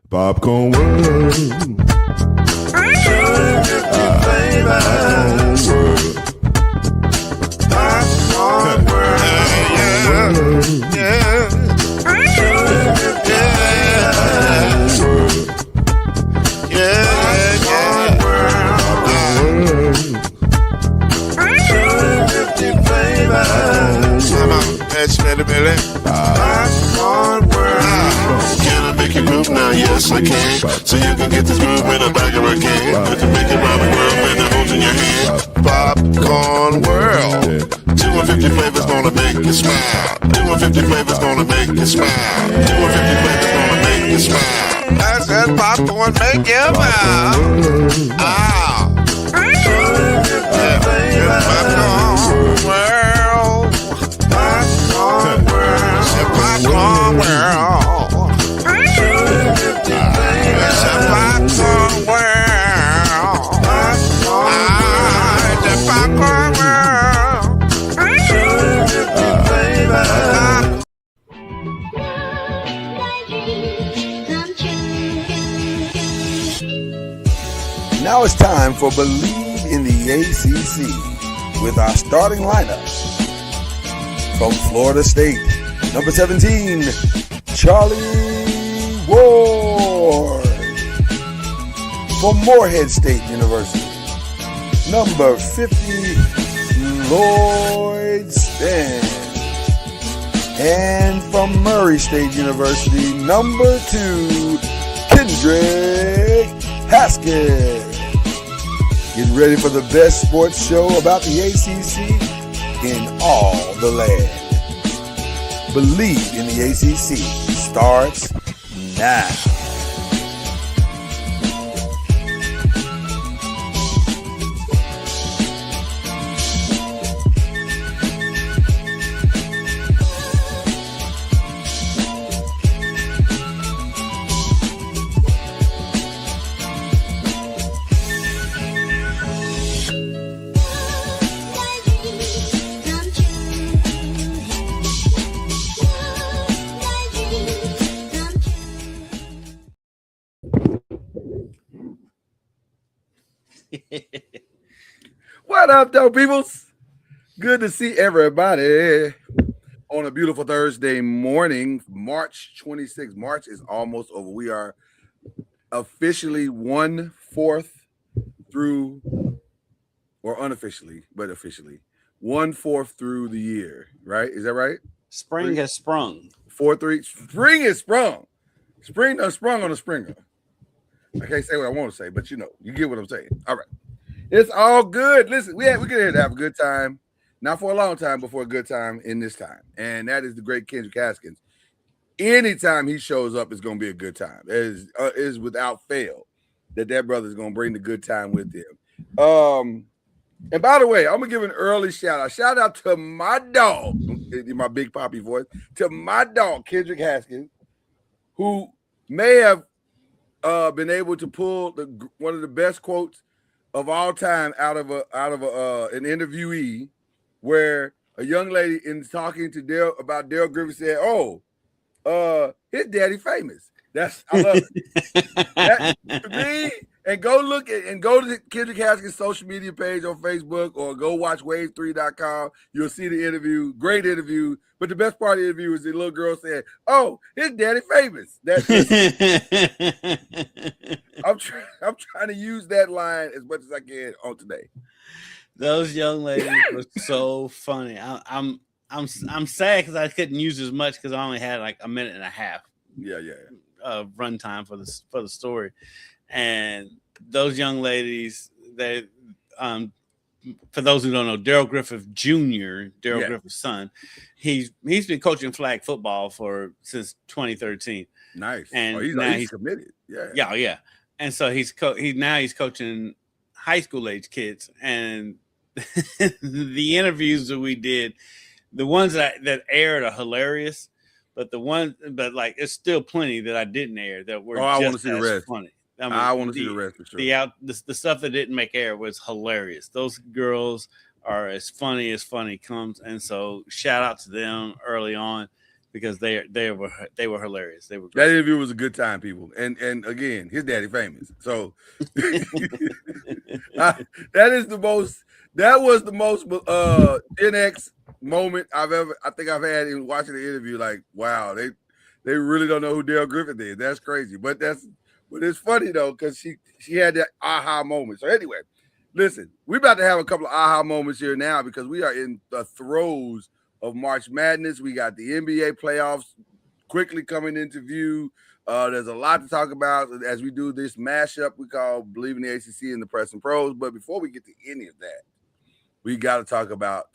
Popcorn World. Popcorn World. Yeah. Can I make you groove now? Yes, I can. So you can get this groove in a bag of a can. You can make it round the world when it holds in your hand. Popcorn World. 250 flavors gonna make you smile. 250 flavors gonna make you smile. 250 flavors gonna make you smile. I said popcorn make you smile. Ah. Popcorn World. Popcorn World. Popcorn World. It's a popcorn world. It's a popcorn world. Now it's time for Believe in the ACC with our starting lineup. From Florida State, number 17, Charlie Ward. From Morehead State University, number 50, Lloyd Stan. And from Murray State University, number 2, Kendrick Haskins. Get ready for the best sports show about the ACC in all the land. Believe in the ACC starts now. What up, though, peoples? Good to see everybody on a beautiful Thursday morning, March 26th. March is almost over. We are officially 1/4 through, or unofficially, but officially 1/4 through the year, right? Is that right? Spring has sprung. 4-3. Spring is sprung. Spring done sprung on a springer. I can't say what I want to say, but you get what I'm saying. All right. It's all good. Listen, we're here to have a good time. Not for a long time, but for a good time in this time. And that is the great Kendrick Haskins. Anytime he shows up, it's going to be a good time. It is without fail that brother's going to bring the good time with him. And by the way, I'm going to give an early shout out. Shout out to my dog, in my big poppy voice, to my dog, Kendrick Haskins, who may have been able to pull one of the best quotes of all time out of an interviewee, where a young lady in talking to Dale Griffin said, "Oh, his daddy famous." I love it. That, to me, and go to Kendrick Haskins' social media page on Facebook, or go watch wave3.com. You'll see the interview. Great interview. But the best part of the interview is the little girl said, "Oh, his daddy famous." I'm trying to use that line as much as I can on today. Those young ladies were so funny. I'm sad because I couldn't use as much because I only had like a minute and a half. Yeah. Runtime for the story, and those young ladies, they for those who don't know, Daryl Griffith Jr., Griffith's son, he's been coaching flag football since 2013. Nice. And he's committed. Yeah. And so he's coaching high school age kids. And the interviews that we did, the ones that aired are hilarious, but it's still plenty that I didn't air that were I want to see the rest. Funny. I want to see the rest for sure. The stuff that didn't make air was hilarious. Those girls are as funny comes, and so shout out to them early on, because they were hilarious. They were That great. interview was a good time, people. And again, his daddy famous. So that was the most Gen X moment I think I've had in watching the interview. Like, wow, they really don't know who Dale Griffith is. That's crazy. But it's funny though, because she had that aha moment. So anyway, listen, we're about to have a couple of aha moments here now because we are in the throes of March Madness. We got the NBA playoffs quickly coming into view. There's a lot to talk about as we do this mashup we call BLEAV in the ACC and the Press and Pros. But before we get to any of that, we got to talk about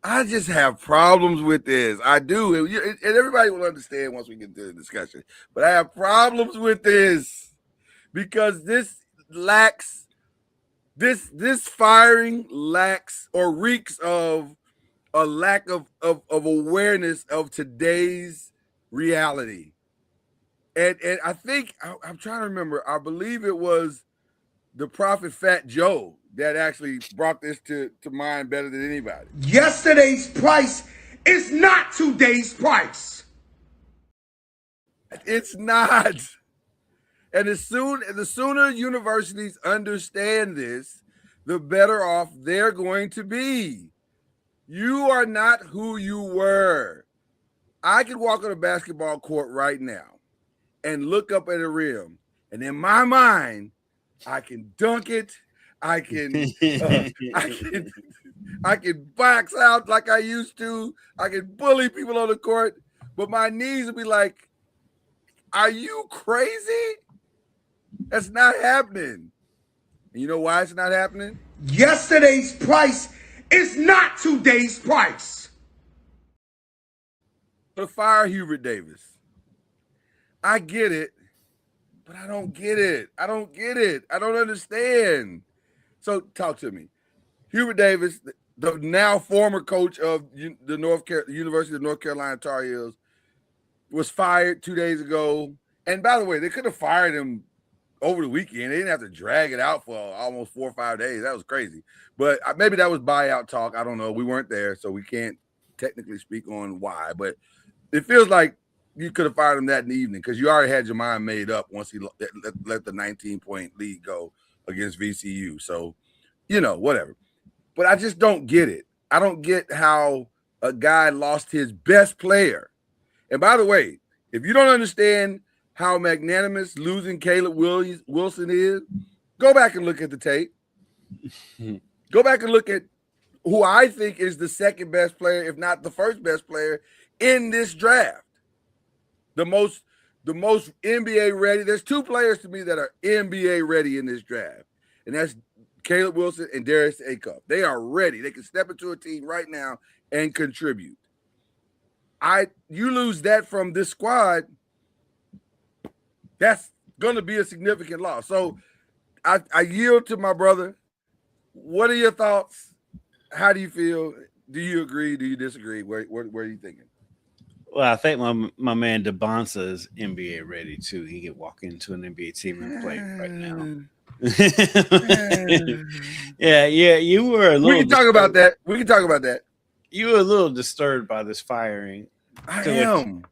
I just have problems with this. I do, and everybody will understand once we get to the discussion. But I have problems with this because this firing lacks or reeks of a lack of awareness of today's reality. And I think I'm trying to remember. I believe it was the Prophet Fat Joe that actually brought this to mind better than anybody. Yesterday's price is not today's price. It's not. And the sooner universities understand this, the better off they're going to be. You are not who you were. I could walk on a basketball court right now and look up at a rim, and in my mind, I can dunk it. I can box out like I used to. I can bully people on the court, but my knees will be like, "Are you crazy? That's not happening." And you know why it's not happening? Yesterday's price is not today's price. To fire Hubert Davis. I get it, but I don't get it. I don't understand. So talk to me. Hubert Davis, the now former coach of the University of North Carolina Tar Heels, was fired 2 days ago. And by the way, they could have fired him over the weekend. They didn't have to drag it out for almost 4 or 5 days. That was crazy. But maybe that was buyout talk. I don't know. We weren't there, so we can't technically speak on why. But it feels like you could have fired him that in the evening because you already had your mind made up once he let the 19-point lead go against VCU. So, whatever. But I just don't get it. I don't get how a guy lost his best player. And by the way, if you don't understand how magnanimous losing Caleb Wilson is, go back and look at the tape. Go back and look at who I think is the second best player, if not the first best player in this draft. The most NBA ready. There's 2 players to me that are NBA ready in this draft, and that's Caleb Wilson and Darius Acuff. They are ready. They can step into a team right now and contribute. You lose that from this squad, that's going to be a significant loss. So I yield to my brother. What are your thoughts? How do you feel? Do you agree? Do you disagree? Where are you thinking? Well, I think my man DeBonsa is NBA ready too. He could walk into an NBA team and play right now. yeah. You were a little. We can talk about that. You were a little disturbed by this firing. I am.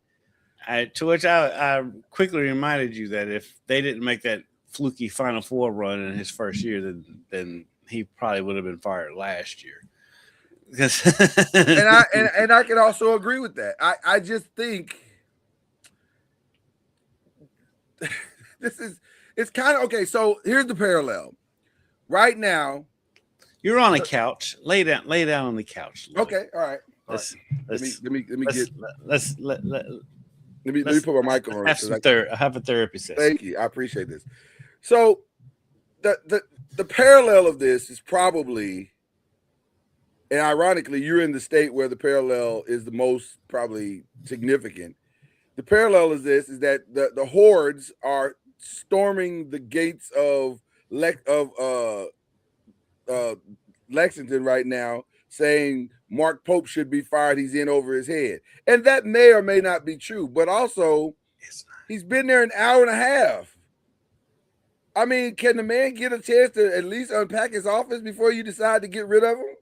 To which I quickly reminded you that if they didn't make that fluky Final Four run in his first year, then he probably would have been fired last year. and I can also agree with that. I just think it's kind of okay. So here's the parallel. Right now, you're on a couch. Lay down on the couch. Okay, all right. Let me put my mic on. Have a therapy session. Thank you. I appreciate this. So the parallel of this is probably, and ironically, you're in the state where the parallel is the most probably significant. The parallel is that the hordes are storming the gates of Lexington right now, saying Mark Pope should be fired. He's in over his head. And that may or may not be true, but also he's been there an hour and a half. I mean, can the man get a chance to at least unpack his office before you decide to get rid of him?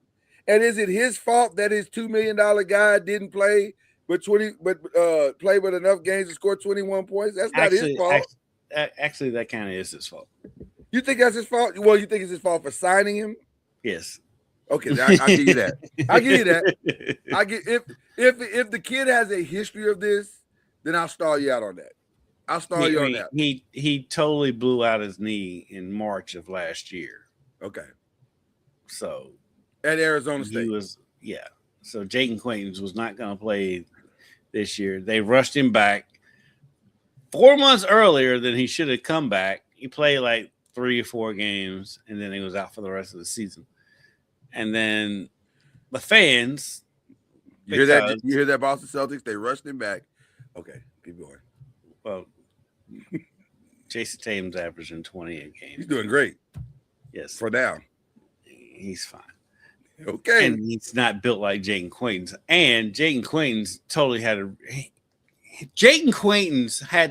And is it his fault that his $2 million guy didn't play play with enough games to score 21 points? That's not his fault. Actually, that kind of is his fault. You think that's his fault? Well, you think it's his fault for signing him? Yes. Okay, I'll give you that. I'll give you that. I get if the kid has a history of this, then I'll stall you out on that. I'll stall you on that. He totally blew out his knee in March of last year. Okay. So at Arizona State. So Jaden Quaintance was not going to play this year. They rushed him back 4 months earlier than he should have come back. He played like 3 or 4 games, and then he was out for the rest of the season. And then the fans, you hear that? You hear that, Boston Celtics? They rushed him back. Okay, keep going. Well, Jason Tatum's averaging 20 a game. He's doing great. Yes, for now, he's fine. Okay, and he's not built like Jaden Quaintance. And Jaden Quaintance totally had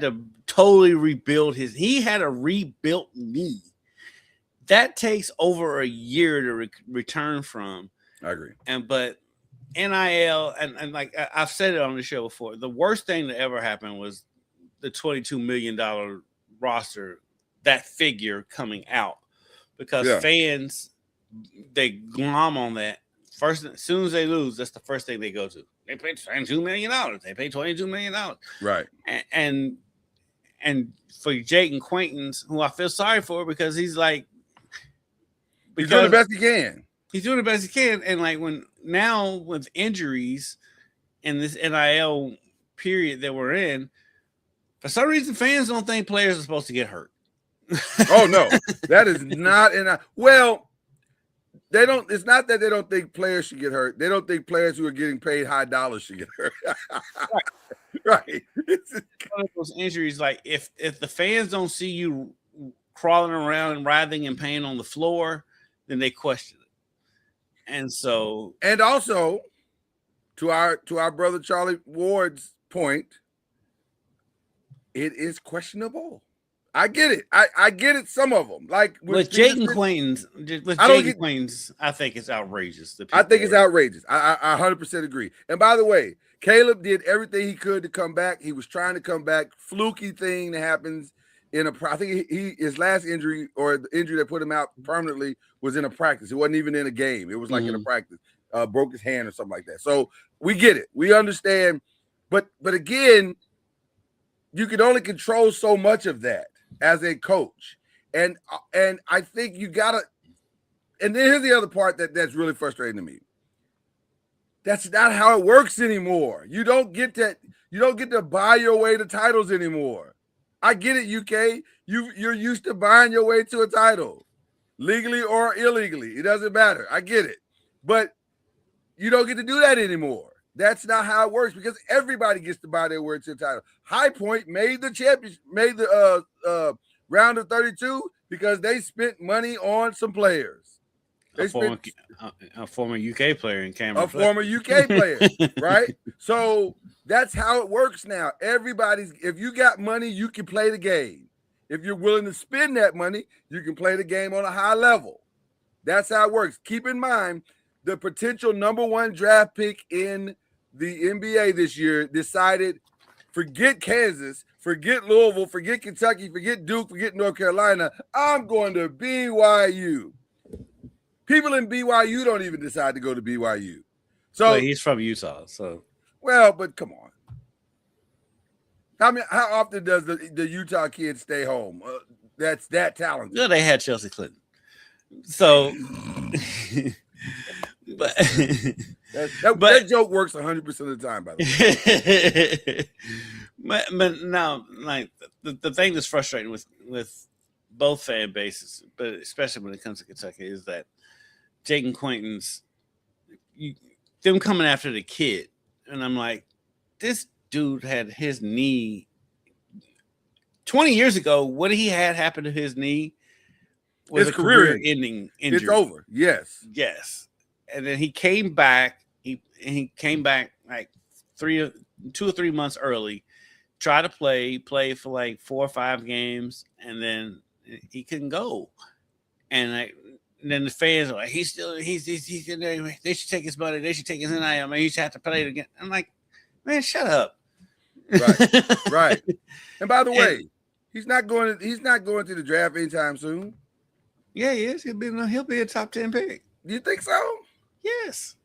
to totally rebuild his. He had a rebuilt knee. That takes over a year to return from. I agree. But NIL and like I've said it on the show before, the worst thing that ever happened was the $22 million roster, that figure coming out, because fans, they glom on that. First, as soon as they lose, that's the first thing they go to. They paid $22 million. They paid $22 million. Right. And for Jaden Quaintance, who I feel sorry for, because he's like, he's doing the best he can. He's doing the best he can. And like now with injuries and this NIL period that we're in, for some reason, fans don't think players are supposed to get hurt. Oh no, that is not well. They don't. It's not that they don't think players should get hurt. They don't think players who are getting paid high dollars should get hurt. Right. It's one of those injuries. Like if the fans don't see you crawling around and writhing in pain on the floor, then they question it. And also, to our brother Charlie Ward's point, it is questionable. I get it. I get it. Some of them, like with Jaden Quaintance, I think it's outrageous. I think it's outrageous. I 100% agree. And by the way, Caleb did everything he could to come back. He was trying to come back. Fluky thing that happens I think his last injury, or the injury that put him out permanently, was in a practice. It wasn't even in a game. It was like in a practice. Broke his hand or something like that. So we get it. We understand. But again, you can only control so much of that as a coach. And I think you gotta, and then here's the other part that's really frustrating to me. That's not how it works anymore. You don't get to buy your way to titles anymore. I get it, UK. You're used to buying your way to a title, legally or illegally. It doesn't matter. I get it. But you don't get to do that anymore. That's not how it works, because everybody gets to buy their way to a title. High Point made the championship, made the round of 32 because they spent money on some players. A former UK player in Cameron. A former UK player, right? So that's how it works now. If you got money, you can play the game. If you're willing to spend that money, you can play the game on a high level. That's how it works. Keep in mind, the potential number 1 draft pick in the NBA this year decided, forget Kansas, forget Louisville, forget Kentucky, forget Duke, forget North Carolina. I'm going to BYU. People in BYU don't even decide to go to BYU. So he's from Utah. So but come on. How often does the Utah kid stay home? That's that talented. No, they had Chelsea Clinton. So, but that joke works 100% of the time, by the way. but now, like the thing that's frustrating with both fan bases, but especially when it comes to Kentucky, is that Jaden Quaintance, them coming after the kid, and I'm like, this dude had his knee 20 years ago. What he had happen to his knee was a career-ending injury. It's over. Yes. And then he came back. He came back like 2 or 3 months early. Tried to play for like 4 or 5 games, and then he couldn't go. And then the fans are like, he's in there. They should take his money. They should take his NIL. I mean, he should have to play it again. I'm like, man, shut up. Right, right. And by the way, he's not going to the draft anytime soon. Yeah, he is. He'll be a top 10 pick. Do you think so? Yes.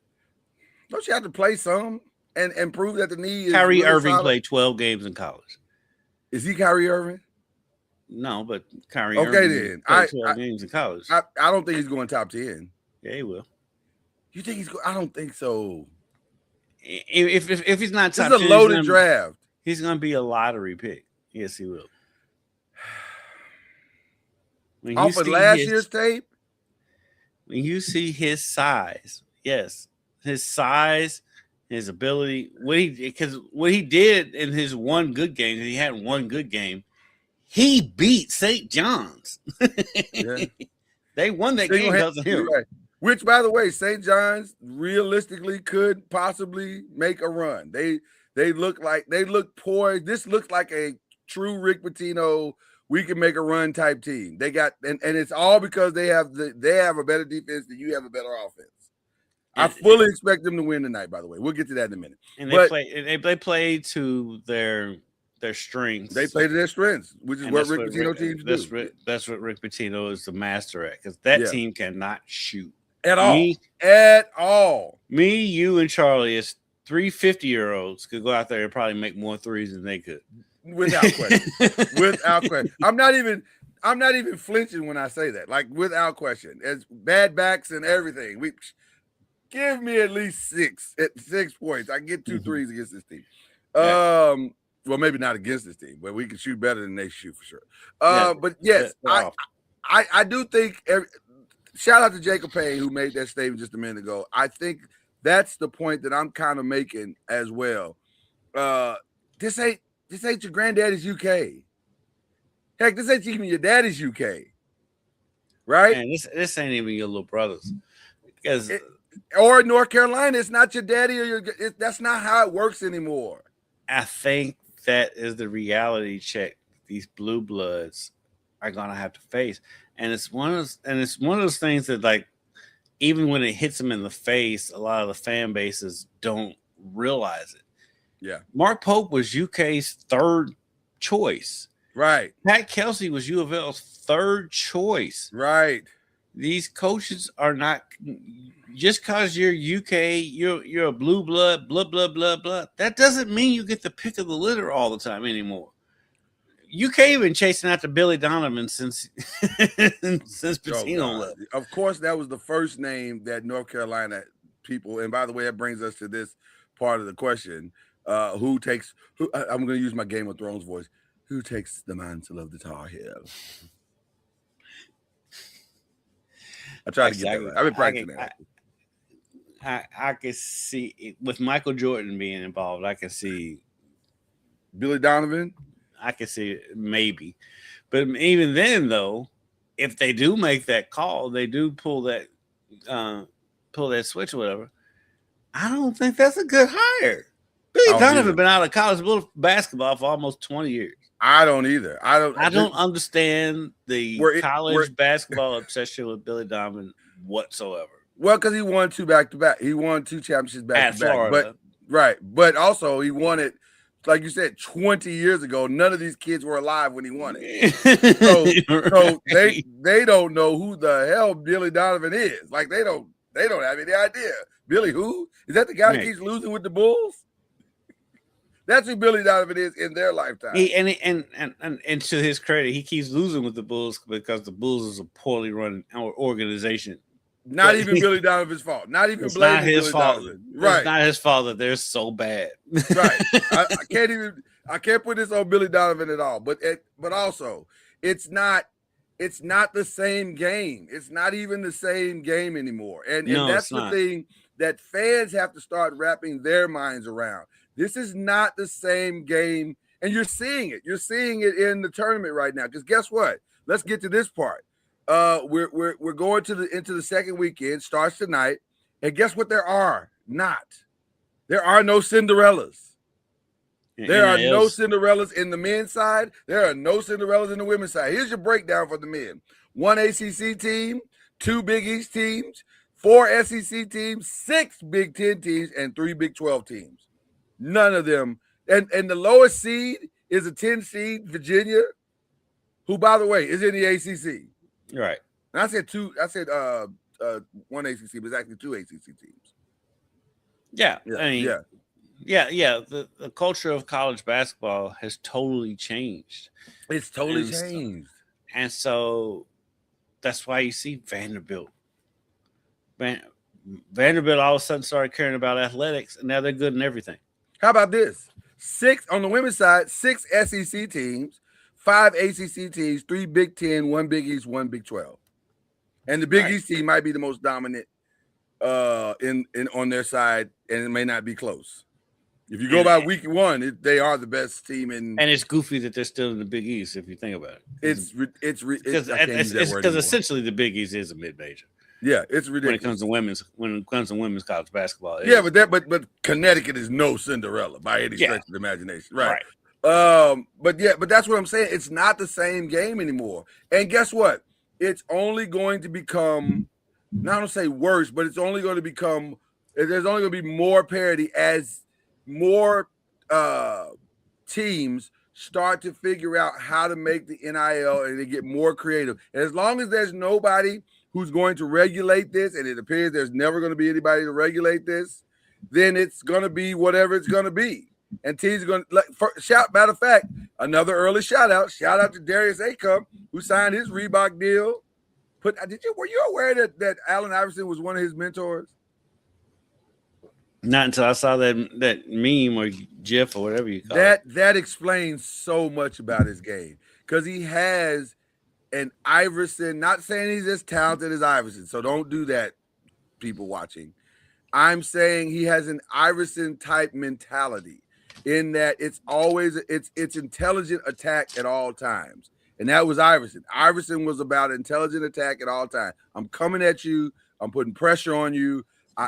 Don't you have to play some and prove that the knee is Kyrie really Irving solid? played 12 games in college. Is he Kyrie Irving? No, but Kyrie Okay, Irving then. played 12 games in college. I don't think he's going top 10. Yeah, he will. You think he's going? I don't think so. If he's not top 10, This is a loaded draft. He's going to be a lottery pick. Yes, he will. Off of last year's tape? When you see his size, yes, his size, his ability, because what he did in his one good game, he had one good game, he beat St. John's. Yeah. They won that game because of him. Right. Which, by the way, St. John's realistically could possibly make a run. They look poised. This looks like a true Rick Pitino, we can make a run type team. They got and it's all because they have a better defense than you have a better offense. I fully expect them to win tonight, by the way. We'll get to that in a minute. And they play to their strengths. They play to their strengths, which is what Rick Pitino teams do. That's what Rick Pitino is the master at, because that team cannot shoot. At all. Me, you, and Charlie, as 3 50-year-olds, could go out there and probably make more threes than they could. Without question. Without question. I'm not even flinching when I say that. Like, without question. As bad backs and everything. Give me at least 6 points. I can get 2 threes against this team. Yeah. Well, maybe not against this team, but we can shoot better than they shoot for sure. But yes, I do think shout out to Jacob Payne, who made that statement just a minute ago. I think that's the point that I'm kind of making as well. This ain't your granddaddy's UK. Heck, this ain't even your daddy's UK. Right? And this ain't even your little brothers. Because or North Carolina, it's not your daddy or that's not how it works anymore. I think that is the reality check these blue bloods are gonna have to face. And it's one of those things that, like, even when it hits them in the face, a lot of the fan bases don't realize it. Yeah. Mark Pope was UK's 3rd choice. Right. Pat Kelsey was U of L's 3rd choice. Right. These coaches are not, just because you're UK, you're a blue blood, blah, blah, blah, blah. That doesn't mean you get the pick of the litter all the time anymore. UK been chasing after Billy Donovan since Pitino left. Of course, that was the first name that North Carolina people, and by the way, that brings us to this part of the question. I'm going to use my Game of Thrones voice. Who takes the mantle of the Tar Heel? I tried to get that right. I've been practicing that. I could see, with Michael Jordan being involved, I can see Billy Donovan. I can see it, maybe. But even then, though, if they do make that call, they do pull that switch or whatever, I don't think that's a good hire. Billy Donovan been out of college basketball for almost 20 years. I don't either. I don't understand the college basketball obsession with Billy Donovan whatsoever. Well, because he won 2 back-to-back. He won 2 championships back-to-back. But also he won it, like you said, 20 years ago. None of these kids were alive when he won it. So they don't know who the hell Billy Donovan is. Like they don't have any idea. Billy who? Is that the guy that keeps losing with the Bulls? That's who Billy Donovan is in their lifetime. And to his credit, he keeps losing with the Bulls because the Bulls is a poorly run organization. Not even Billy Donovan's fault. Not even blaming Billy Donovan. Right. It's not his fault that they're so bad. Right. I can't put this on Billy Donovan at all. But also, it's not the same game. It's not even the same game anymore. And that's the thing that fans have to start wrapping their minds around. This is not the same game, and you're seeing it. You're seeing it in the tournament right now. Because guess what? Let's get to this part. We're going into the second weekend. Starts tonight, and guess what? There are no Cinderellas. There are no Cinderellas in the men's side. There are no Cinderellas in the women's side. Here's your breakdown for the men: 1 ACC team, 2 Big East teams, 4 SEC teams, 6 Big 10 teams, and 3 Big 12 teams. None of them. And the lowest seed is a 10 seed, Virginia, who, by the way, is in the ACC. Right. And I said 2. I said one ACC, but it's actually 2 ACC teams. Yeah. Yeah, I mean, yeah. The culture of college basketball has totally changed. It's totally And so- changed. And so that's why you see Vanderbilt. Vanderbilt all of a sudden started caring about athletics, and now they're good in everything. How about this? 6 on the women's side, 6 SEC teams, 5 ACC teams, 3 Big 10, 1 Big East, 1 Big 12. And the Big Right. East team might be the most dominant in on their side, and it may not be close. If you go by week 1, they are the best team in. And it's goofy that they're still in the Big East if you think about it. Because Because essentially the Big East is a mid-major yeah, it's when ridiculous. it comes to women's college basketball. Yeah, but Connecticut is no Cinderella by any Yeah. stretch of the imagination, right? But that's what I'm saying. It's not the same game anymore. And guess what? It's only going to become, not to say worse, but it's only going to become. There's only going to be more parity as more teams start to figure out how to make the NIL and they get more creative. And as long as there's nobody who's going to regulate this, and it appears there's never going to be anybody to regulate this, then it's going to be whatever it's going to be. And teams are going to matter of fact, another early shout out to Darius Acup, who signed his Reebok deal. Were you aware that Allen Iverson was one of his mentors? Not until I saw that meme or GIF or whatever you call it. That explains so much about his game, because he has an Iverson. Not saying he's as talented as Iverson, so don't do that, people watching. I'm saying he has an Iverson type mentality in that it's always it's intelligent attack at all times, and that was Iverson. Iverson was about intelligent attack at all times. I'm coming at you. I'm putting pressure on you.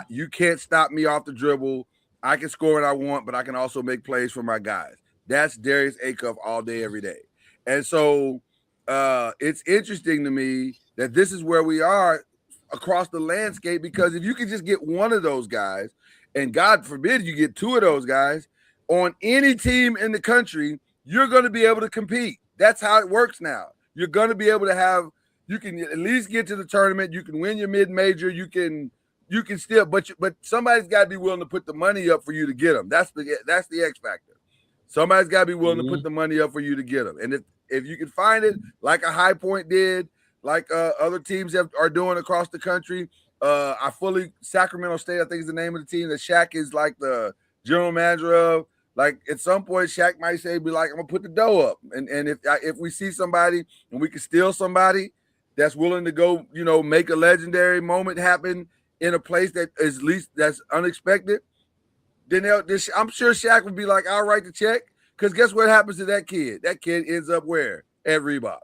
You can't stop me off the dribble. I can score what I want, but I can also make plays for my guys. That's Darius Acup all day, every day. And so it's interesting to me that this is where we are across the landscape, because if you can just get one of those guys, and God forbid you get 2 of those guys on any team in the country, you're going to be able to compete. That's how it works now. You're going to be able to have, you can at least get to the tournament. You can win your mid-major. You can still, but somebody's got to be willing to put the money up for you to get them. That's the X factor. Somebody's got to be willing to put the money up for you to get them. And if you can find it, like a High Point did, like other teams are doing across the country. Sacramento State, I think is the name of the team that Shaq is like the general manager of. Like at some point, Shaq might say, "Be like, I'm gonna put the dough up." And if we see somebody and we can steal somebody that's willing to go, make a legendary moment happen in a place that is least that's unexpected, then I'm sure Shaq would be like, "I'll write the check." Because guess what happens to that kid? That kid ends up where? At Reebok.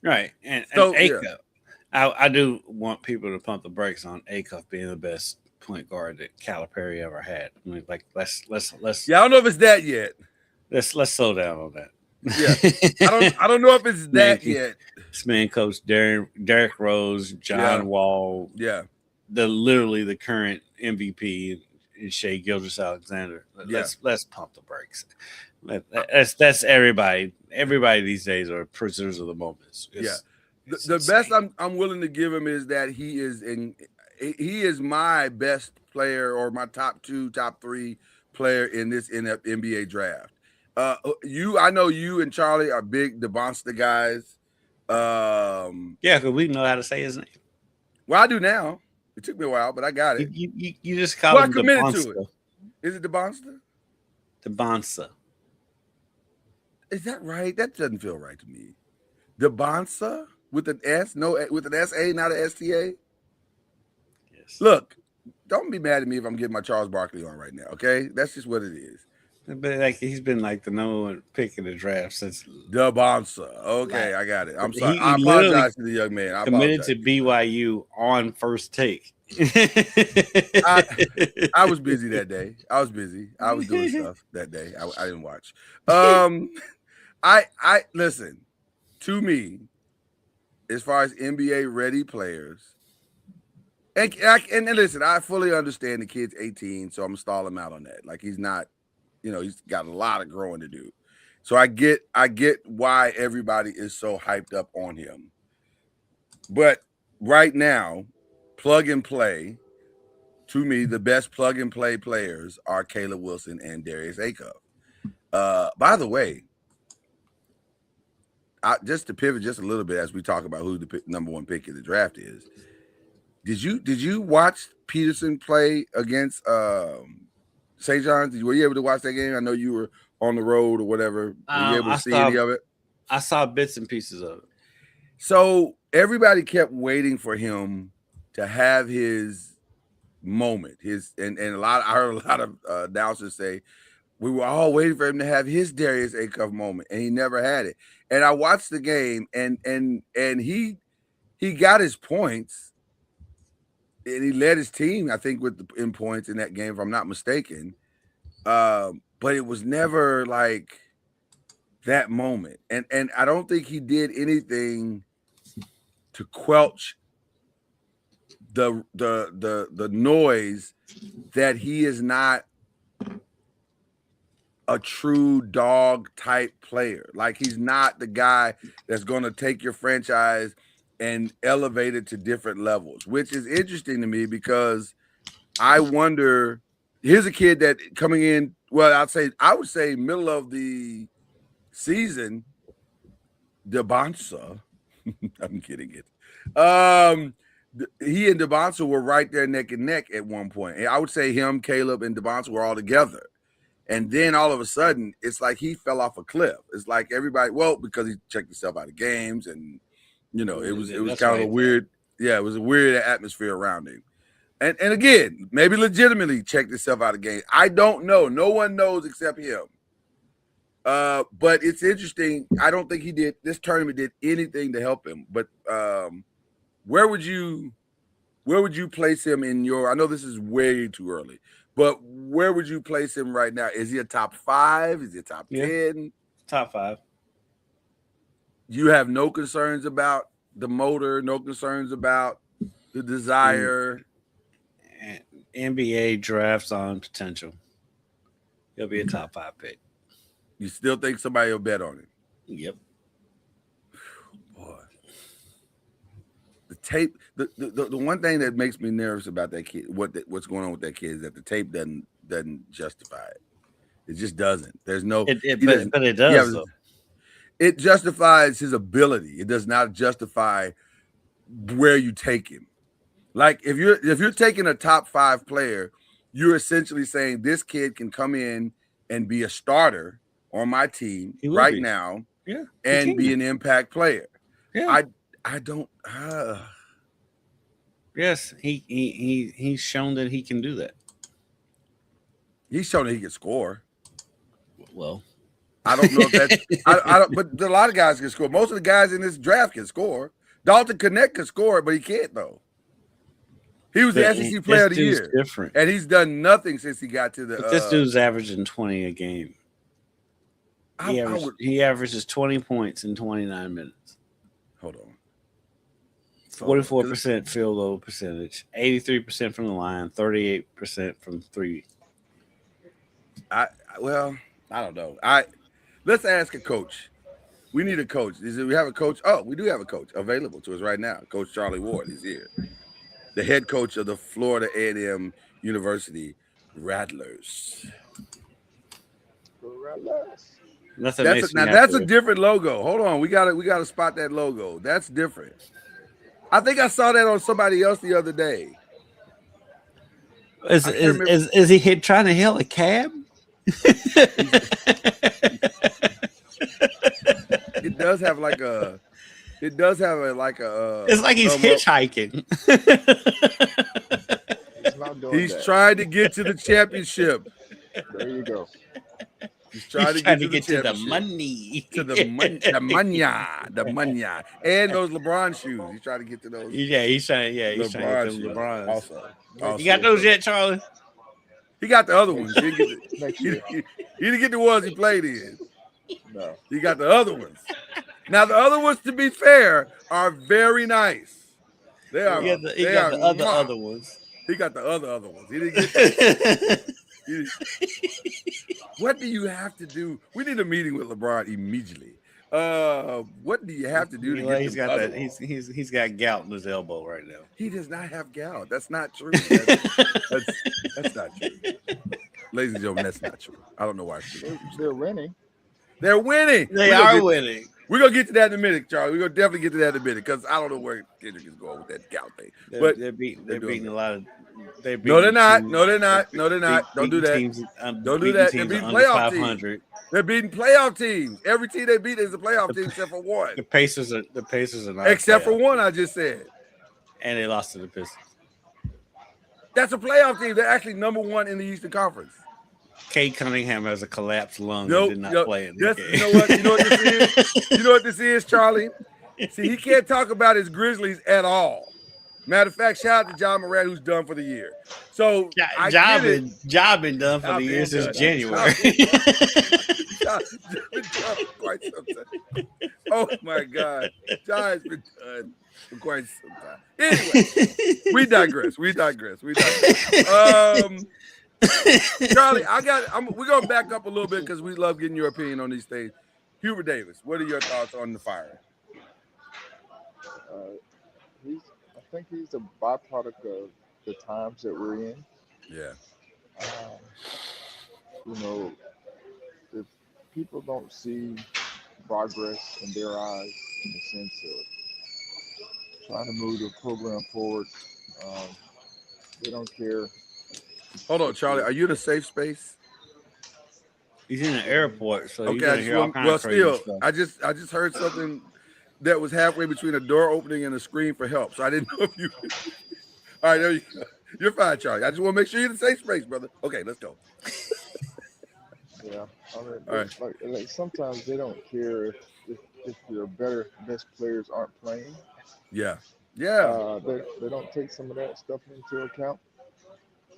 Right. And So, Acup, yeah. I do want people to pump the brakes on Acup being the best point guard that Calipari ever had. I mean, like let's Yeah, I don't know if it's that yet. let's slow down on that. Yeah, I don't know if it's that yet. This man coached Derrick Rose, John Wall. Yeah. Literally the current MVP is Shea Gilgeous-Alexander. Let's pump the brakes. That's everybody. Everybody these days are prisoners of the moments. The best I'm willing to give him is that he is my best player, or my top 2, top 3 player in the NBA draft. I know you and Charlie are big DeBonsta guys. Yeah, because we know how to say his name. Well, I do now. It took me a while, but I got it. You just call him I committed DeBonsta. to it. Is it DeBonsta? DeBonsta. Is that right? That doesn't feel right to me. DeBonsta with an S, with an SA, not an STA. Yes. Look, don't be mad at me if I'm getting my Charles Barkley on right now. Okay, that's just what it is. But he's been like the number 1 pick in the draft since DeBonsta. Okay, I got it. I'm sorry. He I apologize to the young man. I committed apologize. to BYU on first take. I was busy that day. I was busy. I was doing stuff that day. I didn't watch. I listen. To me, as far as NBA ready players, and listen, I fully understand the kid's 18, so I'm gonna stall him out on that. Like he's not, he's got a lot of growing to do. So I get why everybody is so hyped up on him. But right now, plug and play, to me, the best plug and play players are Caleb Wilson and Darius Acuff. By the way, just to pivot just a little bit as we talk about who the number one pick of the draft is. Did you watch Peterson play against St. John's? Were you able to watch that game? I know you were on the road or whatever. Were you able to see any of it? I saw bits and pieces of it. So everybody kept waiting for him to have his moment. And I heard a lot of announcers say we were all waiting for him to have his Darius Acuff moment, and he never had it. And I watched the game, and he got his points, and he led his team, I think, in points in that game, if I'm not mistaken. But it was never like that moment, and I don't think he did anything to quelch the noise that he is not a true dog type player. Like he's not the guy that's going to take your franchise and elevate it to different levels, which is interesting to me because I wonder, here's a kid that coming in, well, I would say middle of the season, DeBonsa, I'm kidding it. He and DeBonsa were right there neck and neck at one point. And I would say him, Caleb, and DeBonsa were all together. And then all of a sudden, it's like he fell off a cliff. It's like everybody, because he checked himself out of games, and it was kind of a weird, it was a weird atmosphere around him. And again, maybe legitimately checked himself out of games. I don't know. No one knows except him. But it's interesting. I don't think this tournament did anything to help him. But where would you place him in your? I know this is way too early. But where would you place him right now? Is he a top 5? Is he a top 10? Top 5. You have no concerns about the motor, no concerns about the desire. NBA drafts on potential. He'll be a top 5 pick. You still think somebody will bet on him? Yep. Boy. The tape, the one thing that makes me nervous about that kid, what's going on with that kid, is that the tape doesn't justify it. It just doesn't. There's no. But it does. Though. It justifies his ability. It does not justify where you take him. Like if you're taking a top 5 player, you're essentially saying this kid can come in and be a starter on my team right now, and be an impact player. Yeah. I don't. Yes, he's shown that he can do that. He's shown that he can score. Well, I don't know if that's. I don't. But a lot of guys can score. Most of the guys in this draft can score. Dalton Connect can score, but he can't though. He was the SEC Player of the Year, different, and he's done nothing since he got to the. But this dude's averaging 20 a game. He averages 20 points in 29 minutes. Hold on. 44% field goal percentage, 83% from the line, 38% from 3. I don't know. Let's ask a coach. We need a coach. We have a coach? Oh, we do have a coach available to us right now. Coach Charlie Ward is here, the head coach of the Florida A&M University Rattlers. That's a different logo. Hold on, we gotta spot that logo. That's different. I think I saw that on somebody else the other day. Is he trying to hail a cab? It does have like a. It's like he's hitchhiking. He's trying to get to the championship. There you go. He's trying to get to the money. To the money. The money. And those LeBron shoes. He's trying to get to those. Yeah, he's trying to get those LeBrons. Also, you got those yet, Charlie? He got the other ones. He didn't get the ones he played in. No. He got the other ones. Now the other ones, to be fair, are very nice. They are. He got the other ones. He got the other ones. He didn't get that. What do you have to do? We need a meeting with LeBron immediately. What do you have to do to get? He's got that. He's got gout in his elbow right now. He does not have gout. That's not true. That's not true. Ladies and gentlemen, that's not true. I don't know why. They're winning. They're winning. They are winning. We're gonna get to that in a minute, Charlie. We're gonna definitely get to that in a minute because I don't know where Kendrick is going with that gout thing. But they're beating a lot of. No, they're not. No, they're not. No, they're not. Don't do that. Don't do that. They're beating playoff teams. They're beating playoff teams. Every team they beat is a playoff team except for one. The Pacers are not. Except for one, I just said. And they lost to the Pistons. That's a playoff team. They're actually number one in the Eastern Conference. Cade Cunningham has a collapsed lung and did not play in the game. You know what? You know what this is? You know what this is, Charlie? See, he can't talk about his Grizzlies at all. Matter of fact, shout out to John Morant, who's done for the year. So job been done for the year since January. Oh my God, John has been done for quite some time. Anyway, we digress. Charlie, we're gonna back up a little bit because we love getting your opinion on these things. Hubert Davis, what are your thoughts on the firing? I think he's a byproduct of the times that we're in. Yeah. If people don't see progress in their eyes in the sense of trying to move the program forward, they don't care. Hold on, Charlie. Are you in a safe space? He's in an airport, so okay. I just heard something that was halfway between a door opening and a screen for help. So I didn't know if you. All right, there you go. You're fine, Charlie. I just want to make sure you're in a safe space, brother. Okay, let's go. Yeah, I mean, all right. Like sometimes they don't care if your best players aren't playing. Yeah. They don't take some of that stuff into account.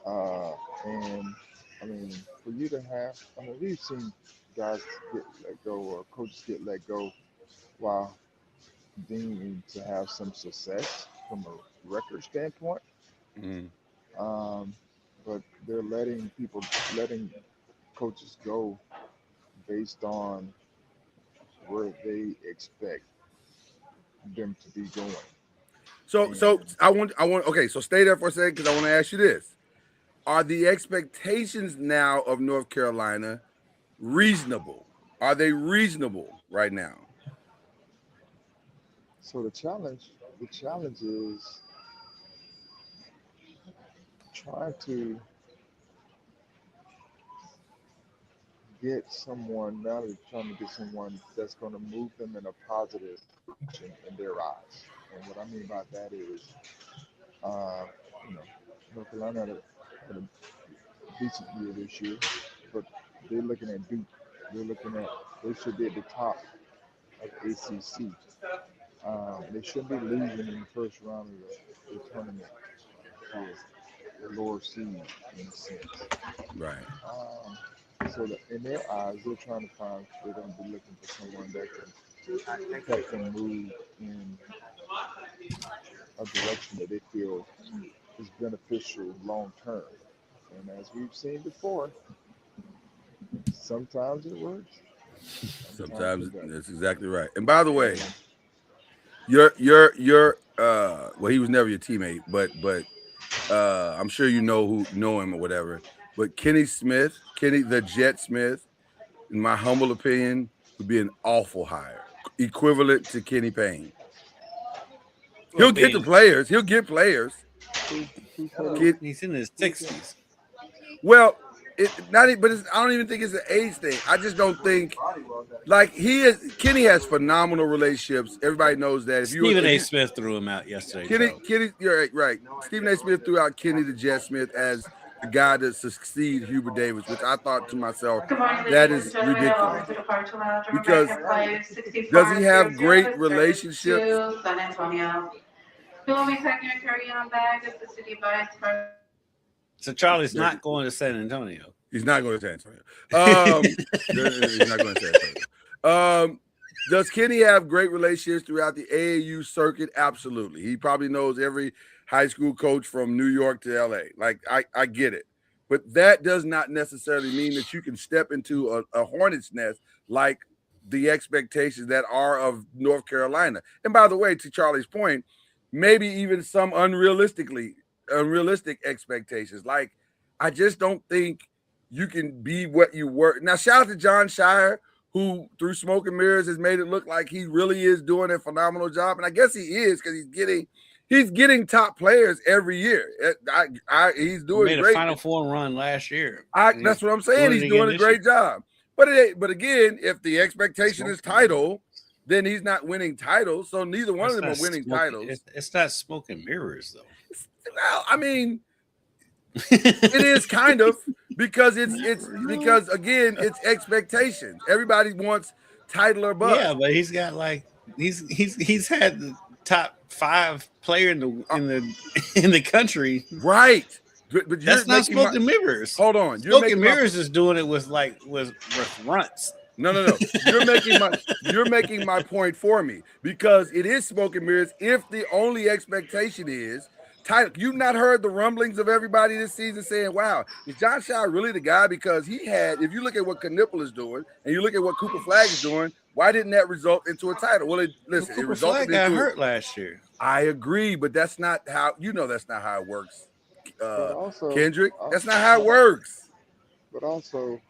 And I mean, for you to have, we've seen guys get let go or coaches get let go while deeming to have some success from a record standpoint. Mm-hmm. But they're letting coaches go based on where they expect them to be going. So I want okay, so stay there for a second because I want to ask you this. Are the expectations now of North Carolina reasonable? Are they reasonable right now? So the challenge is trying to get someone, now they're trying to get someone that's going to move them in a positive direction in their eyes. And what I mean by that is, North Carolina had a decent year this year, but they're looking at Duke. They should be at the top of ACC. They shouldn't be losing in the first round of the tournament to the lower seed in a sense. Right. So that in their eyes, they're going to be looking for someone that can help them move in a direction that they feel is beneficial long term. And as we've seen before, sometimes it works. Sometimes that's exactly right. And by the way, your well, he was never your teammate, but I'm sure you know him or whatever. But Kenny the Jet Smith, in my humble opinion, would be an awful hire, equivalent to Kenny Payne. He'll get the players. He'll get players. He's in his 60s. Well, I don't even think it's an age thing. I just don't think Kenny has phenomenal relationships. Everybody knows that. Stephen A. Smith threw him out yesterday. Kenny, you're right. Stephen A. Smith threw out Kenny the Jet Smith as the guy to succeed Hubert Davis, which I thought to myself, that is ridiculous. Because does he have great relationships? San Antonio. Who will be taking a carry-on bag if the city buys for? So Charlie's not going to San Antonio. He's not going to San Antonio. He's not going to San Antonio. Does Kenny have great relationships throughout the AAU circuit? Absolutely. He probably knows every high school coach from New York to LA. Like, I get it. But that does not necessarily mean that you can step into a hornet's nest like the expectations that are of North Carolina. And by the way, to Charlie's point, maybe even some unrealistic expectations. Like, I just don't think you can be what you were. Now, shout out to John Shire, who through Smoke and Mirrors has made it look like he really is doing a phenomenal job. And I guess he is, because he's getting top players every year. He's doing made great. A Final Four run last year. That's what I'm saying. He's doing a great job. But again, if the expectation is title, then he's not winning titles. So neither one of them are winning titles. It's not Smoke and Mirrors, though. Well, I mean, it is kind of, because because again, it's expectations. Everybody wants title or bust. Yeah, but he's got he's had the top 5 player in the country. Right. But that's not Smoke and Mirrors. Hold on. Smoke and Mirrors is doing it with runts. No. You're making my point for me, because it is Smoke and Mirrors if the only expectation is title. You've not heard the rumblings of everybody this season saying, wow, is John Shire really the guy? Because if you look at what Knipple is doing and you look at what Cooper Flagg is doing, why didn't that result into a title? Well, it resulted Flagg got hurt last year. I agree, but that's not how it works. Also, Kendrick, that's not how it works. But also,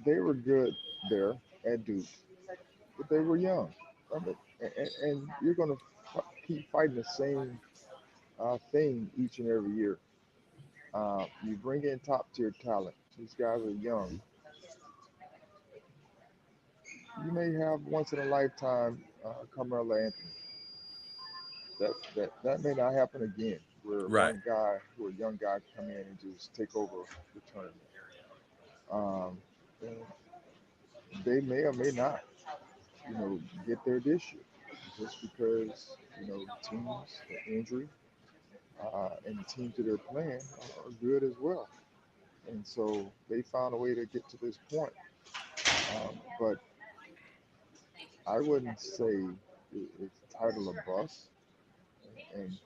they were good there at Duke, but they were young. And you're going to keep fighting the same thing each and every year. You bring in top-tier talent. These guys are young. You may have once-in-a-lifetime Carmelo Anthony. That may not happen again, where right. a young guy come in and just take over the tournament. They may or may not, get there this year, just because teams, the injury, and the teams that they're playing are good as well, and so they found a way to get to this point. But I wouldn't say it's title or bust. And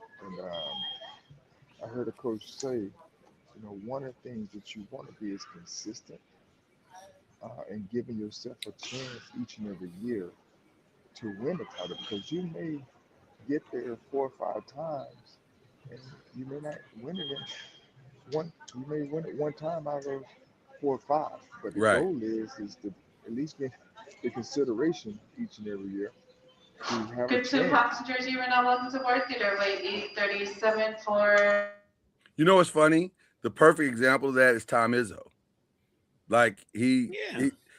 I heard a coach say, one of the things that you want to be is consistent and giving yourself a chance each and every year to win the title, because you may get there 4 or 5 times and you may not win it you may win it one time out of 4 or 5. But the goal is to at least get the consideration each and every year. Good to Hawks jersey, you're now welcome to board theater. Wait, 837 for. You know what's funny? The perfect example of that is Tom Izzo. Like he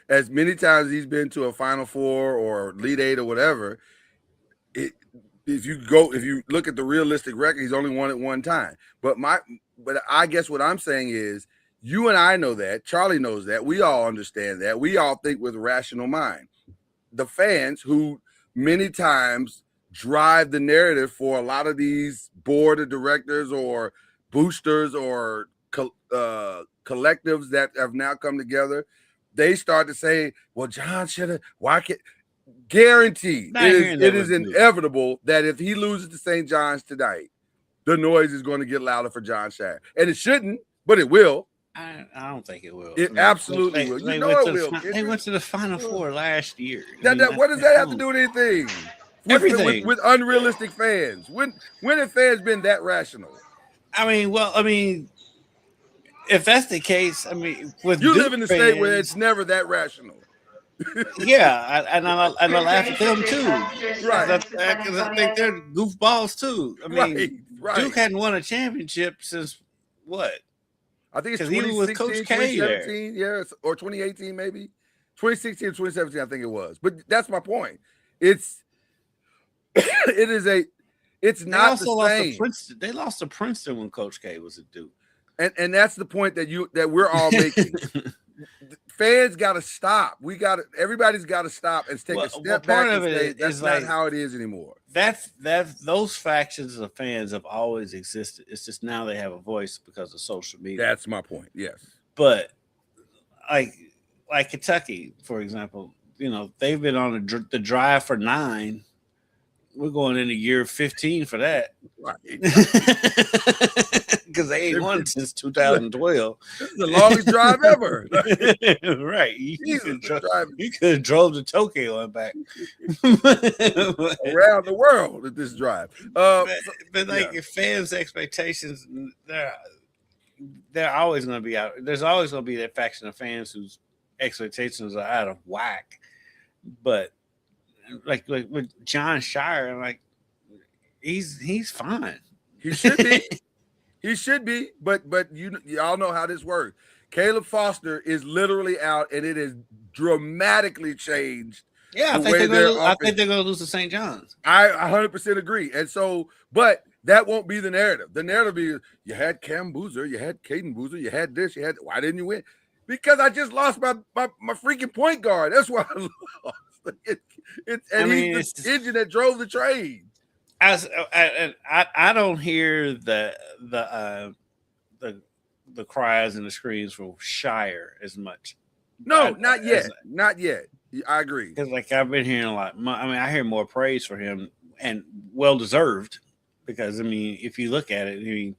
as many times he's been to a Final Four or Elite 8 or whatever, if you look at the realistic record, he's only won it one time. But I guess what I'm saying is, you and I know that, Charlie knows that, we all understand that, we all think with a rational mind. The fans who many times drive the narrative for a lot of these board of directors or boosters or collectives that have now come together, they start to say, well, John should have, why can't, guaranteed, it is inevitable that if he loses to St. John's tonight, the noise is going to get louder for John Shire. And it shouldn't, but it will. I don't think it will. It absolutely will. They went to the Final Four last year. What does that have to do with anything? Everything. With unrealistic fans. When have fans been that rational? If that's the case, with you Duke live in the fans, state where it's never that rational. Yeah, and I laugh at them too. Right. Because I think they're goofballs too. Right. Duke hadn't won a championship since what? I think it's 2016, with Coach K 2017, yes, or 2018 maybe. 2016 or 2017, I think it was. But that's my point. It's not the same. They lost to Princeton when Coach K was at Duke. And that's the point that we're all making. Fans got to stop. Everybody's got to stop and take a step back and say that's not how it is anymore. Those factions of fans have always existed. It's just now they have a voice because of social media. That's my point. Yes. But like Kentucky, for example, they've been on the drive for 9. We're going into year 15 for that. Right. Because they ain't won since 2012. This is the longest drive ever. Right. Jesus, You could have drove to Tokyo and back. Around the world at this drive. But if fans' expectations, they're always going to be out. There's always going to be that faction of fans whose expectations are out of whack. But like with John Shire, like he's fine. He should be. He should be. But y'all know how this works. Caleb Foster is literally out, and it has dramatically changed. Yeah, I think they're going to lose to St. John's. I 100% agree. And so, but that won't be the narrative. The narrative be you had Cam Boozer, you had Caden Boozer, you had this, why didn't you win? Because I just lost my freaking point guard. That's why I lost. He's the engine that drove the train. I don't hear the cries and the screams for Shire as much. No, not yet. Not yet. I agree. Because I've been hearing a lot. I hear more praise for him, and well deserved. Because if you look at it,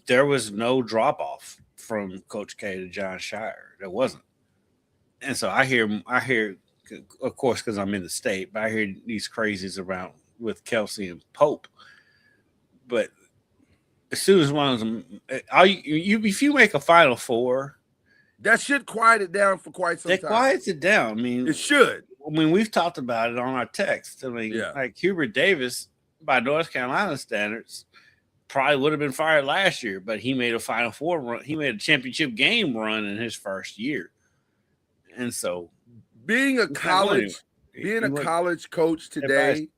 there was no drop off from Coach K to John Shire. There wasn't. And so I hear, of course, because I'm in the state, but I hear these crazies around with Kelsey and Pope. But as soon as one of them, if you make a Final Four, that should quiet it down for quite some time. That quiets it down. It should. We've talked about it on our text. Like Hubert Davis, by North Carolina standards, probably would have been fired last year, but he made a Final Four run. He made a championship game run in his first year. And so being a college coach today,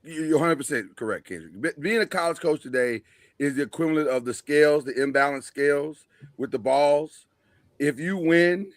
you're 100% correct, Kendrick. Being a college coach today is the equivalent of the scales, the imbalanced scales with the balls. If you win,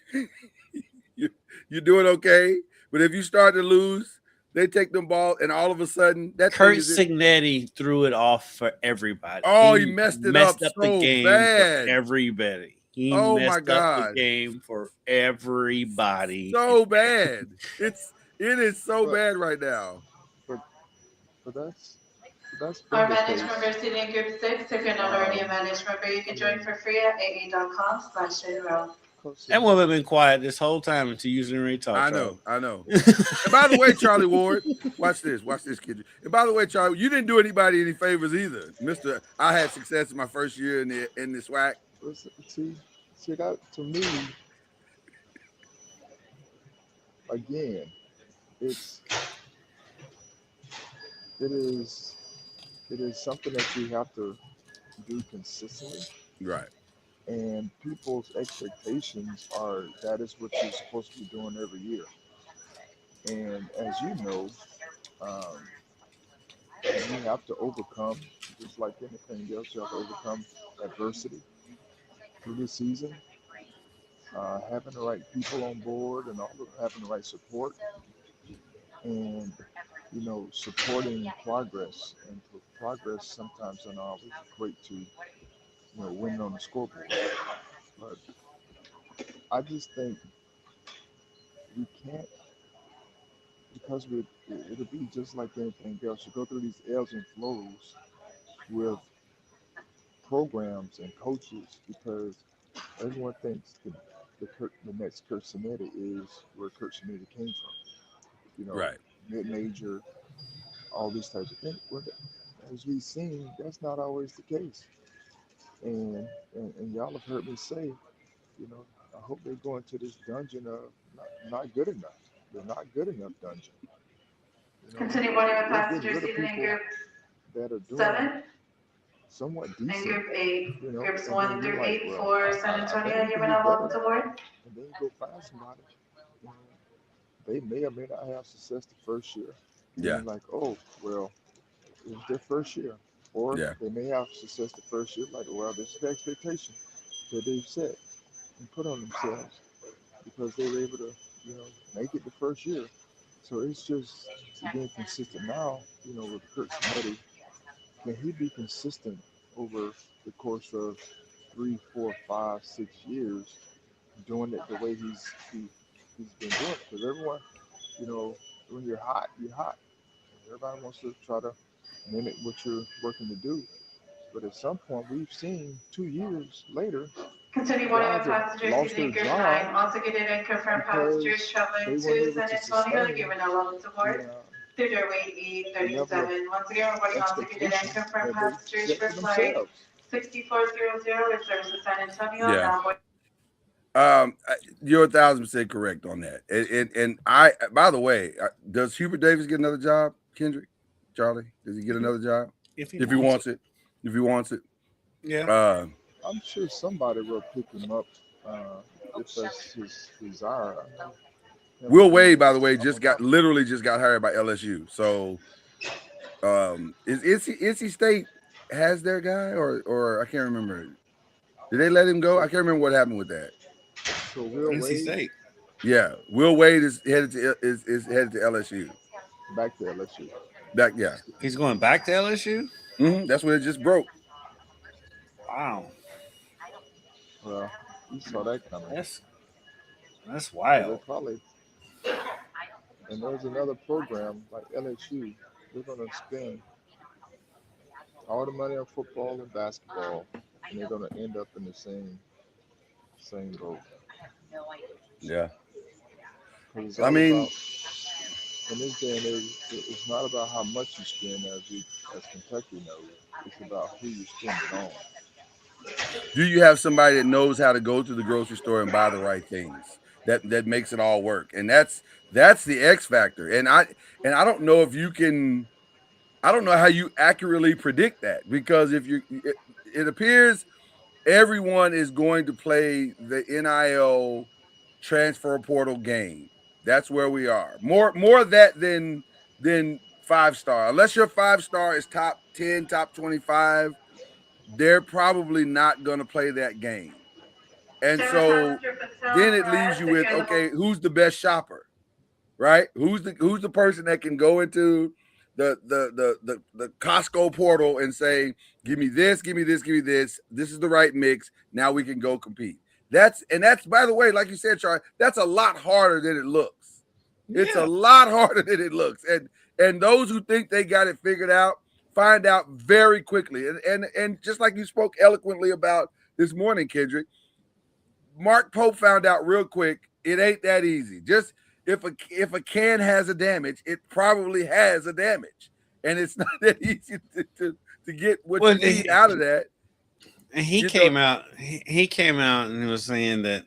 you're doing okay. But if you start to lose, they take them ball, and all of a sudden, that Kurt Signetti threw it off for everybody. Oh, he messed up the so game bad. For everybody. He messed up the game for everybody. So bad. It is so bad right now. But that's our managed member sitting in group 6. If you're not already a managed member, you can join for free at aa.com/traderow. That woman been quiet this whole time until you didn't really talk. I know. And by the way, Charlie Ward, watch this, kid. And by the way, Charlie, you didn't do anybody any favors either, Mister. I had success in my first year in the SWAC. See that to me, again, it is something that you have to do consistently. Right. And people's expectations are that is what you're supposed to be doing every year. And as you know, you have to overcome, just like anything else, you have to overcome adversity through the season. Having the right people on board and having the right support, and supporting progress. And progress sometimes doesn't always equate to winning on the scoreboard. But I just think we can't, because it'll be just like anything else. You go through these ebbs and flows with programs and coaches, because everyone thinks the next Kurt Signetti is where Kurt Signetti came from. Right. Mid-major, all these types of things. But as we've seen, that's not always the case. And y'all have heard me say, I hope they go into this dungeon of not good enough. They're not good enough dungeon. Continue voting with passengers seated in group that are doing 7 somewhat and decent. group 8. Groups 1 through 8 well, for San Antonio. You are now welcome to board. And then you go find somebody. They may or may not have success the first year. Yeah. And like, oh, well, it was their first year. Or they may have success the first year, like, well, this is the expectation that they've set and put on themselves because they were able to, make it the first year. So it's just being consistent now, with Kurt Signetti. Can he be consistent over the course of 3, 4, 5, 6 years doing it the way he's been doing it. Because everyone, when you're hot, you're hot. Everybody wants to try to mimic what you're working to do. But at some point, we've seen 2 years later, Continue boarding guys with have passengers lost using their Group 9. job Also get in and confirm because passengers they traveling weren't to able San to Antonio, sustain you are now welcome to board. the Through doorway level of E37. Once again, reporting also get in and expectation confirm that passengers they set for for flight themselves. 6400 in service to San Antonio. Yeah. Now boarding. You're 1,000% correct on that. And I, by the way, does Hubert Davis get another job, Kendrick? Charlie, does he get another job? If he wants it. If he wants it. Yeah. I'm sure somebody will pick him up if that's his desire. Will Wade, by the way, literally just got hired by LSU. So is NC State has their guy or I can't remember. Did they let him go? I can't remember what happened with that. So Will NC Wade State. Yeah, Will Wade is headed to LSU. back to LSU. Yeah. He's going back to LSU? That's what it just broke. Wow. Well, you saw that coming. That's They wild. probably, and there's another program like LSU. They're going to spend all the money on football and basketball, and they're going to end up in the same boat. Yeah. 'Cause it's I all mean, about, in this day and age, it's not about how much you spend, as Kentucky knows. It's about who you spend it on. do you have somebody that knows how to go to the grocery store and buy the right things that makes it all work? And that's the X factor. And I don't know if you can. I don't know how you accurately predict that, because if it appears everyone is going to play the NIL transfer portal game. That's where we are. More of that than 5-star. Unless your 5-star is top 10, top 25, they're probably not going to play that game. And so then it leaves you with, okay, who's the best shopper, right? Who's the person that can go into the Costco portal and say, give me this, give me this, give me this. This is the right mix. Now we can go compete. That's by the way, like you said, Charlie, that's a lot harder than it looks. It's a lot harder than it looks. And those who think they got it figured out find out very quickly. And just like you spoke eloquently about this morning, Kendrick, Mark Pope found out real quick, it ain't that easy. Just if a can has a damage, it probably has a damage. And it's not that easy to get what you need out of that. And he came out and he was saying that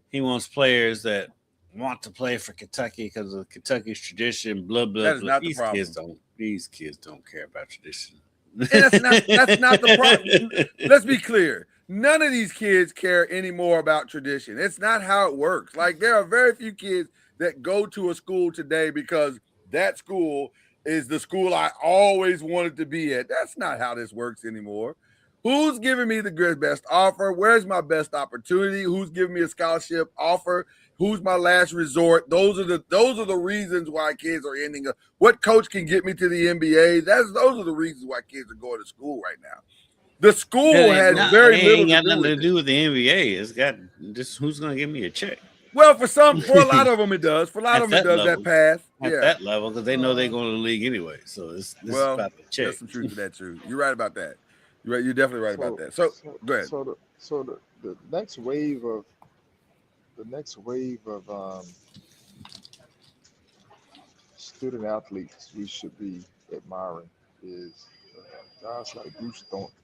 he wants players that want to play for Kentucky because of Kentucky's tradition, blah, blah, That is blah. not the problem. These kids don't care about tradition. And that's not the problem. Let's be clear. None of these kids care anymore about tradition. It's not how it works. Like, there are very few kids that go to a school today because that school is the school I always wanted to be at. That's not how this works anymore. Who's giving me the best offer? Where's my best opportunity? Who's giving me a scholarship offer? Who's my last resort? Those are the reasons why kids are ending up. What coach can get me to the NBA? Those are the reasons why kids are going to school right now. The school has very little to do with the NBA. It's got just who's going to give me a check. Well, for a lot of them it does. For a lot of them it does that path. At that level, because they know they're going to the league anyway. So this is about the check. There's some truth to that too. You're right about that. You're right. You're definitely right about that. So go ahead. So the next wave of student athletes we should be admiring is guys like Bruce Thornton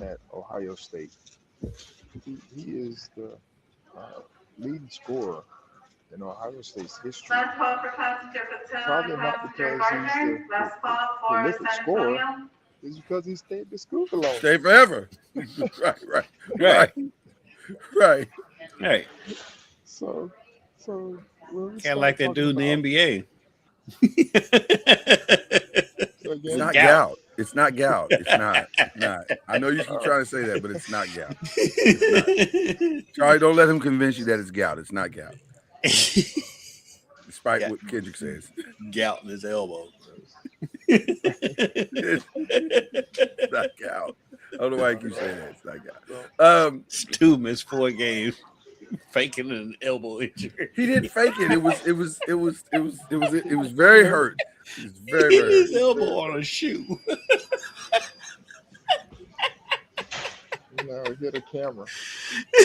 at Ohio State. He is the leading scorer in Ohio State's history. Last call for passenger for Probably not because he's the prolific scorer. It's because he stayed to school for long. Stay forever. Right. Hey. So can't like that dude in the NBA. It's not gout. It's not gout. It's not. I know you keep trying to say that, but it's not gout. It's not. Charlie, don't let him convince you that it's gout. It's not gout. Despite what Kendrick says. Gout in his elbow. It's not gout. I don't know why I keep saying that. It's not gout. Stu missed 4 games. Faking an elbow injury. He didn't fake it. It was very hurt. It was very, Hit very his hurt. elbow on a shoe. Hit a camera.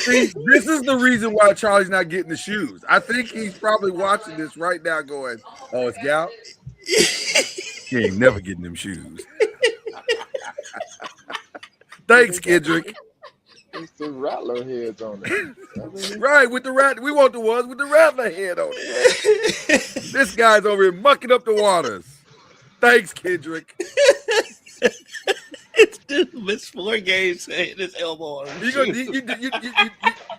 See, this is the reason why Charlie's not getting the shoes. I think he's probably watching this right now going, oh, it's Gal? He ain't never getting them shoes. Thanks, Kendrick. It's the rattler heads on it. Right, with the rat. We want the ones with the rattler head on it. This guy's over here mucking up the waters. Thanks, Kendrick. It's dude missed 4 games hitting his elbow on a shoe.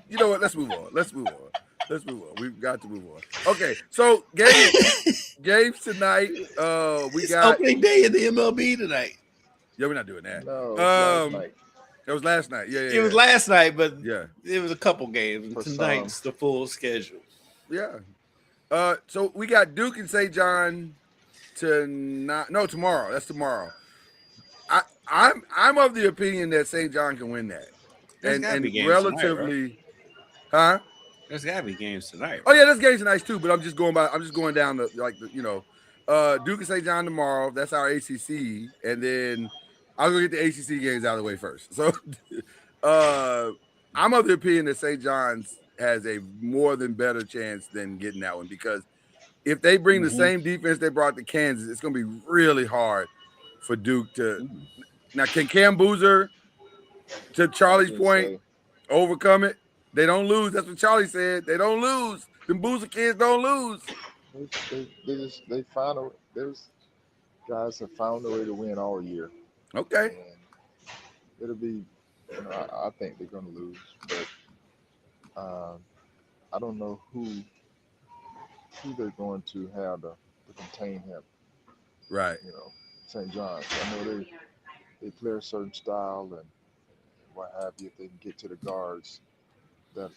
You know what? Let's move on. Let's move on. We've got to move on. Okay, so games tonight. We It's got opening day in the MLB tonight. Yeah, we're not doing that. No, last night. It was last night. Yeah. It was last night, but Yeah. it was a couple games. For Tonight's the full schedule. Yeah. So we got Duke and St. John tonight. No, tomorrow. That's tomorrow. I'm of the opinion that St. John can win that. There's gotta And be games relatively, tonight, There's gotta be games tonight. Oh yeah, there's games tonight too. But I'm just going down the Duke and St. John tomorrow. That's our ACC, and then I'll go get the ACC games out of the way first. So, I'm of the opinion that St. John's has a more than better chance than getting that one, because if they bring the same defense they brought to Kansas, it's going to be really hard for Duke to. Now, can Cam Boozer, to Charlie's point, overcome it? They don't lose. That's what Charlie said. They don't lose. Them Boozer kids don't lose. They found a. There's guys have found a way to win all year. Okay. And it'll be, I think they're going to lose, but I don't know who they're going to have to contain him. Right. St. John's. I know they play a certain style and what have you. If they can get to the guards, that'll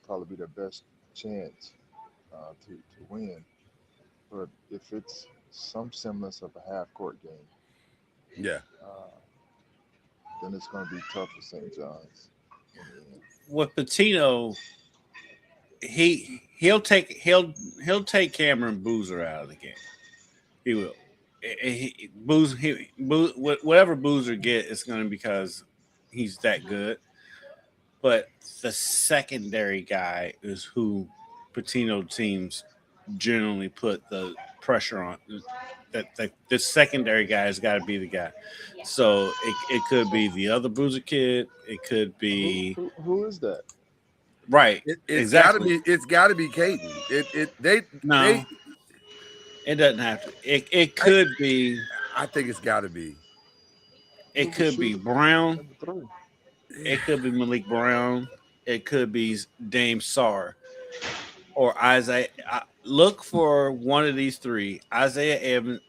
probably be their best chance to win. But if it's some semblance of a half-court game, Yeah. then it's going to be tough for St. John's. With Patino, he'll take Cameron Boozer out of the game. He will. Whatever Boozer get, it's going to be because he's that good. But the secondary guy is who Patino teams generally put the pressure on. That the secondary guy has got to be the guy. So it could be the other Boozer kid. It could be who is that? Right. It's exactly. It's got to be Caden. No. It doesn't have to. It could be. I think it's got to be. It could be Brown. It could be Malik Brown. It could be Dame Sarr or Isaiah. Look for one of these three: Isaiah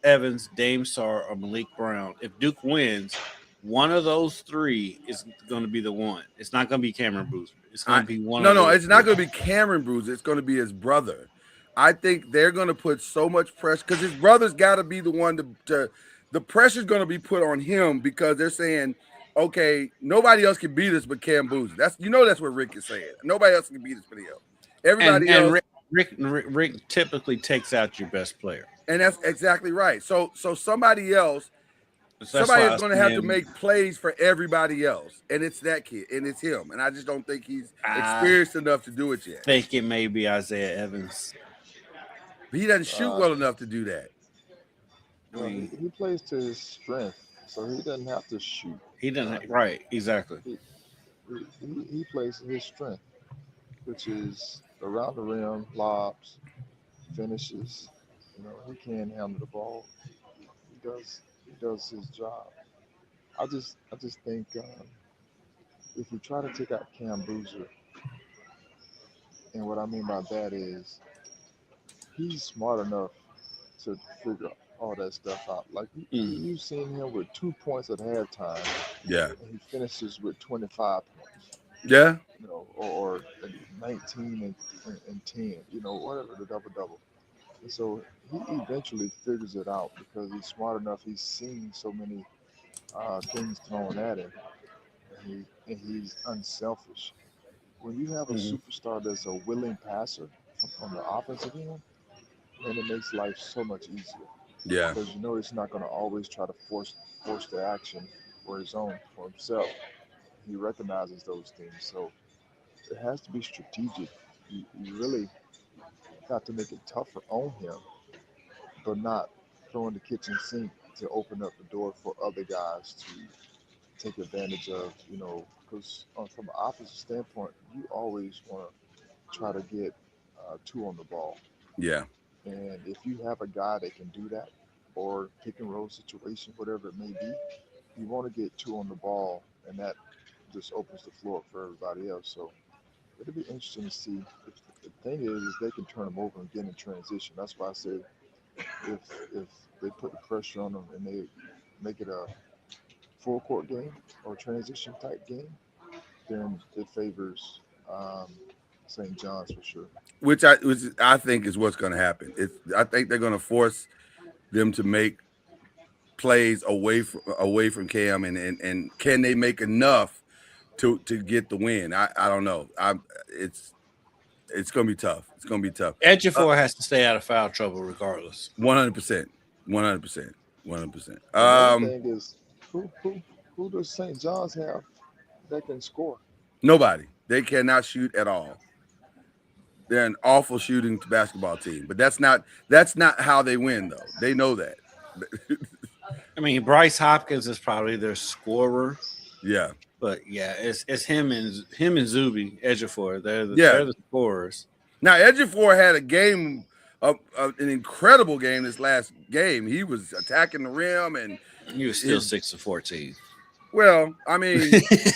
Evans, Dame Sarr, or Malik Brown. If Duke wins, one of those three is going to be the one. It's not going to be Cameron Boozer. It's going to be one. No, it's not going to be Cameron Boozer. It's going to be his brother. I think they're going to put so much pressure because his brother's got to be the one to the pressure's going to be put on him, because they're saying, okay, nobody else can beat us but Cam Boozer. That's what Rick is saying. Nobody else can beat us but him. Everybody else. Rick typically takes out your best player, and that's exactly right. So somebody else, somebody is going to have to make plays for everybody else, and it's that kid, and it's him. And I just don't think he's experienced enough to do it yet. I think it may be Isaiah Evans. But he doesn't shoot well enough to do that. Well, he plays to his strength, so he doesn't have to shoot. He doesn't. Right, exactly. He plays to his strength, which is around the rim, lobs, finishes. He can handle the ball. He does his job. I just think if you try to take out Cam Boozer, and what I mean by that is he's smart enough to figure all that stuff out. Like you've seen him with 2 points at halftime. Yeah. And he finishes with 25 points. Yeah. Or 19 and 10, whatever, the double-double. And so he eventually figures it out because he's smart enough. He's seen so many things thrown at him, and he's unselfish. when you have a Mhm. superstar that's a willing passer on the offensive end, then it makes life so much easier Yeah. because you know he's not going to always try to force the action for himself. He recognizes those things, so it has to be strategic. You really got to make it tougher on him, but not throwing the kitchen sink to open up the door for other guys to take advantage of. Because from an offensive standpoint, you always want to try to get two on the ball. Yeah. And if you have a guy that can do that, or pick and roll situation, whatever it may be, you want to get two on the ball, and that just opens the floor up for everybody else. So it'll be interesting to see. The thing is they can turn them over and get in transition. That's why I say if they put the pressure on them and they make it a full court game or transition type game, then it favors St. John's for sure. Which I think is what's going to happen. I think they're going to force them to make plays away from Cam, and can they make enough to get the win? I don't know. It's going to be tough. It's going to be tough. Ejiofor has to stay out of foul trouble regardless. 100%. 100%. 100%. The other thing is, who does St. John's have that can score? Nobody. They cannot shoot at all. They're an awful shooting basketball team, but that's not how they win, though. They know that. I mean, Bryce Hopkins is probably their scorer. Yeah. But yeah, it's him and Zuby Ejiofor. They're the scorers. Now Ejiofor had a game, an incredible game this last game. He was attacking the rim, and he was still 6 of 14. Well, I mean,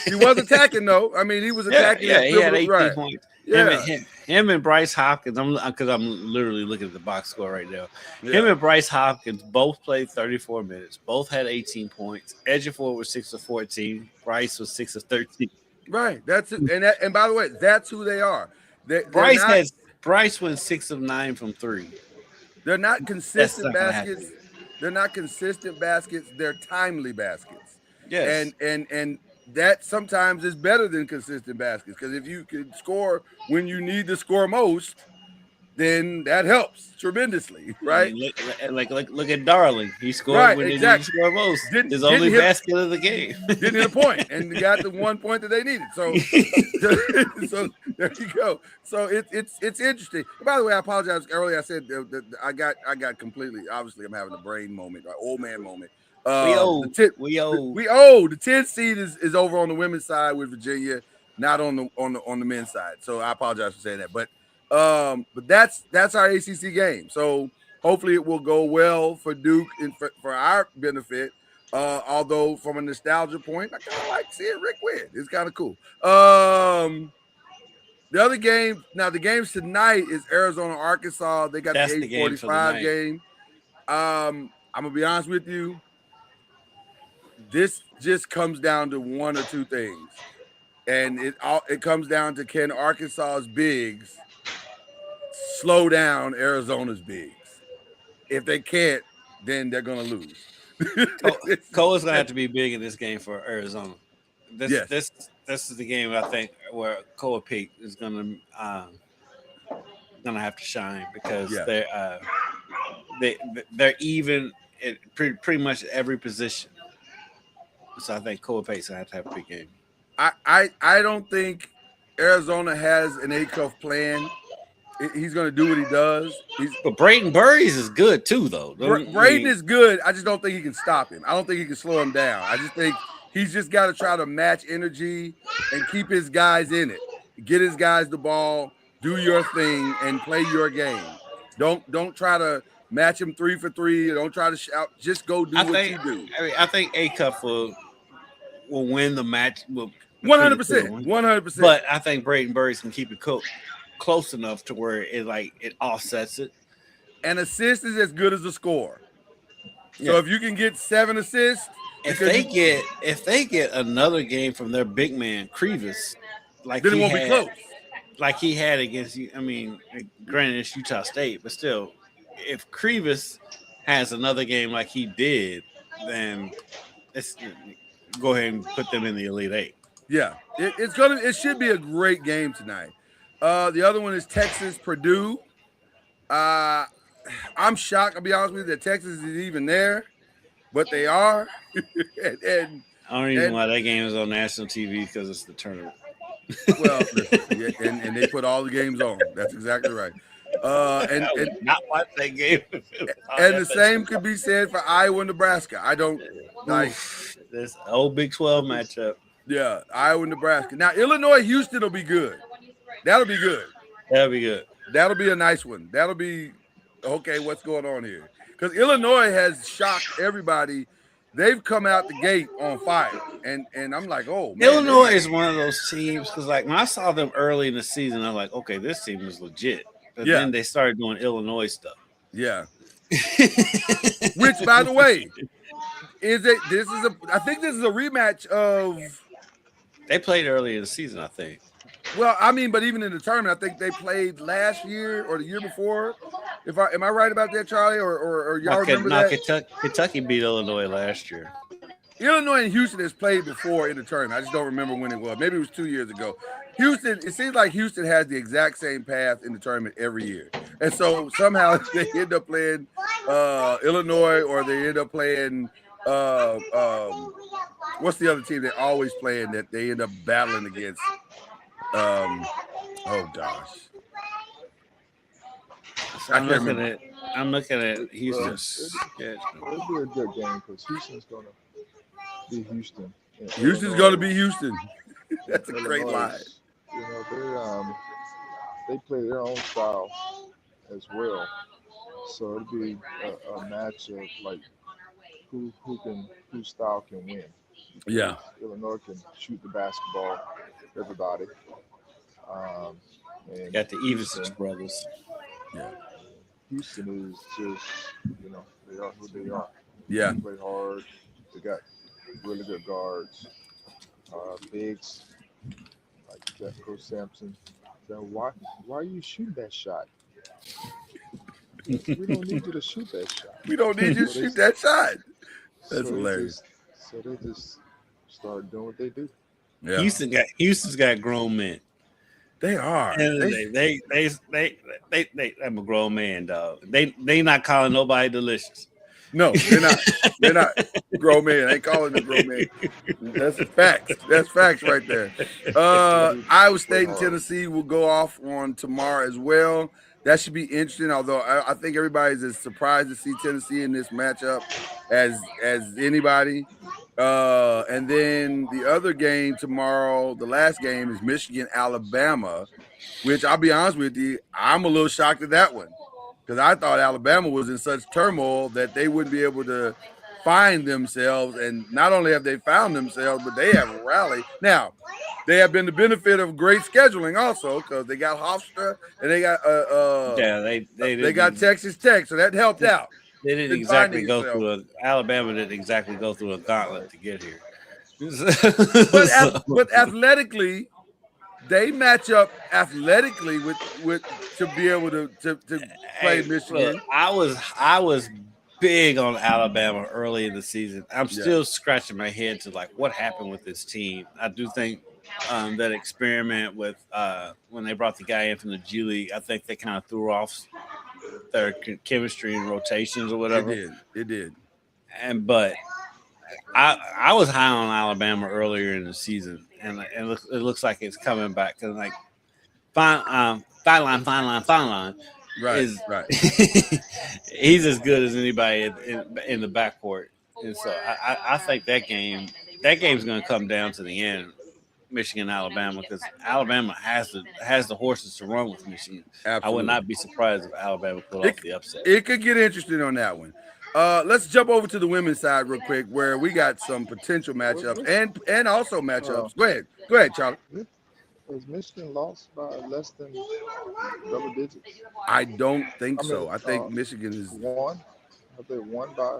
he was attacking though. I mean, he was attacking. Yeah, he had 18 points. Yeah. Him and Bryce Hopkins. Because I'm literally looking at the box score right now. Yeah. Him and Bryce Hopkins both played 34 minutes. Both had 18 points. Ejiofor was 6 of 14. Bryce was 6 of 13. Right. That's it. And by the way, that's who they are. Bryce went 6 of 9 from 3. They're not consistent baskets. They're not consistent baskets. They're timely baskets. Yes. And that sometimes is better than consistent baskets, because if you can score when you need to score most, then that helps tremendously, right? I mean, look at Darling. He scored when he needed to score most. His only basket of the game. Didn't hit a point, and got the 1 point that they needed. So, so there you go. So it's interesting. By the way, I apologize. Earlier I said that I got completely. Obviously, I'm having a brain moment, an old man moment. We owe. The 10th seed is over on the women's side with Virginia, not on the men's side. So I apologize for saying that, but that's our ACC game. So hopefully it will go well for Duke and for our benefit. Although from a nostalgia point, I kind of like seeing Rick win. It's kind of cool. The other game, now the games tonight is Arizona, Arkansas. They got the 8:45 game. I'm gonna be honest with you. This just comes down to one or two things, and it comes down to, can Arkansas's bigs slow down Arizona's bigs? If they can't, then they're gonna lose. Cole's gonna have to be big in this game for Arizona. This is the game I think where Cole Peak is gonna have to shine, because they're even at pretty much every position. So I think Cole Peak's gonna have a big game. I don't think Arizona has an A-cuff plan. He's going to do what he does. But Braden Burries is good too, though. Braden is good. I just don't think he can stop him. I don't think he can slow him down. I just think he's just got to try to match energy and keep his guys in it. Get his guys the ball, do your thing, and play your game. Don't try to match him 3 for 3. Don't try to shout. Just go do what you do. I think A-cuff will win the match. 100%. 100%. But I think Braden Burries can keep it close enough to where it offsets it. An assist is as good as a score. So if you can get 7 assists, if they get another game from their big man Krivas, then it won't be close. Like he had against you. I mean, granted it's Utah State, but still, if Krivas has another game like he did, then let's go ahead and put them in the Elite Eight. Yeah, it should be a great game tonight. The other one is Texas Purdue. I'm shocked. I'll be honest with you that Texas is even there, but they are. and Only reason why that game is on national TV because it's the tournament. well, listen, yeah, and they put all the games on. That's exactly right. And not watch that game. And the same could be said for Iowa and Nebraska. I don't like this old Big 12 matchup. Yeah, Iowa and Nebraska. Now Illinois Houston will be good. That'll be good. That'll be good. That'll be a nice one. That'll be okay. What's going on here? Because Illinois has shocked everybody. They've come out the gate on fire, and I'm like, oh, man, Illinois is one of those teams because, like, when I saw them early in the season, I'm like, okay, this team is legit. But then they started doing Illinois stuff. Yeah. Which, by the way, I think this is a rematch of. They played early in the season, I think. Well, I mean, but even in the tournament, I think they played last year or the year before. Am I right about that, Charlie? Or y'all remember that? Kentucky beat Illinois last year. Illinois and Houston has played before in the tournament. I just don't remember when it was. Maybe it was 2 years ago. Houston, it seems like Houston has the exact same path in the tournament every year. And so somehow they end up playing Illinois, or they end up playing what's the other team they always playing that they end up battling against? Oh gosh. So I'm looking at Houston's. It'll be a good game because Houston's gonna be Houston. Houston's gonna be Houston. That's a great line. You know, they play their own style as well. So it'll be a match of like whose style can win. Yeah. Illinois can shoot the basketball, everybody. And got the Everson brothers. Yeah. Houston is just, they are who they are. Yeah. They play hard. They got really good guards, bigs, like Coach Sampson. So why are you shooting that shot? We don't need you to shoot that shot. We don't need you to shoot that shot. That's hilarious. So they just start doing what they do. Yeah. Houston's got grown men. They are. I'm a grown man, dog. They not calling nobody delicious. No, they're not. They're not grown men. They calling them grown men. That's facts. That's facts right there. Iowa State and Tennessee will go off on tomorrow as well. That should be interesting. Although I think everybody's as surprised to see Tennessee in this matchup as anybody. And then the other game tomorrow, the last game, is Michigan, Alabama, which I'll be honest with you, I'm a little shocked at that one because I thought Alabama was in such turmoil that they wouldn't be able to find themselves. And not only have they found themselves, but they have rallied. Now, they have been the benefit of great scheduling also because they got Hofstra and they got they got Texas Tech, so that helped out. They didn't exactly go through Alabama didn't exactly go through a gauntlet to get here. But athletically, they match up athletically with to be able to play Michigan. Look, I was big on Alabama early in the season. I'm still scratching my head to like what happened with this team. I do think that experiment with when they brought the guy in from the G League, I think they kind of threw off their chemistry and rotations or whatever. It did. But I was high on Alabama earlier in the season, and it looks like it's coming back because like fine line. Right. He's as good as anybody in the backcourt, and so I think that game's going to come down to the end. Michigan, Alabama, because Alabama has the horses to run with Michigan. Absolutely. I would not be surprised if Alabama pulled off the upset. It could get interesting on that one. Let's jump over to the women's side real quick, where we got some potential matchups and also matchups. Go ahead, Charlie. Has Michigan lost by less than double digits? I don't think so. I think Michigan is won. Have they won by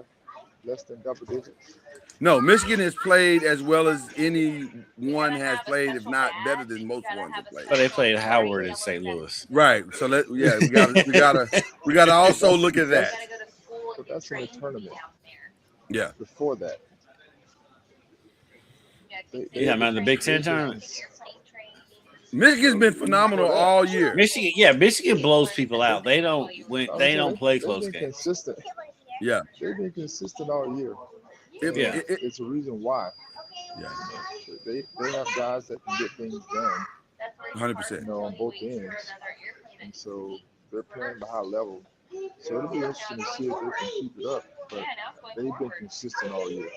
less than double digits? No, Michigan has played as well as anyone has played, if not better than most ones have played. But they played Howard in St. Louis, right? So we gotta also look at that. So that's in the tournament. Yeah. Before that, Yeah, man, the Big Ten tournament. Michigan's been phenomenal all year. Michigan blows people out. They don't win. They don't play close They've been games. consistent. Yeah. They've been consistent all year. Yeah. It's a reason why. Yeah. They have guys that can get things done. 100%. On both ends, and so they're playing at a high level. So it'll be interesting to see if they can keep it up. But they've been consistent all year.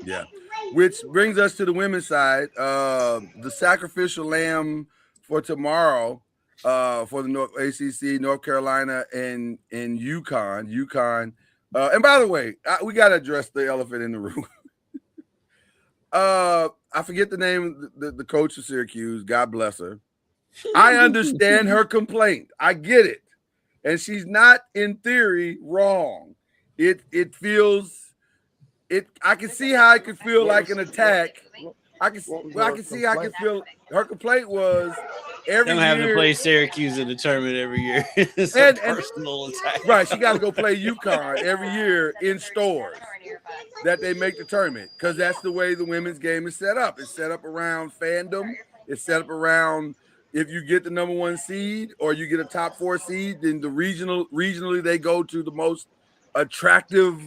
Yeah. Which brings us to the women's side. The sacrificial lamb for tomorrow for the ACC, North Carolina, and UConn. And by the way, we got to address the elephant in the room. I forget the name of the coach of Syracuse. God bless her. I understand her complaint. I get it. And she's not, in theory, wrong. It feels I can see how it could feel like an attack. I can see how I can feel. Her complaint was every year. Them having to play Syracuse in the tournament every year. It's a personal attack. Right, she got to go play UConn every year in stores that they make the tournament, because that's the way the women's game is set up. It's set up around fandom. It's set up around if you get the number 1 seed or you get a top 4 seed, then regionally they go to the most attractive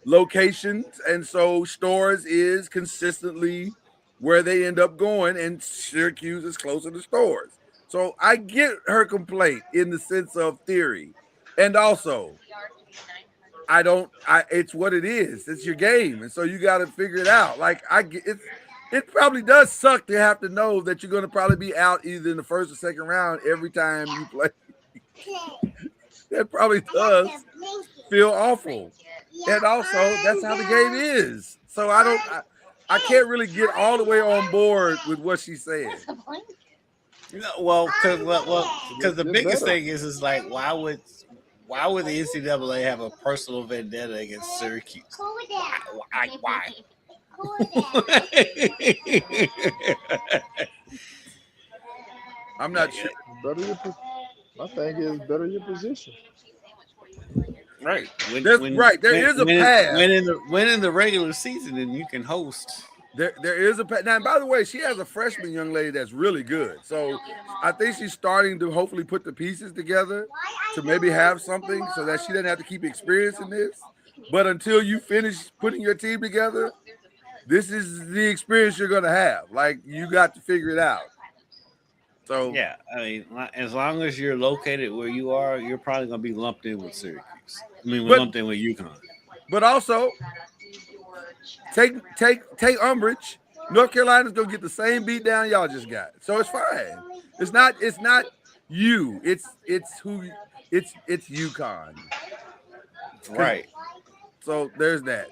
locations, and so stores is consistently where they end up going, and Syracuse is closer to stores. So I get her complaint in the sense of theory, and also it's what it is. It's your game, and so you got to figure it out. Like it probably does suck to have to know that you're going to probably be out either in the first or second round every time you play. That probably does feel awful. And also, that's how the game is. So I can't really get all the way on board with what she's saying. Well, because the biggest thing is like, why would the NCAA have a personal vendetta against Syracuse? Why? I'm not sure. My thing is better your position. Right. There is a path. When in the regular season, and you can host. There is a path. Now, by the way, she has a freshman young lady that's really good. So I think she's starting to hopefully put the pieces together to maybe have something so that she doesn't have to keep experiencing this. But until you finish putting your team together, this is the experience you're going to have. Like, you got to figure it out. So yeah, I mean, as long as you're located where you are, you're probably going to be lumped in with Syracuse. Lumped in with UConn. But also, take umbrage. North Carolina's going to get the same beat down y'all just got. So it's fine. It's not you. It's UConn. Right. So there's that.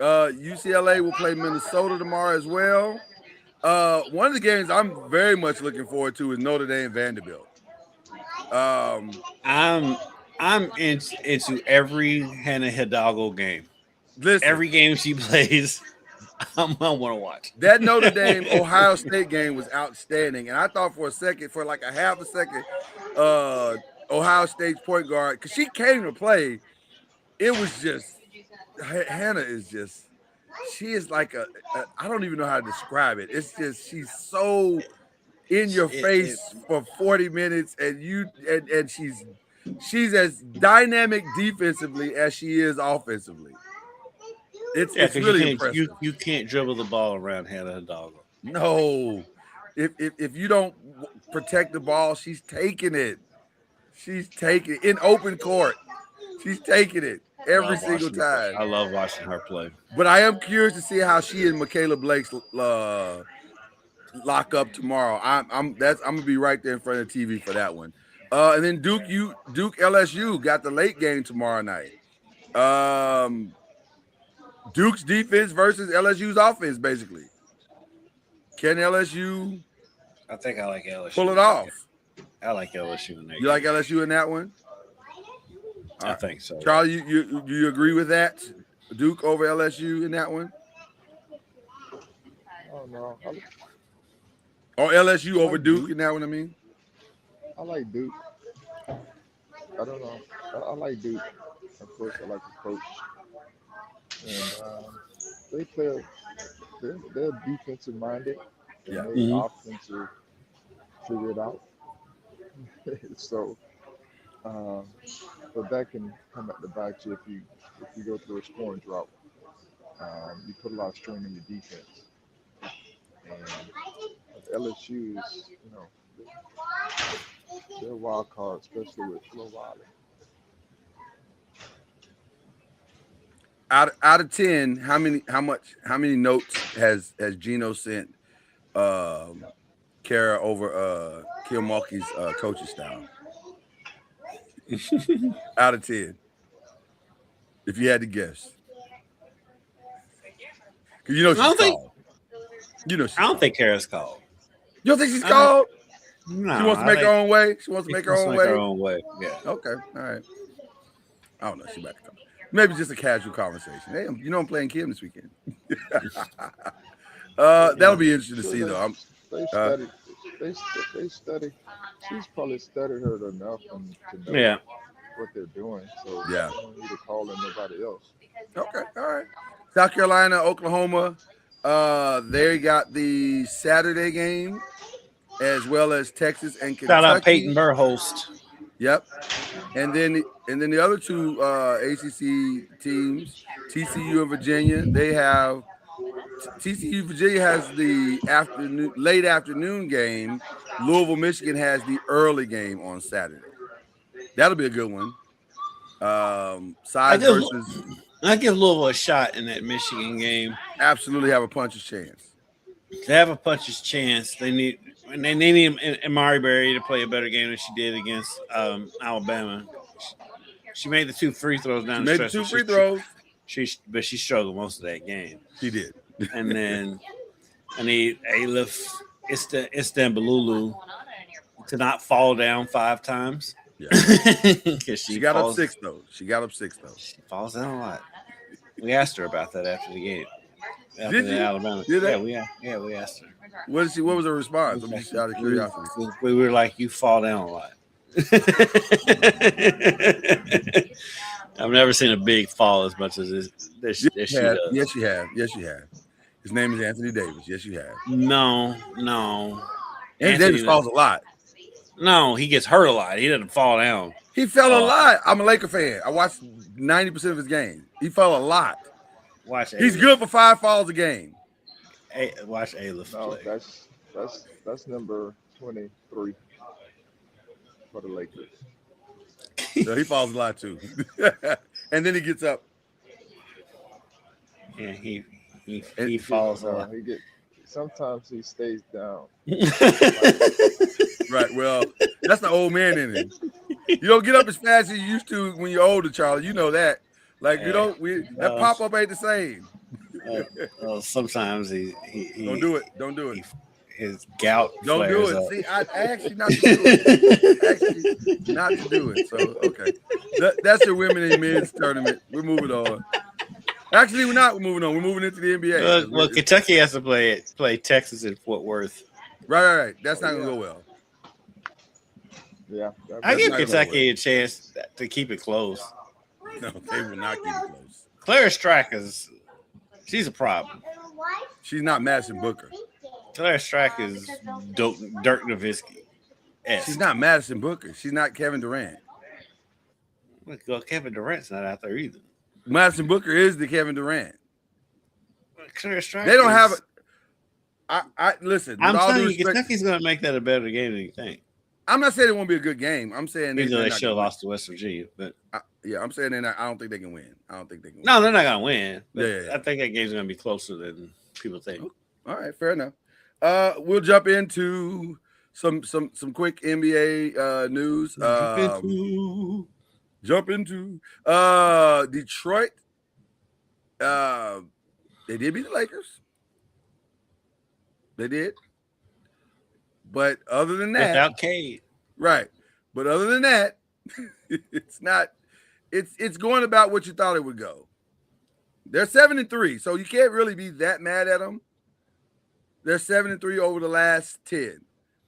UCLA will play Minnesota tomorrow as well. One of the games I'm very much looking forward to is Notre Dame Vanderbilt. I'm into every Hannah Hidalgo game. Listen, every game she plays, I want to watch. That Notre Dame Ohio State game was outstanding, and I thought for like a half a second, Ohio State's point guard, because she came to play. It was just Hannah is just. She is like I don't even know how to describe it. It's just she's so in your face for 40 minutes, and she's as dynamic defensively as she is offensively. It's really impressive. You can't dribble the ball around Hannah Hidalgo. No, if you don't protect the ball, she's taking it. She's taking it in open court. She's taking it. Every single time. I love watching her play. But I am curious to see how she and Michaela Blake lock up tomorrow. I'm gonna be right there in front of the TV for that one. And then Duke LSU got the late game tomorrow night. Duke's defense versus LSU's offense, basically. Can LSU? I think I like LSU. Pull it off. I like LSU in that. You like LSU in that one? I think so. Charlie, you agree with that? Duke over LSU in that one? Oh no. Or LSU over Duke in that one, I mean? I like Duke. I don't know. I like Duke. Of course, I like the coach. And they they're defensive minded, and Yeah. they offensive figure it out. So, but that can come at the bite you if you go through a scoring drought. You put a lot of strain on your defense, and LSU is, they're a wild card, especially with Flo Wiley. Out of 10, how many notes has Gino sent Kara over Kilmalky's coaching style? Out of 10. If you had to guess. Because she's called. I don't think Kara's called. You don't think she's called? No. She wants to make her own way? She wants to make her own way? Her own way. Yeah. Okay. All right. I don't know. She about to come. Maybe just a casual conversation. Hey, I'm playing Kim this weekend. That'll be interesting to see, though. They study. She's probably studied her enough to know what they're doing. So they don't need to call in nobody else. Okay, all right. South Carolina, Oklahoma. They got the Saturday game, as well as Texas and Kentucky. Shout out Peyton Burhost. Yep. And then the other two ACC teams, TCU and Virginia, they have TCU Virginia has the late afternoon game. Louisville, Michigan has the early game on Saturday. That'll be a good one. Versus. I give Louisville a shot in that Michigan game. Absolutely have a puncher's chance. They have a puncher's chance. They need Amari Berry to play a better game than she did against Alabama. She made the 2 free throws down the stretch. Made the 2 free throws. But she struggled most of that game. She did. And then I need Alif Istanbululu to not fall down 5 times. Yeah. She got up 6 though. She falls down a lot. We asked her about that after the game. Did you? Alabama. Did they? We asked her. What was her response? I'm just out of curiosity. We were like, you fall down a lot. I've never seen a big fall as much as she does. Yes, you have. His name is Anthony Davis. Yes, you have. No. Anthony Davis falls a lot. No, he gets hurt a lot. He doesn't fall down. He fell a lot. I'm a Laker fan. I watched 90% of his game. He fell a lot. He's good for 5 falls a game. Watch Alif play. That's number 23 for the Lakers. So he falls a lot too. And then he gets up. Yeah, he falls a lot. Sometimes he stays down. Right. Well, that's the old man in him. You don't get up as fast as you used to when you're older, Charlie. You know that. Like that pop up ain't the same. Sometimes he don't do it. His gout. Don't do it. Up. See, I actually not to do it. Not to do it. So okay, that's your women in men's tournament. We're moving on. Actually, we're not. We're moving on. We're moving into the NBA. Well, Kentucky has to play Texas in Fort Worth. Right. That's not gonna go well. Yeah, I give Kentucky a chance to keep it close. No, they will not keep it close. Clara Strack she's a problem. She's not Madison Booker. Clara Strack is Dirk Nowitzki. She's not Madison Booker. She's not Kevin Durant. Well, Kevin Durant's not out there either. Madison Booker is the Kevin Durant. Clara Strack. They don't have it. I listen. I'm telling you, Kentucky's going to make that a better game than you think. I'm not saying it won't be a good game. I'm saying they should have lost to West Virginia, but I'm saying I don't think they can win. No, they're not going to win. Yeah. I think that game's going to be closer than people think. All right, fair enough. We'll jump into some quick NBA news. Jump into Detroit. They did beat the Lakers. They did. But other than that, without Cade, right? But other than that, it's not. It's going about what you thought it would go. They're 7-3, so you can't really be that mad at them. They're 7-3 over the last 10,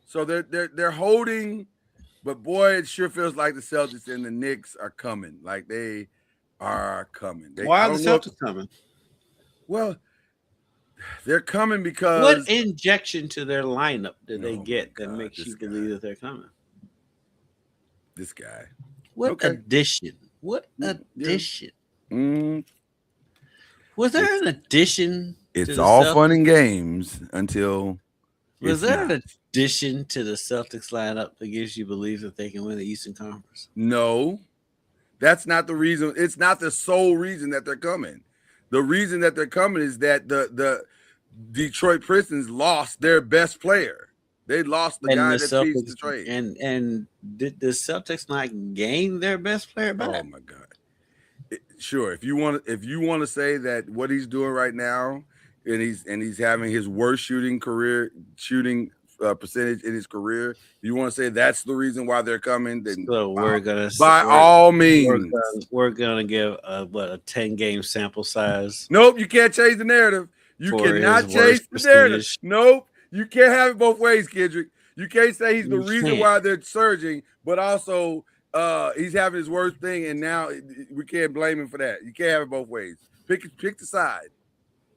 so they're holding. But boy, it sure feels like the Celtics and the Knicks are coming. Like they are coming. Why are the Celtics coming? Well, They're coming because What injection to their lineup did they Oh, get my that God, makes this you guy. believe that they're coming? this guy. What Okay. addition? What Yeah. addition? Mm, Was there an addition? it's the all Celtics? fun and games until Was it's there not. an addition to the Celtics lineup that gives you belief that they can win the Eastern Conference? No, that's not the reason. It's not the sole reason that they're coming. The reason that they're coming is that the Detroit Pistons lost their best player. They lost the guy that beats Detroit. And did the Celtics not gain their best player back? Oh my God. Sure. If you want to say that what he's doing right now, and he's having his worst shooting percentage in his career, you want to say that's the reason why they're coming, then So by all means. we're gonna give a 10-game sample size. Nope, you can't change the narrative. You For cannot his change worst the narrative. percentage. Nope, you can't have it both ways, Kendrick. You can't say he's the You reason can't. why they're surging, but also he's having his worst thing, and now we can't blame him for that. You can't have it both ways. Pick the side.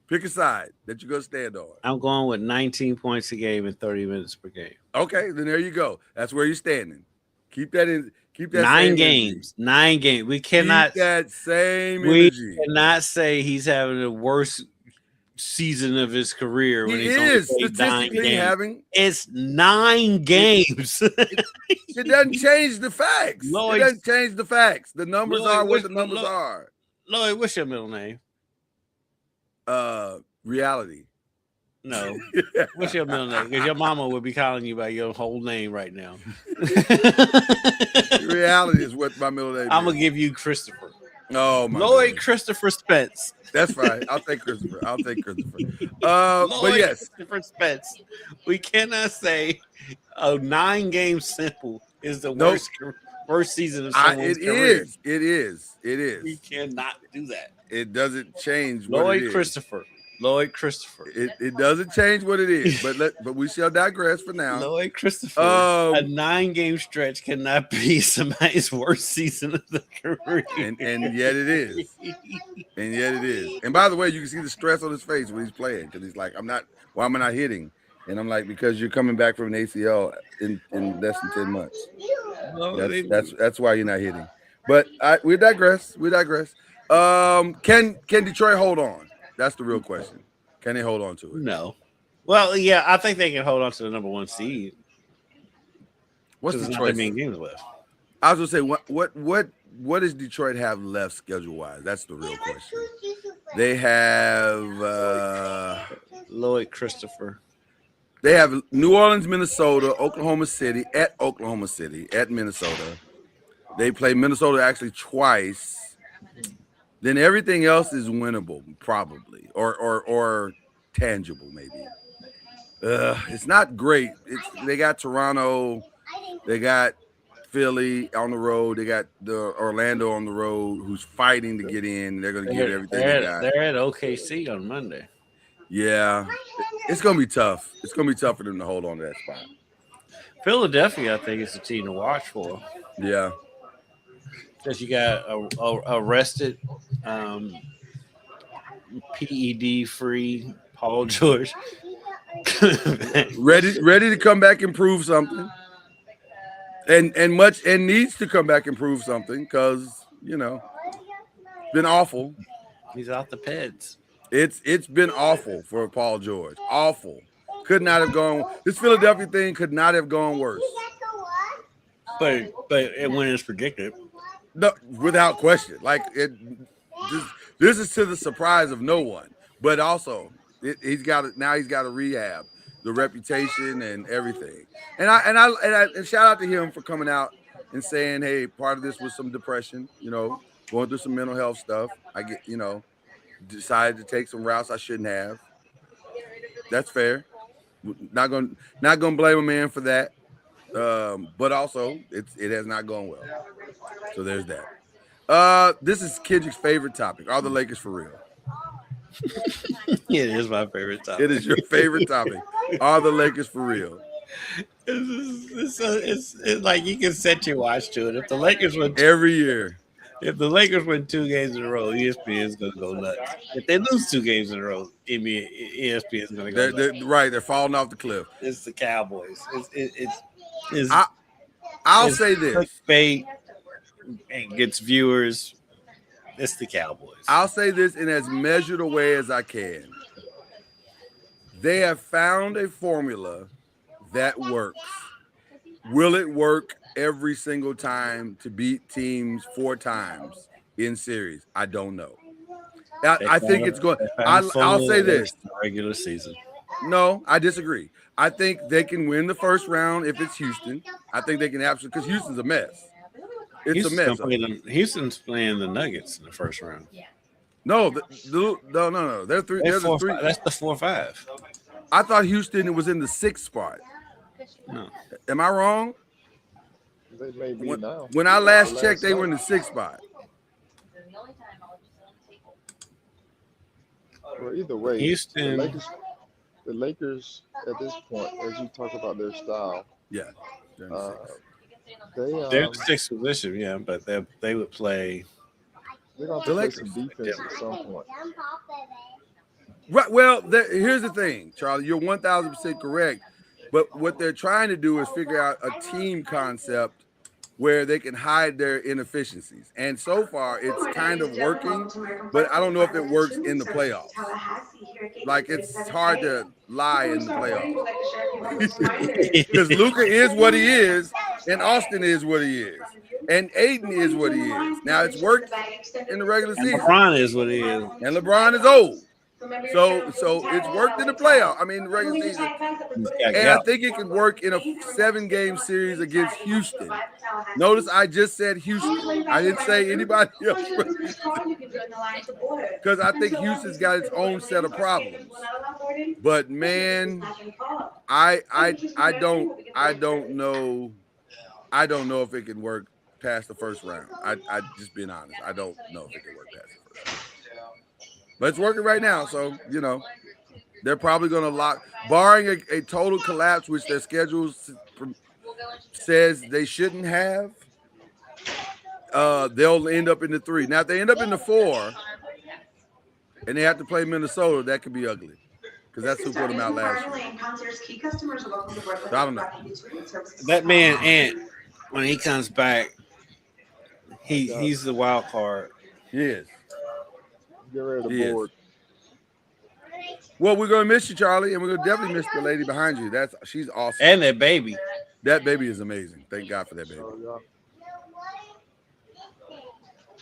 Pick a side that you're gonna stand on. I'm going with 19 points a game and 30 minutes per game. Okay, then there you go. That's where you're standing. Keep that in. Keep that 9 same games. energy. 9 games. We cannot. Keep that same We energy. cannot say he's having the worst season of his career when He he's is only played 9 statistically games. having. It's 9 games. It doesn't change the facts. Lloyd- It doesn't change the facts. The numbers Lloyd, are what what's- the numbers Lloyd- are. Lloyd, what's your middle name? Reality. No. What's your middle name? Because your mama would be calling you by your whole name right now. Reality is what my middle name I'm is. gonna give you Christopher. Oh my Lloyd goodness. Christopher Spence. That's fine. I'll take Christopher. Lloyd But yes, Christopher Spence. We cannot say a 9-game sample is the Nope. worst season of someone's it career. is. It is. It We is. cannot do that. It doesn't change what it Lloyd is. Christopher. Lloyd Christopher. It doesn't change what it is. But we shall digress for now. Lloyd Christopher. Um, A 9-game stretch cannot be somebody's worst season of the career. and yet it is. And yet it is. And by the way, you can see the stress on his face when he's playing because he's like, why am I not hitting? And I'm like, because you're coming back from an ACL in less than 10 months. That's why you're not hitting. But we digress. Can Detroit hold on? That's the real question. Can they hold on to it? No. Well, yeah, I think they can hold on to the number 1 seed. What's There's not Detroit? that many games left. I was gonna say what does Detroit have left schedule wise? That's the real question. They have Lloyd Christopher. They have New Orleans, Minnesota, Oklahoma City, at Minnesota. They play Minnesota actually twice. Then everything else is winnable, probably, or tangible, maybe. It's not great. They got Toronto, they got Philly on the road, they got the Orlando on the road, who's fighting to get in. They're going to give everything they got. They're at OKC on Monday. Yeah, it's going to be tough. It's going to be tough for them to hold on to that spot. Philadelphia, I think, is the team to watch for. Yeah. Because you got arrested, PED-free Paul George. ready to come back and prove something. And needs to come back and prove something because, it's been awful. He's out the peds. It's been awful for Paul George. Awful. Could not have gone. This Philadelphia thing could not have gone worse. But when it's predicted. No, without question. Like this is to the surprise of no one. But also, he's got to rehab the reputation and everything. And shout out to him for coming out and saying, hey, part of this was some depression. Going through some mental health stuff. I get, decided to take some routes I shouldn't have. That's fair. Not gonna blame a man for that. But also it has not gone well. So there's that. This is Kendrick's favorite topic. Are the Lakers for real? It is my favorite topic. It is your favorite topic. Are the Lakers for real? It's like you can set your watch to it. If the Lakers were Every year. If the Lakers win 2 games in a row, ESPN is going to go nuts. If they lose 2 games in a row, ESPN is going to go nuts. Right, they're falling off the cliff. It's the Cowboys. It's I'll say this. Clickbait and gets viewers. It's the Cowboys. I'll say this in as measured a way as I can. They have found a formula that works. Will it work every single time to beat teams 4 times in series? I don't know. I think it's going. I'll say this: regular season. No, I disagree. I think they can win the first round if it's Houston. I think they can absolutely, because Houston's a mess. It's a mess. Houston's playing the Nuggets in the first round. No. They're 3. They're the 3. That's the 4-5. I thought Houston was in the 6th spot. No. Am I wrong? They may be now. When I last checked, they were in the 6th spot. Well, either way, Houston. The Lakers at this point, as you talk about their style, Yeah. they're They're in the 6th position, yeah, but they would play. They're going to play some defense at some point. Right. Well, here's the thing, Charlie. You're 1,000% correct. But what they're trying to do is figure out a team concept where they can hide their inefficiencies. And so far, it's kind of working, but I don't know if it works in the playoffs. Like, it's hard to lie in the playoffs. Because Luka is what he is, and Austin is what he is, and Aiden is what he is. Now, it's worked in the regular season. LeBron is what he is. And LeBron is old. So it's worked in the playoff. I mean, the regular season. And I think it can work in a 7-game series against Houston. Notice I just said Houston. I didn't say anybody else. Because I think Houston's got its own set of problems. But man, I don't know. I don't know if it can work past the first round. I just being honest. I don't know if it can work past the first round. But it's working right now, so, they're probably going to lock, barring a total collapse, which their schedule says they shouldn't have, they'll end up in the 3. Now, if they end up in the 4 and they have to play Minnesota, that could be ugly, because that's who put them out last year. So I don't know. That man, Ant, when he comes back, he's the wild card. He is. Get rid of the board. Well, we're gonna miss you, Charlie, and we're gonna definitely miss the lady behind you. She's awesome. And that baby. That baby is amazing. Thank God for that baby.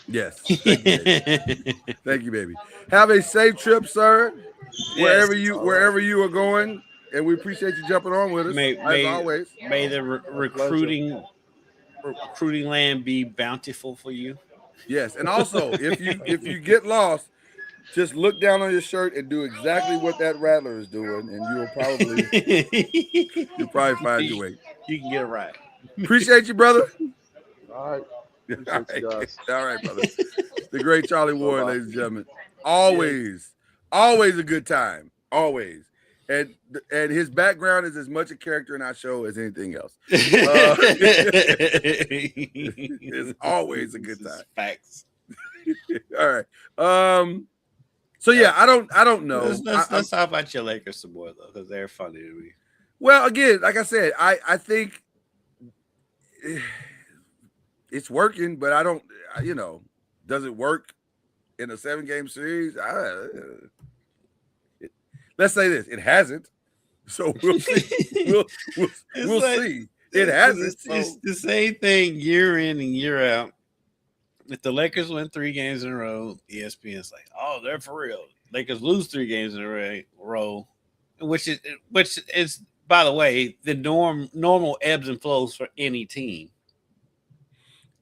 Yes. Thank you, baby. Thank you, baby. Have a safe trip, sir. Wherever you are going, and we appreciate you jumping on with us as always. May the recruiting land be bountiful for you. Yes, and also if you get lost, just look down on your shirt and do exactly what that rattler is doing, and you'll probably find your way. You can get it right. Appreciate you, brother. All right. All right, brother. The great Charlie Ward, ladies and gentlemen. Always a good time. Always. And his background is as much a character in our show as anything else. It's always a good time. Facts. All right. So yeah, I don't know. Let's talk about your Lakers some more though, because they're funny to me. Well, again, like I said, I think it's working, but I don't. Does it work in a 7-game series? Let's say this: it hasn't. So we'll see. We'll see. It hasn't. It's the same thing year in and year out. If the Lakers win 3 games in a row, ESPN's like, "Oh, they're for real." Lakers lose 3 games in a row, which is, by the way, the normal ebbs and flows for any team.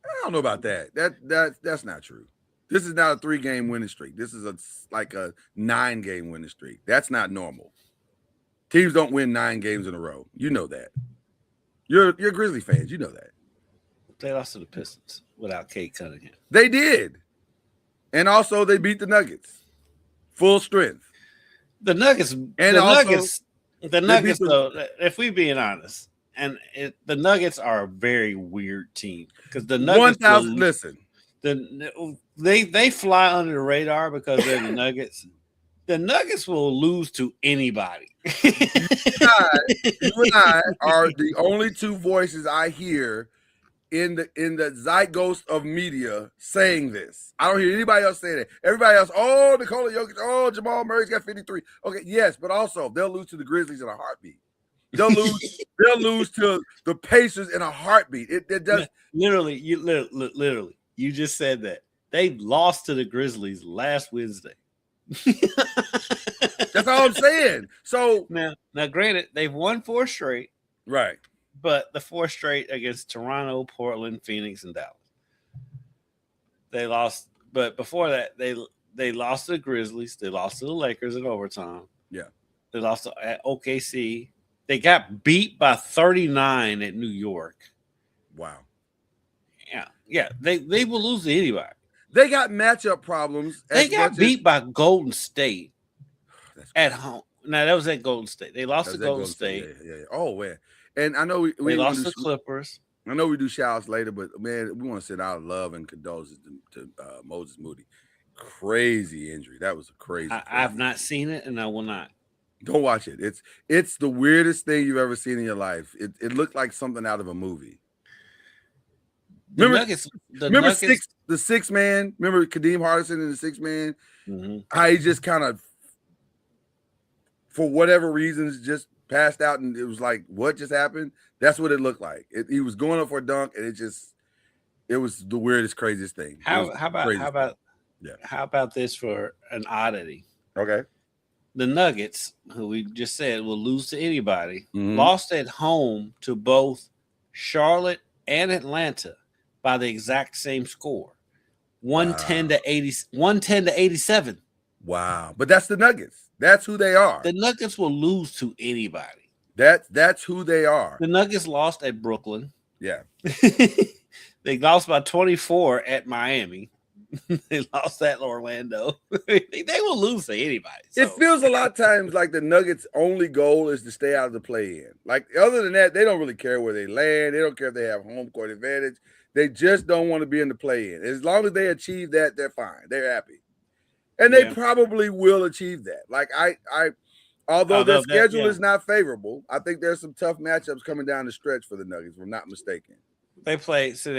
I don't know about that. That's not true. This is not a 3-game winning streak. This is like a 9-game winning streak. That's not normal. Teams don't win 9 games in a row. You know that. You're Grizzly fans. You know that. They lost to the Pistons without Kate Cunningham. They did. And also they beat the Nuggets. Full strength. The Nuggets, though, if we being honest, the Nuggets are a very weird team because the Nuggets They fly under the radar because they're the Nuggets. The Nuggets will lose to anybody. You and I are the only two voices I hear in the zeitgeist of media saying this. I don't hear anybody else say that. Everybody else, oh, Nikola Jokic, oh, Jamal Murray's got 53. Okay, yes, but also they'll lose to the Grizzlies in a heartbeat. They'll lose to the Pacers in a heartbeut. It does literally, you just said that. They lost to the Grizzlies last Wednesday. That's all I'm saying. So now, granted, they've won 4 straight, right? But the 4 straight against Toronto, Portland, Phoenix, and Dallas. They lost, but before that, they lost to the Grizzlies. They lost to the Lakers in overtime. Yeah, they lost at OKC. They got beat by 39 at New York. Wow. Yeah. They will lose to anybody. They got matchup problems. They got beat by Golden State at home. Now that was at Golden State. They lost to Golden State. Yeah. Oh man. And I know we lost to Clippers. I know we do shout-outs later, but man, we want to send out love and condolences to Moses Moody. Crazy injury. That was a crazy. I've not seen it, and I will not. Don't watch it. It's the weirdest thing you've ever seen in your life. It looked like something out of a movie. Remember the 6 man? Remember Kadeem Hardison in the 6 man? Mm-hmm. How he just kind of, for whatever reasons, just passed out, and it was like, what just happened? That's what it looked like. He was going up for a dunk, and it was the weirdest, craziest thing. How about this for an oddity? Okay. The Nuggets, who we just said will lose to anybody, lost at home to both Charlotte and Atlanta by the exact same score. 110 to 87. Wow. But that's the Nuggets. That's who they are. The Nuggets will lose to anybody. That's who they are. The Nuggets lost at Brooklyn. Yeah. They lost by 24 at Miami. They lost at Orlando. They will lose to anybody. So. It feels a lot of times like the Nuggets' only goal is to stay out of the play-in. Like, other than that, they don't really care where they land. They don't care if they have home court advantage. They just don't want to be in the play-in. As long as they achieve that, they're fine. They're happy. And they probably will achieve that. Like, although their schedule is not favorable, I think there's some tough matchups coming down the stretch for the Nuggets, if I'm not mistaken. They play, so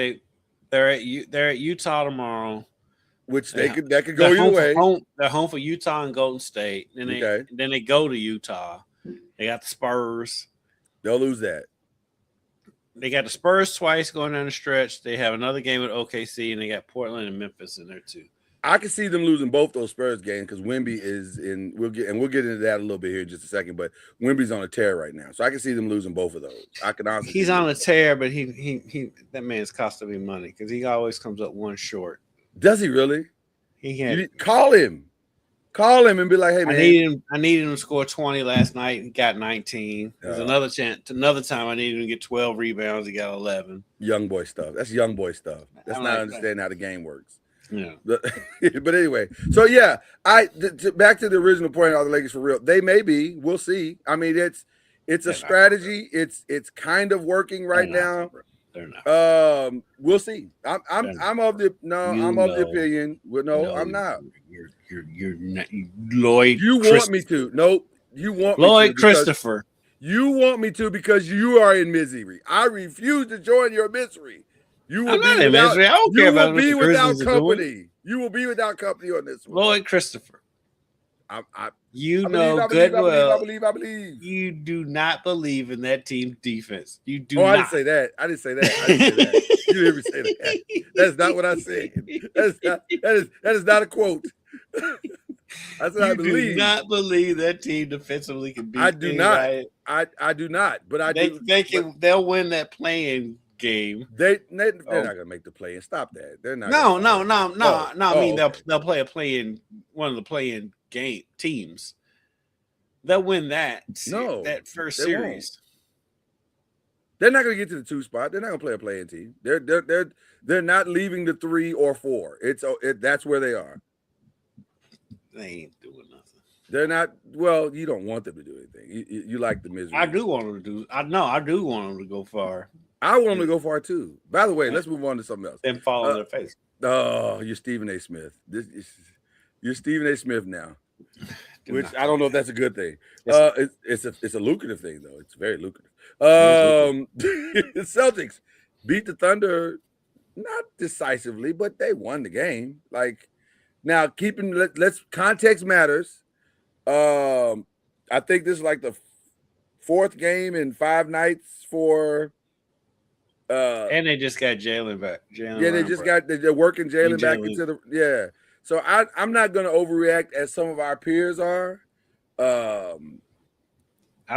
they're at Utah tomorrow. Which that could go either way. They're home for Utah and Golden State. Then they go to Utah. They got the Spurs. They'll lose that. They got the Spurs twice going down the stretch. They have another game with OKC, and they got Portland and Memphis in there too. I can see them losing both those Spurs games because Wemby is in. We'll get into that a little bit here in just a second. But Wemby's on a tear right now, so I can see them losing both of those. I can honestly. He's on a tear, but he that man's costing me money because he always comes up one short. Does he really? He can't call him and be like, "Hey man, I needed him to score 20 last night. He got 19. There's another chance. Another time I needed him to get 12 rebounds. He got 11. Young boy stuff. That's young boy stuff. That's not understanding how the game works. Yeah. But anyway, so yeah, back to the original point of the Lakers for real. They may be. We'll see. I mean, it's a strategy. It's kind of working right now. They're not. We'll see. I'm of the opinion. Well, no, I'm not. You're not, Lloyd. You want me to? Nope. You want Lloyd me to Christopher. You want me to because you are in misery. I refuse to join your misery. You will be without misery. I don't care about what the Grizzlies are doing. You will be without company on this one. Lloyd Christopher. I believe. You do not believe in that team's defense. You do not. I didn't say that. I didn't say that. You didn't even say that. That's not what I said. That is not a quote. That's what I believe. You do not believe that team defensively can beat. I do anybody. Not. I do not. But they'll win that playing game. They're not gonna make the play-in. Stop that. They're not. No. I mean, they'll play a play-in, one of the play-in game teams. They'll win that. That first series. They're not gonna get to the 2 spot. They're not gonna play a play-in team. They're not leaving the 3 or 4. That's where they are. They ain't doing nothing. They're not. Well, you don't want them to do anything. You like the misery. I do want them to do. I do want them to go far. I want him to go far too. By the way, let's move on to something else. Then fall on their face. Oh, you're Stephen A. Smith. You're Stephen A. Smith now, Do which not. I don't know if that's a good thing. Yes. It's a lucrative thing though. It's very lucrative. The Celtics beat the Thunder, not decisively, but they won the game. Like now, let's context matters. I think this is like the fourth game in 5 nights for. And they just got Jalen back. They're working Jalen back into the So I'm not going to overreact as some of our peers are. I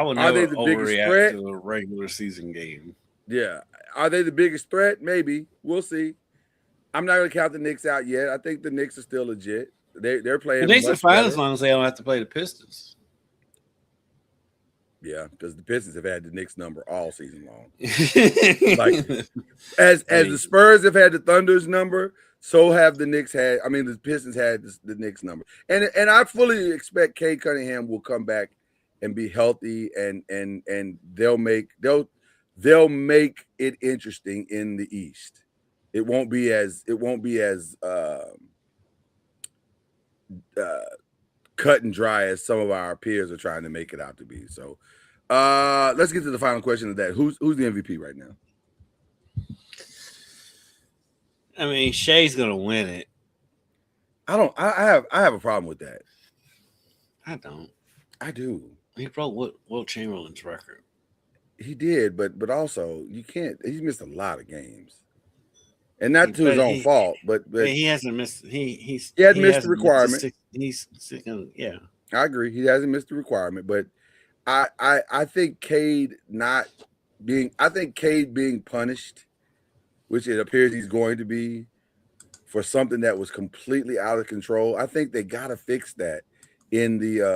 will Are they never the biggest overreact threat? to a regular season game. Yeah, are they the biggest threat? Maybe we'll see. I'm not going to count the Knicks out yet. I think the Knicks are still legit. They're playing. The Knicks are fine better. as long as they don't have to play the Pistons. Yeah, because the Pistons have had the Knicks number all season long. Like as the Spurs have had the Thunder's number, so have the Knicks had. I mean, the Pistons had the Knicks number, and I fully expect Cade Cunningham will come back and be healthy, and they'll make it interesting in the East. It won't be as cut and dry as some of our peers are trying to make it out to be. So let's get to the final question of that. Who's the MVP right now? I mean, Shea's gonna win it. I have a problem with that. I don't. I do. He broke Wilt Chamberlain's record. He did, but also you can't. He's missed a lot of games, and not to his own fault. But he hasn't missed. He hadn't missed the requirement. Yeah. I agree. He hasn't missed the requirement, but I think Cade being punished, which it appears he's going to be, for something that was completely out of control. I think they got to fix that in the.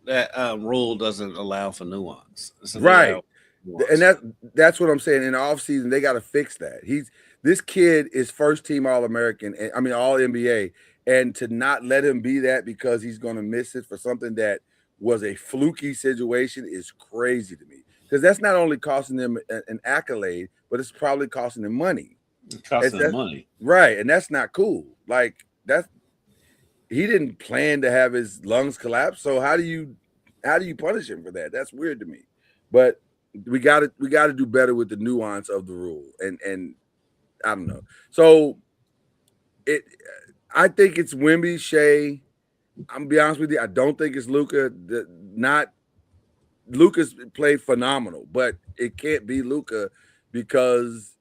That rule doesn't allow for nuance. Right. And that's what I'm saying. In the offseason, they got to fix that. This kid is first team All-American, I mean All NBA, and to not let him be that because he's going to miss it for something that was a fluky situation is crazy to me. Because that's not only costing them an accolade, but it's probably costing them money. Costing them money. Right, and that's not cool. Like he didn't plan to have his lungs collapse. So how do you punish him for that? That's weird to me. But we got to do better with the nuance of the rule. And I don't know. So I think it's Wemby, Shea. I'm gonna be honest with you. I don't think it's Luka. Luka's played phenomenal, but it can't be Luka because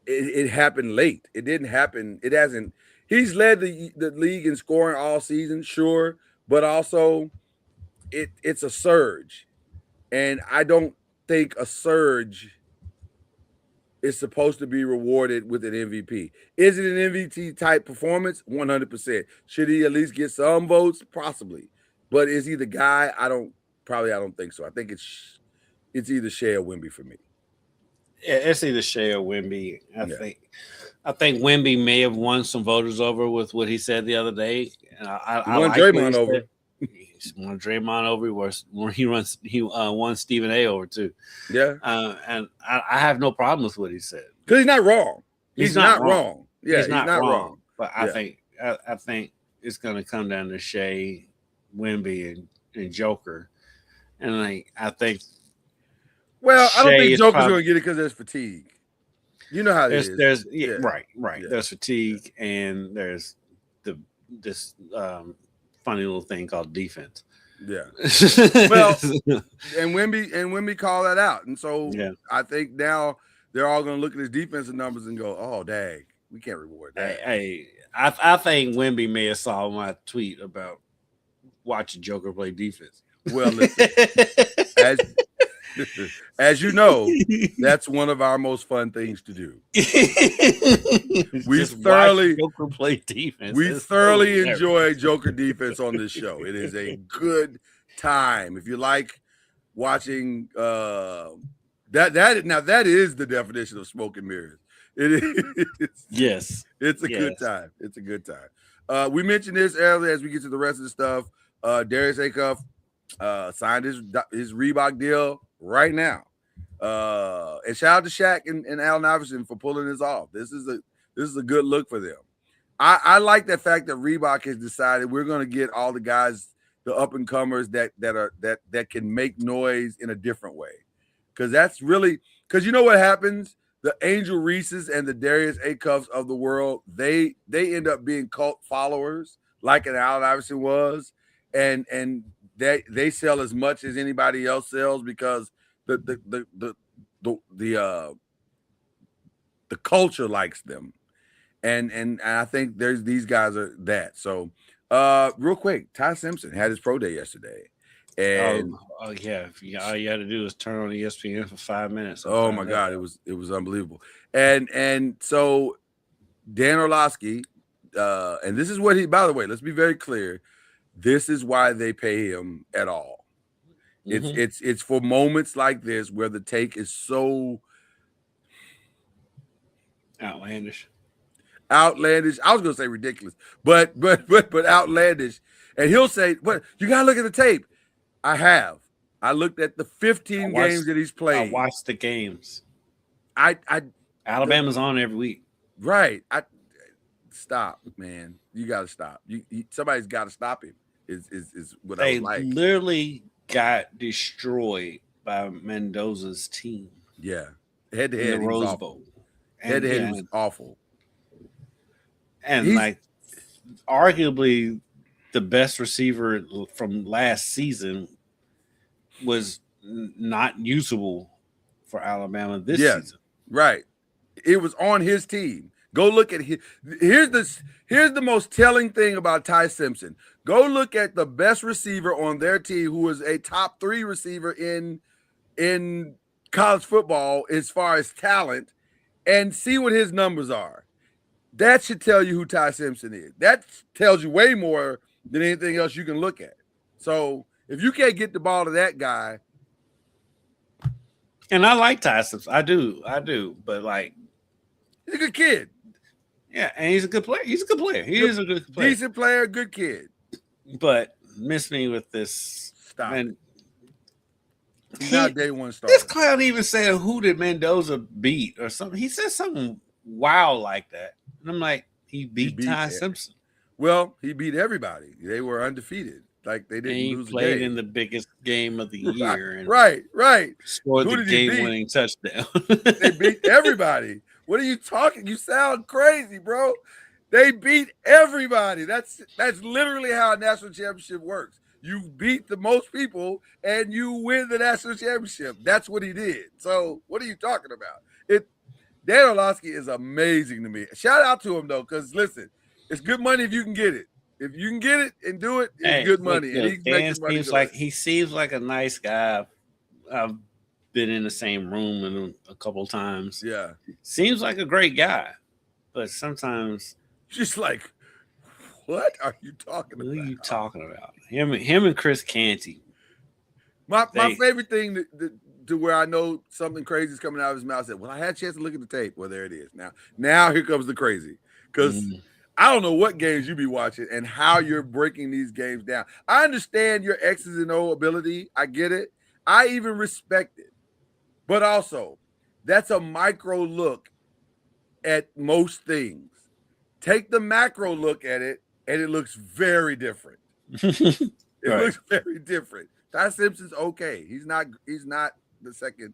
it happened late. It didn't happen. It hasn't. He's led the league in scoring all season, sure, but also it's a surge, and I don't think a surge is supposed to be rewarded with an MVP. Is it an MVP type performance? 100%. Should he at least get some votes? Possibly. But is he the guy? I don't think so. I think it's either Shea or Wemby for me. Yeah, it's either Shea or Wemby. I think Wemby may have won some voters over with what he said the other day. I won Draymond over. He won Draymond over. He won Stephen A over too. Yeah, and I have no problem with what he said because he's not wrong. He's not wrong. Yeah, he's not wrong. But I think it's going to come down to Shea, Wemby, and Joker, and I think. Well, I don't think Joker's going to get it because there's fatigue. You know how it is. There's right. Yeah. There's fatigue, and there's this funny little thing called defense. Yeah. Well, and Wemby call that out, and so I think now they're all going to look at his defensive numbers and go, "Oh, dang, we can't reward that." I think Wemby may have saw my tweet about watching Joker play defense. Well, listen, as you know, that's one of our most fun things to do. We thoroughly Joker play defense. We thoroughly enjoy Joker defense on this show. It is a good time. If you like watching that is the definition of smoke and mirrors. It is. Yes. It's a good time. It's a good time. We mentioned this earlier as we get to the rest of the stuff. Darius Acuff signed his Reebok deal right now. And shout out to Shaq and Allen Iverson for pulling this off. This is a good look for them. I like the fact that Reebok has decided we're going to get all the guys, the up and comers that can make noise in a different way, because that's really, because you know what happens. The Angel Reeses and the Darius Acuffs of the world, they end up being cult followers like an Allen Iverson was, and they sell as much as anybody else sells because the culture likes them, and I think these guys are that. So real quick, Ty Simpson had his pro day yesterday, and all you had to do is turn on ESPN for 5 minutes. Oh my God, it was unbelievable. And so Dan Orlovsky, and this is what he, by the way, let's be very clear, this is why they pay him at all. It's for moments like this where the take is so outlandish. I was gonna say ridiculous, but outlandish. And he'll say, "But you gotta look at the tape." I have. I looked at the 15 games that he's played. I watched the games. Alabama's on every week. Right. Stop, man. You gotta stop. Somebody's gotta stop him. Is what I would like. They literally got destroyed by Mendoza's team. Yeah. Head to head. In the Rose Bowl. Head to head was awful. And arguably the best receiver from last season was not usable for Alabama this season. Right. It was on his team. Go look at here's the most telling thing about Ty Simpson. Go look at the best receiver on their team who is a top 3 receiver in college football as far as talent, and see what his numbers are. That should tell you who Ty Simpson is. That tells you way more than anything else you can look at. So if you can't get the ball to that guy. And I like Ty Simpson. I do. But like, he's a good kid. Yeah, and he's a good player. He's a good player. He is a good player. Decent player, good kid. But miss me with this. Stop. Man, he's not day one starter. This clown even said, "Who did Mendoza beat?" or something. He said something wild like that. And I'm like, he beat Ty Simpson. Well, he beat everybody. They were undefeated. Like they didn't lose. He played in the biggest game of the year. Right. Scored the game-winning touchdown. They beat everybody. What are you talking? You sound crazy, bro. They beat everybody. That's literally how a national championship works. You beat the most people and you win the national championship. That's what he did. So what are you talking about? Dan Orlovsky is amazing to me. Shout out to him though, because listen, it's good money if you can get it. If you can get it and do it, it's good money. And Dan seems like a nice guy. I've been in the same room with him a couple of times. Yeah. Seems like a great guy. But sometimes just like, what are you talking about? What are you talking about? Him and Chris Canty. My favorite thing to where I know something crazy is coming out of his mouth said, well, I had a chance to look at the tape. Well, there it is. Now here comes the crazy. Because I don't know what games you be watching and how you're breaking these games down. I understand your X's and O ability. I get it. I even respect it. But also, that's a micro look at most things. Take the macro look at it, and it looks very different. It looks very different. Ty Simpson's okay. He's not the second.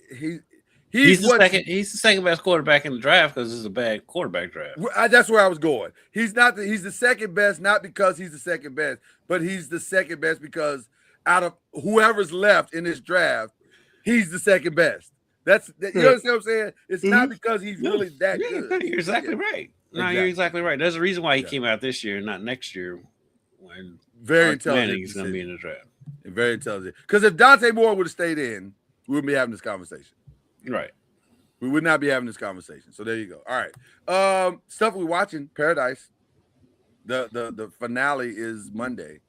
He's the second best quarterback in the draft because it's a bad quarterback draft. That's where I was going. He's the second best, not because he's the second best, but he's the second best because out of whoever's left in this draft, he's the second best. You understand what I'm saying? It's not because he's really that good. You're exactly right. No, you're exactly right. There's a reason why he came out this year, not next year, when very intelligent. He's going to be in the draft. Very intelligent. Because if Dante Moore would have stayed in, we wouldn't be having this conversation. Right. We would not be having this conversation. So there you go. All right. Stuff we're watching, Paradise. The finale is Monday.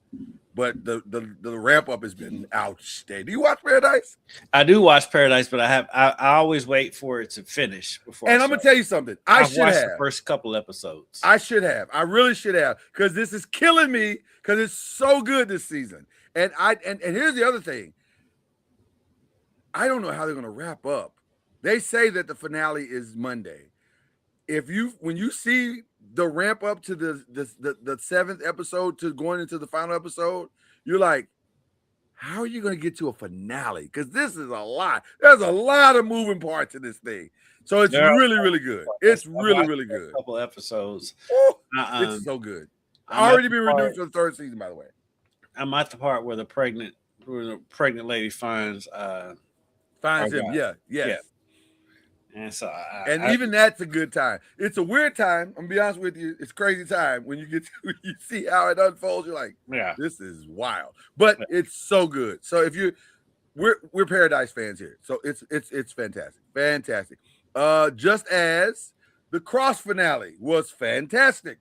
But the ramp up has been outstanding. Do you watch Paradise? I do watch Paradise, but I always wait for it to finish before. And I'm gonna tell you something. I should have the first couple episodes. I should have. I really should have, because this is killing me because it's so good this season. And here's the other thing. I don't know how they're going to wrap up. They say that the finale is Monday. When you see the ramp up to the seventh episode to going into the final episode, you're like, how are you going to get to a finale? Because this is a lot. There's a lot of moving parts in this thing. So it's really, really good. It's really, really good. A couple episodes. It's so good. Already been renewed for the third season, by the way. I'm at the part where the pregnant lady finds him. Yeah. Yes. Yeah. And so even that's a good time. It's a weird time. I'm gonna be honest with you. It's a crazy time when you you see how it unfolds. You're like, this is wild. But it's so good. So if we're Paradise fans here. So it's fantastic. Fantastic. Just as the Cross finale was fantastic.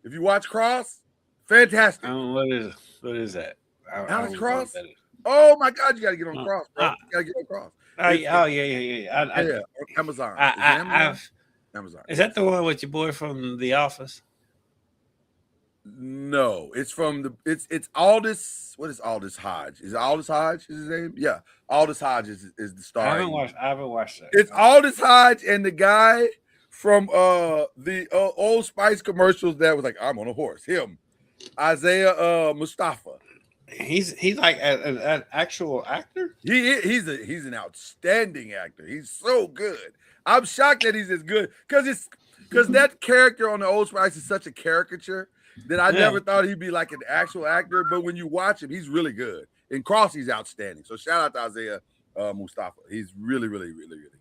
If you watch Cross, fantastic. What is that? Alex Cross? Oh my God, you gotta get on Cross, bro. You gotta get on Cross. Yeah. Amazon. Amazon. Is that the one with your boy from The Office? No, it's from it's Aldous. What is Aldous Hodge? Is it Aldous Hodge? Is his name? Yeah, Aldous Hodge is the star. I haven't watched that. It's Aldous Hodge and the guy from the Old Spice commercials that was like, I'm on a horse. Him, Isaiah Mustafa. He's like an actual actor. He's an outstanding actor. He's so good. I'm shocked that he's as good because that character on the Old Spice is such a caricature that I never thought he'd be like an actual actor. But when you watch him, he's really good. In Cross, he's outstanding. So shout out to Isaiah Mustafa. He's really, really, really, really good.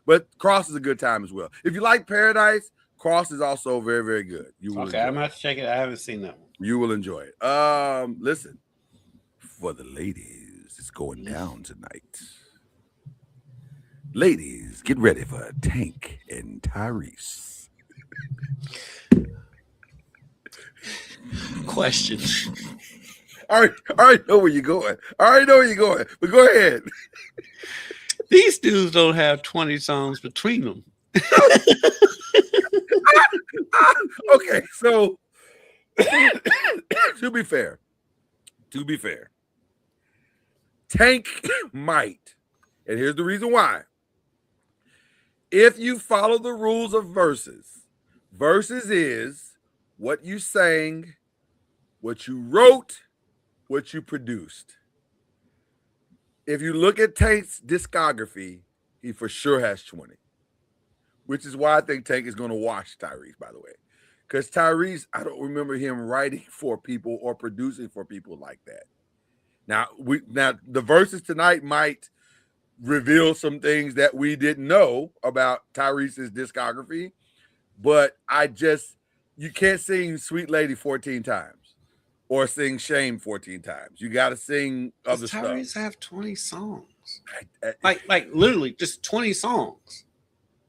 But Cross is a good time as well. If you like Paradise, Cross is also very, very good. You will okay, I'm gonna have to check it. I haven't seen that one. You will enjoy it. Listen. For the ladies, it's going down tonight. Ladies, get ready for Tank and Tyrese. Question. I already know where you're going. But go ahead. These dudes don't have 20 songs between them. Okay, so to be fair, Tank might, and here's the reason why. If you follow the rules of verses is what you sang, what you wrote, what you produced. If you look at Tank's discography, he for sure has 20, which is why I think Tank is going to watch Tyrese, by the way. Because Tyrese, I don't remember him writing for people or producing for people like that. Now the verses tonight might reveal some things that we didn't know about Tyrese's discography, but you can't sing Sweet Lady 14 times or sing Shame 14 times. You got to sing other stuff. Tyrese have 20 songs, like literally just 20 songs,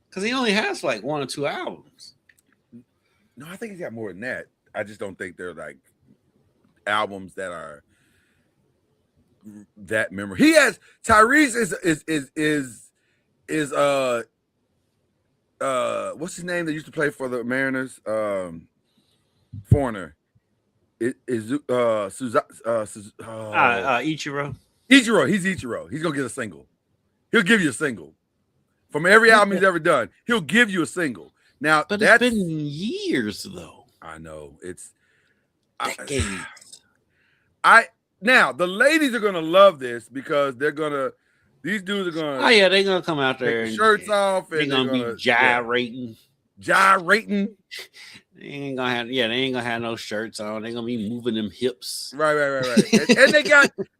because he only has like 1 or 2 albums. No, I think he's got more than that. I just don't think they're like albums that are that memorable. He has Tyrese is what's his name that used to play for the Mariners? Foreigner. Ichiro. Ichiro. He's Ichiro. He's gonna get a single. He'll give you a single from every album he's ever done. He'll give you a single. Now, but it's been years though. I know it's decades. Now, the ladies are going to love this because these dudes are going to. Oh, yeah, they're going to come out there and shirts off. And they're going to be gyrating. Gyrating. They ain't going to have no shirts on. They're going to be moving them hips. Right.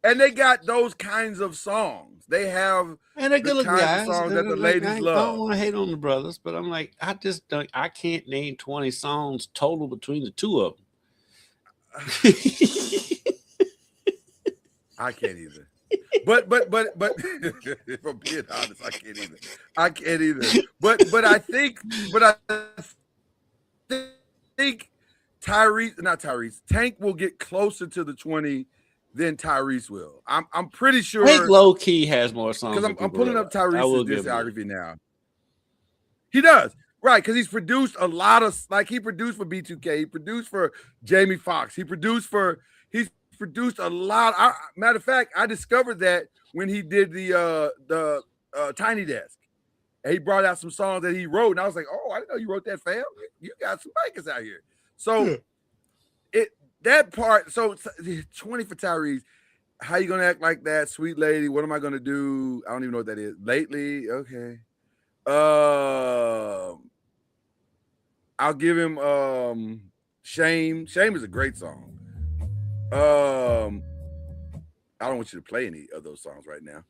and they got those kinds of songs. They have and they're good looking guys. Songs that the ladies love. I don't want to hate on the brothers, but I'm like, I can't name 20 songs total between the two of them. I can't either. But if I'm being honest, I can't either. But I think Tank will get closer to the 20 than Tyrese will. I'm pretty sure Tank low key has more songs. Because I'm pulling up Tyrese's discography now. He does. Right, because he's produced a lot of, like, he produced for B2K, he produced for Jamie Foxx, he's produced a lot. Matter of fact, I discovered that when he did the Tiny Desk. And he brought out some songs that he wrote, and I was like, "Oh, I didn't know you wrote that, fam. You got some bikers out here." So that part. So 20 for Tyrese. How you gonna act like that, sweet lady? What am I gonna do? I don't even know what that is. Lately, okay. I'll give him Shame. Shame is a great song. I don't want you to play any of those songs right now.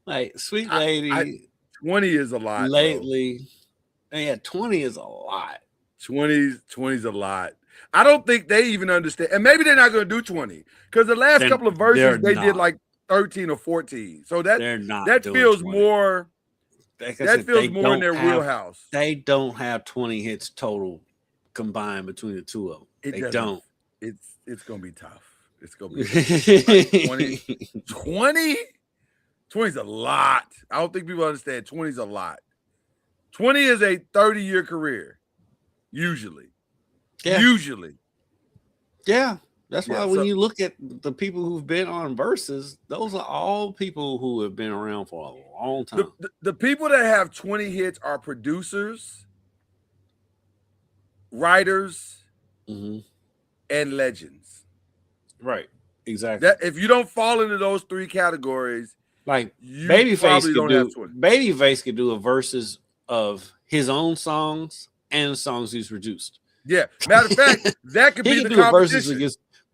Like Sweet Lady. 20 is a lot. Lately. Yeah, 20 is a lot. 20's a lot. I don't think they even understand. And maybe they're not going to do 20 because the last couple of verses they did like 13 or 14. So that feels 20. more. That feels more in their wheelhouse. They don't have 20 hits total combined between the two of them. They don't. It's going to be tough. It's going to be like 20? 20's a lot. I don't think people understand 20's a lot. 20 is a 30-year career, usually. Yeah. Usually. Yeah. That's why when you look at the people who've been on verses, those are all people who have been around for a long time. The people that have 20 hits are producers, writers, and legends. Right. Exactly. That if you don't fall into those three categories, like you Babyface could do a verses of his own songs and the songs he's produced. Yeah. Matter of fact, that could be the competition.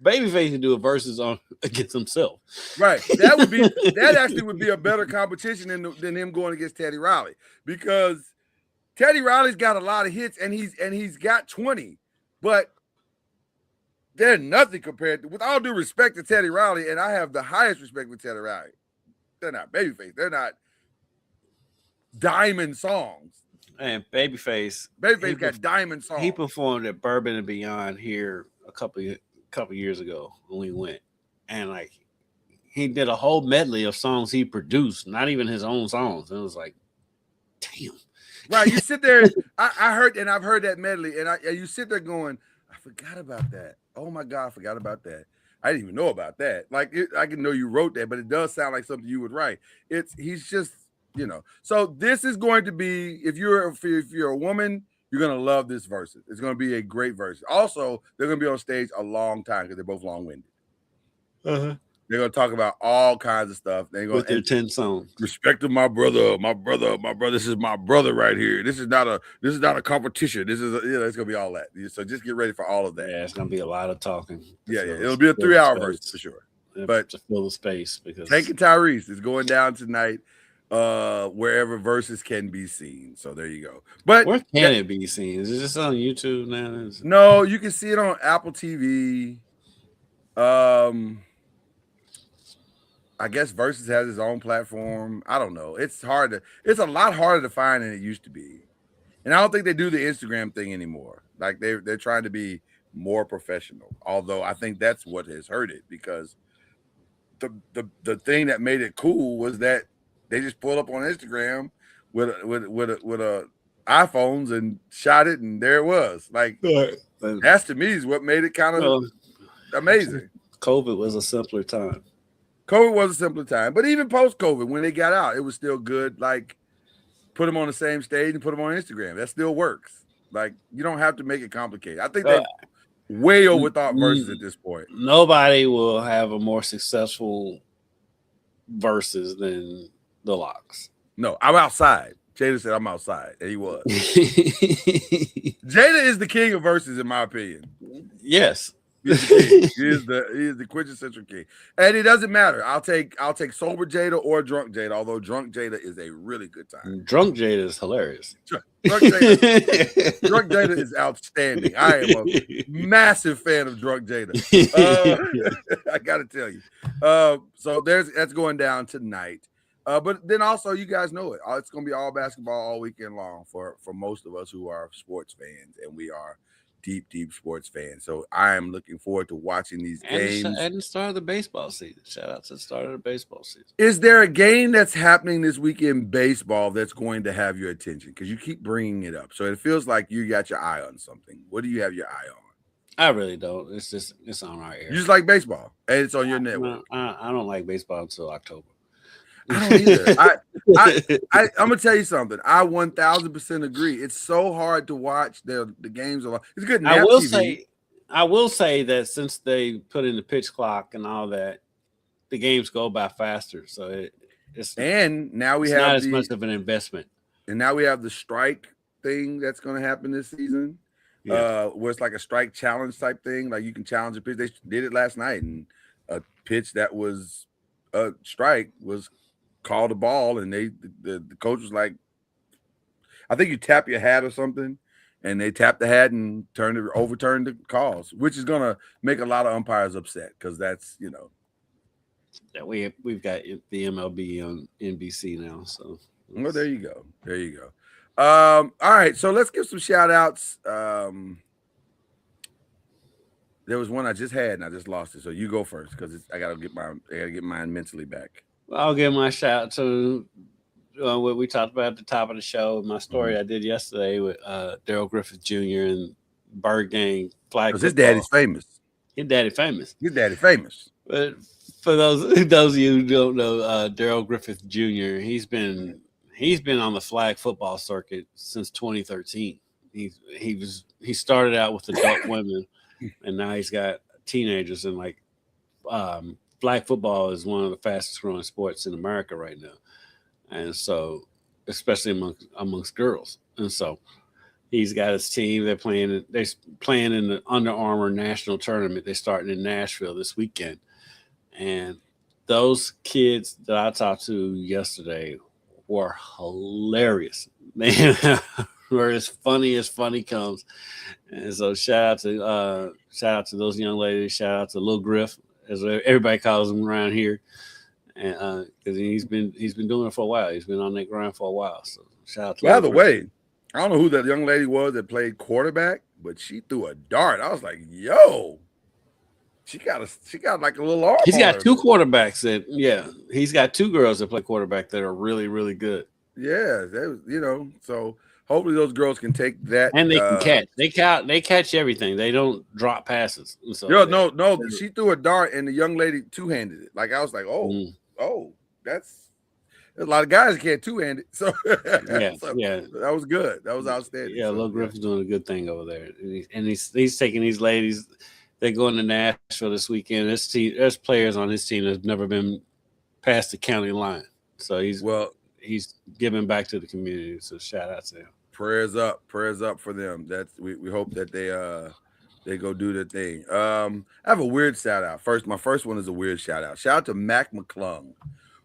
Babyface can do a verses against himself. Right. That actually would be a better competition than him going against Teddy Riley, because Teddy Riley's got a lot of hits and he's got 20, but they're nothing compared to, with all due respect to Teddy Riley, and I have the highest respect for Teddy Riley. They're not Babyface. They're not diamond songs. And Babyface got diamond songs. He performed at Bourbon and Beyond here a couple years ago when we went, and like he did a whole medley of songs he produced, not even his own songs. And it was like, damn. Right, you sit there. I've heard that medley, and you sit there going, I forgot about that. Oh my God, I forgot about that. I didn't even know about that. Like I can know you wrote that, but it does sound like something you would write. He's just, So this is going to be, if you're a woman, you're gonna love this versus. It's gonna be a great versus. Also, they're gonna be on stage a long time because they're both long-winded. They're gonna talk about all kinds of stuff. They're gonna with their 10 songs. Respect to my brother. This is my brother right here. This is not a competition. This is it's gonna be all that. So just get ready for all of that. Yeah, it's gonna be a lot of talking. Yeah. It'll be a 3-hour verse for sure. But to fill the space, because Taking Tyrese is going down tonight. Wherever verses can be seen. So there you go. But where can it be seen? Is it just on YouTube now? No, you can see it on Apple TV. I guess Versus has its own platform. I don't know. It's a lot harder to find than it used to be. And I don't think they do the Instagram thing anymore. Like they're trying to be more professional. Although I think that's what has hurt it, because the thing that made it cool was that they just pulled up on Instagram with a iPhones and shot it, and there it was. Like that's, to me, is what made it kind of amazing. COVID was a simpler time. COVID was a simpler time, but even post-COVID, when they got out, it was still good. Like, put them on the same stage and put them on Instagram. That still works. Like, you don't have to make it complicated. I think they way overthought verses at this point. Nobody will have a more successful verses than the Locks. No, I'm outside. Jada said I'm outside, and he was. Jada is the king of verses, in my opinion. Yes. He's the king. He is the quintessential king. And it doesn't matter. I'll take sober Jada or drunk Jada, although drunk Jada is a really good time. Drunk Jada is hilarious. Drunk Jada is outstanding. I am a massive fan of drunk Jada. I gotta tell you. So that's going down tonight. But then also, you guys know it. It's going to be all basketball all weekend long for most of us who are sports fans, and we are deep sports fans. So I am looking forward to watching these games. And the start of the baseball season. Shout out to the start of the baseball season. Is there a game that's happening this week in baseball that's going to have your attention? Because you keep bringing it up. So it feels like you got your eye on something. What do you have your eye on? I really don't. It's on our air. You just like baseball, and it's on your No, network. I don't like baseball until October. I don't either. I'm gonna tell you something. I 1000% agree. It's so hard to watch the games. It's good nap TV. I will say that since they put in the pitch clock and all that, the games go by faster. So it's now we it's have not as much of an investment. And now we have the strike thing that's going to happen this season. Yeah. Where it's like a strike challenge type thing. Like you can challenge a pitch. They did it last night, and a pitch that was a strike was called a ball, and the coach was like, I think you tap your hat or something, and they tapped the hat and overturned the calls, which is gonna make a lot of umpires upset because that's Yeah, we've got the MLB on NBC now. So well, there you go. There you go. All right, so let's give some shout outs. There was one I just had and I just lost it. So you go first because I gotta get mine mentally back. I'll give my shout out to what we talked about at the top of the show. My story I did yesterday with Daryl Griffith Jr. and Bird Gang flag. Because his daddy's famous. His daddy famous. His daddy famous. But for those of you who don't know, Daryl Griffith Jr. He's been on the flag football circuit since 2013. He started out with adult women, and now he's got teenagers. And like flag football is one of the fastest growing sports in America right now, and so especially amongst girls. And so he's got his team. They're playing in the Under Armour National Tournament. They're starting in Nashville this weekend. And those kids that I talked to yesterday were hilarious. They were as funny comes. And so shout out to those young ladies. Shout out to Lil Griff, as everybody calls him around here. And because he's been doing it for a while. He's been on that grind for a while. So shout out to By the way, I don't know who that young lady was that played quarterback, but she threw a dart. I was like, yo. She got like a little arm. He's got two quarterbacks he's got two girls that play quarterback that are really, really good. Yeah, so hopefully those girls can take that. And they can catch. They catch everything. They don't drop passes. So no. She threw a dart and the young lady two-handed it. Like I was like, there's a lot of guys that can't two-handed. So that was good. That was outstanding. Yeah, Lil Griff's doing a good thing over there, and he's taking these ladies. They're going to Nashville this weekend. There's players on his team that's never been past the county line. So he's giving back to the community. So shout out to him. Prayers up for them. That's we hope that they go do their thing. I have a weird shout out. My first one is a weird shout out. Shout out to Mac McClung,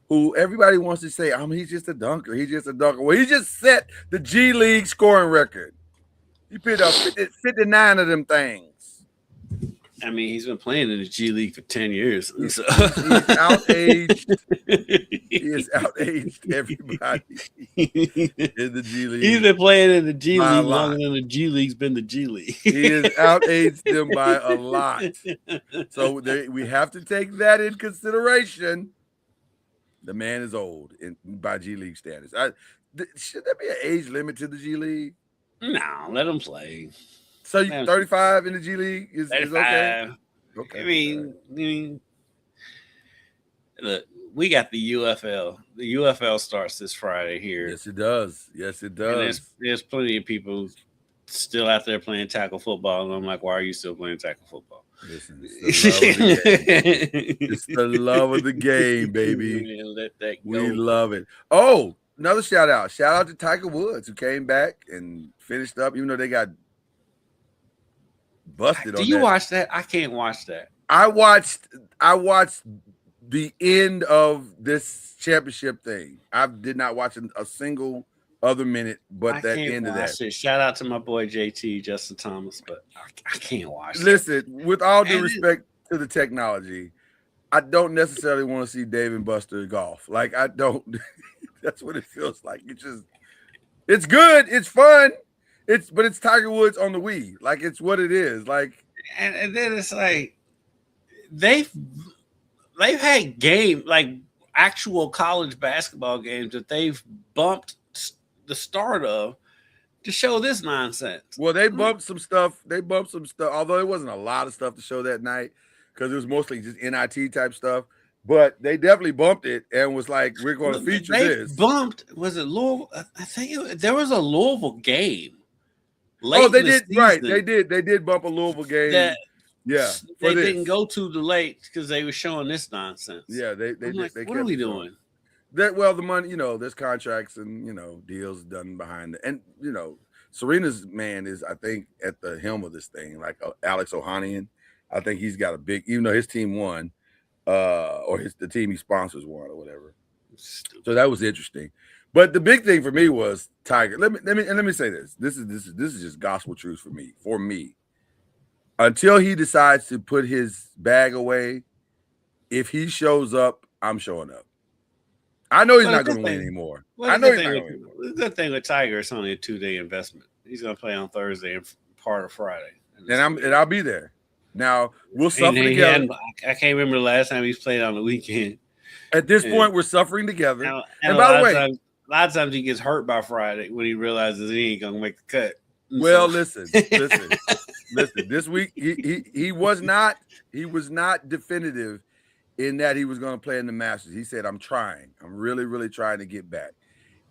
who everybody wants to say, he's just a dunker. He's just a dunker. Well, he just set the G League scoring record. He picked up 59 of them things. I mean, he's been playing in the G League for 10 years. So. He's outaged. He has outaged everybody in the G League. He's been playing in the G League longer than the G League's been the G League. He has outaged them by a lot. So we have to take that in consideration. The man is old by G League standards. Should there be an age limit to the G League? No, let him play. So 35 in the G League is okay? Okay. I mean, look, we got the UFL. The UFL starts this Friday here. Yes, it does. And there's plenty of people still out there playing tackle football, and I'm like, why are you still playing tackle football? Listen, it's the love of the game, baby. Man, let that go. We love it. Oh, another shout out. Shout out to Tiger Woods, who came back and finished up, even though they got busted. Do you watch that? I can't watch that. I watched the end of this championship thing. I did not watch a single other minute but that end of that. Shout out to my boy JT, Justin Thomas, but I can't watch Listen, with all due respect to the technology, I don't necessarily want to see Dave and Buster golf. Like, I don't. That's what it feels like. It's good. It's fun. But it's Tiger Woods on the Wii. Like, it's what it is. Like, and then it's like they've had actual college basketball games that they've bumped the start of to show this nonsense? Well, they bumped some stuff. Although it wasn't a lot of stuff to show that night because it was mostly just NIT type stuff. But they definitely bumped it and was like, "We're going to feature this." Bumped. Was it Louisville? I think there was a Louisville game. They did. Right, they did. They did bump a Louisville game. They didn't go to the late because they were showing this nonsense. Yeah, they like, what are we doing? The money, there's contracts and deals done behind it, and Serena's man is, I think, at the helm of this thing, like Alex Ohanian. I think he's got a big, even though his team won, or the team he sponsors won or whatever. So that was interesting. But the big thing for me was Tiger. Let me say this. This is just gospel truth for me. For me, until he decides to put his bag away, if he shows up, I'm showing up. I know he's not going to win anymore. I know he's not going to win anymore. The good thing with Tiger, it's only a 2-day investment. He's going to play on Thursday and part of Friday, and I'll be there. Now we'll suffer together. I can't remember the last time he's played on the weekend. At this point, we're suffering together. And by the way, a lot of times he gets hurt by Friday when he realizes he ain't gonna make the cut. Well, listen. This week he was not definitive in that he was going to play in the Masters. He said, "I'm trying. I'm really, really trying to get back."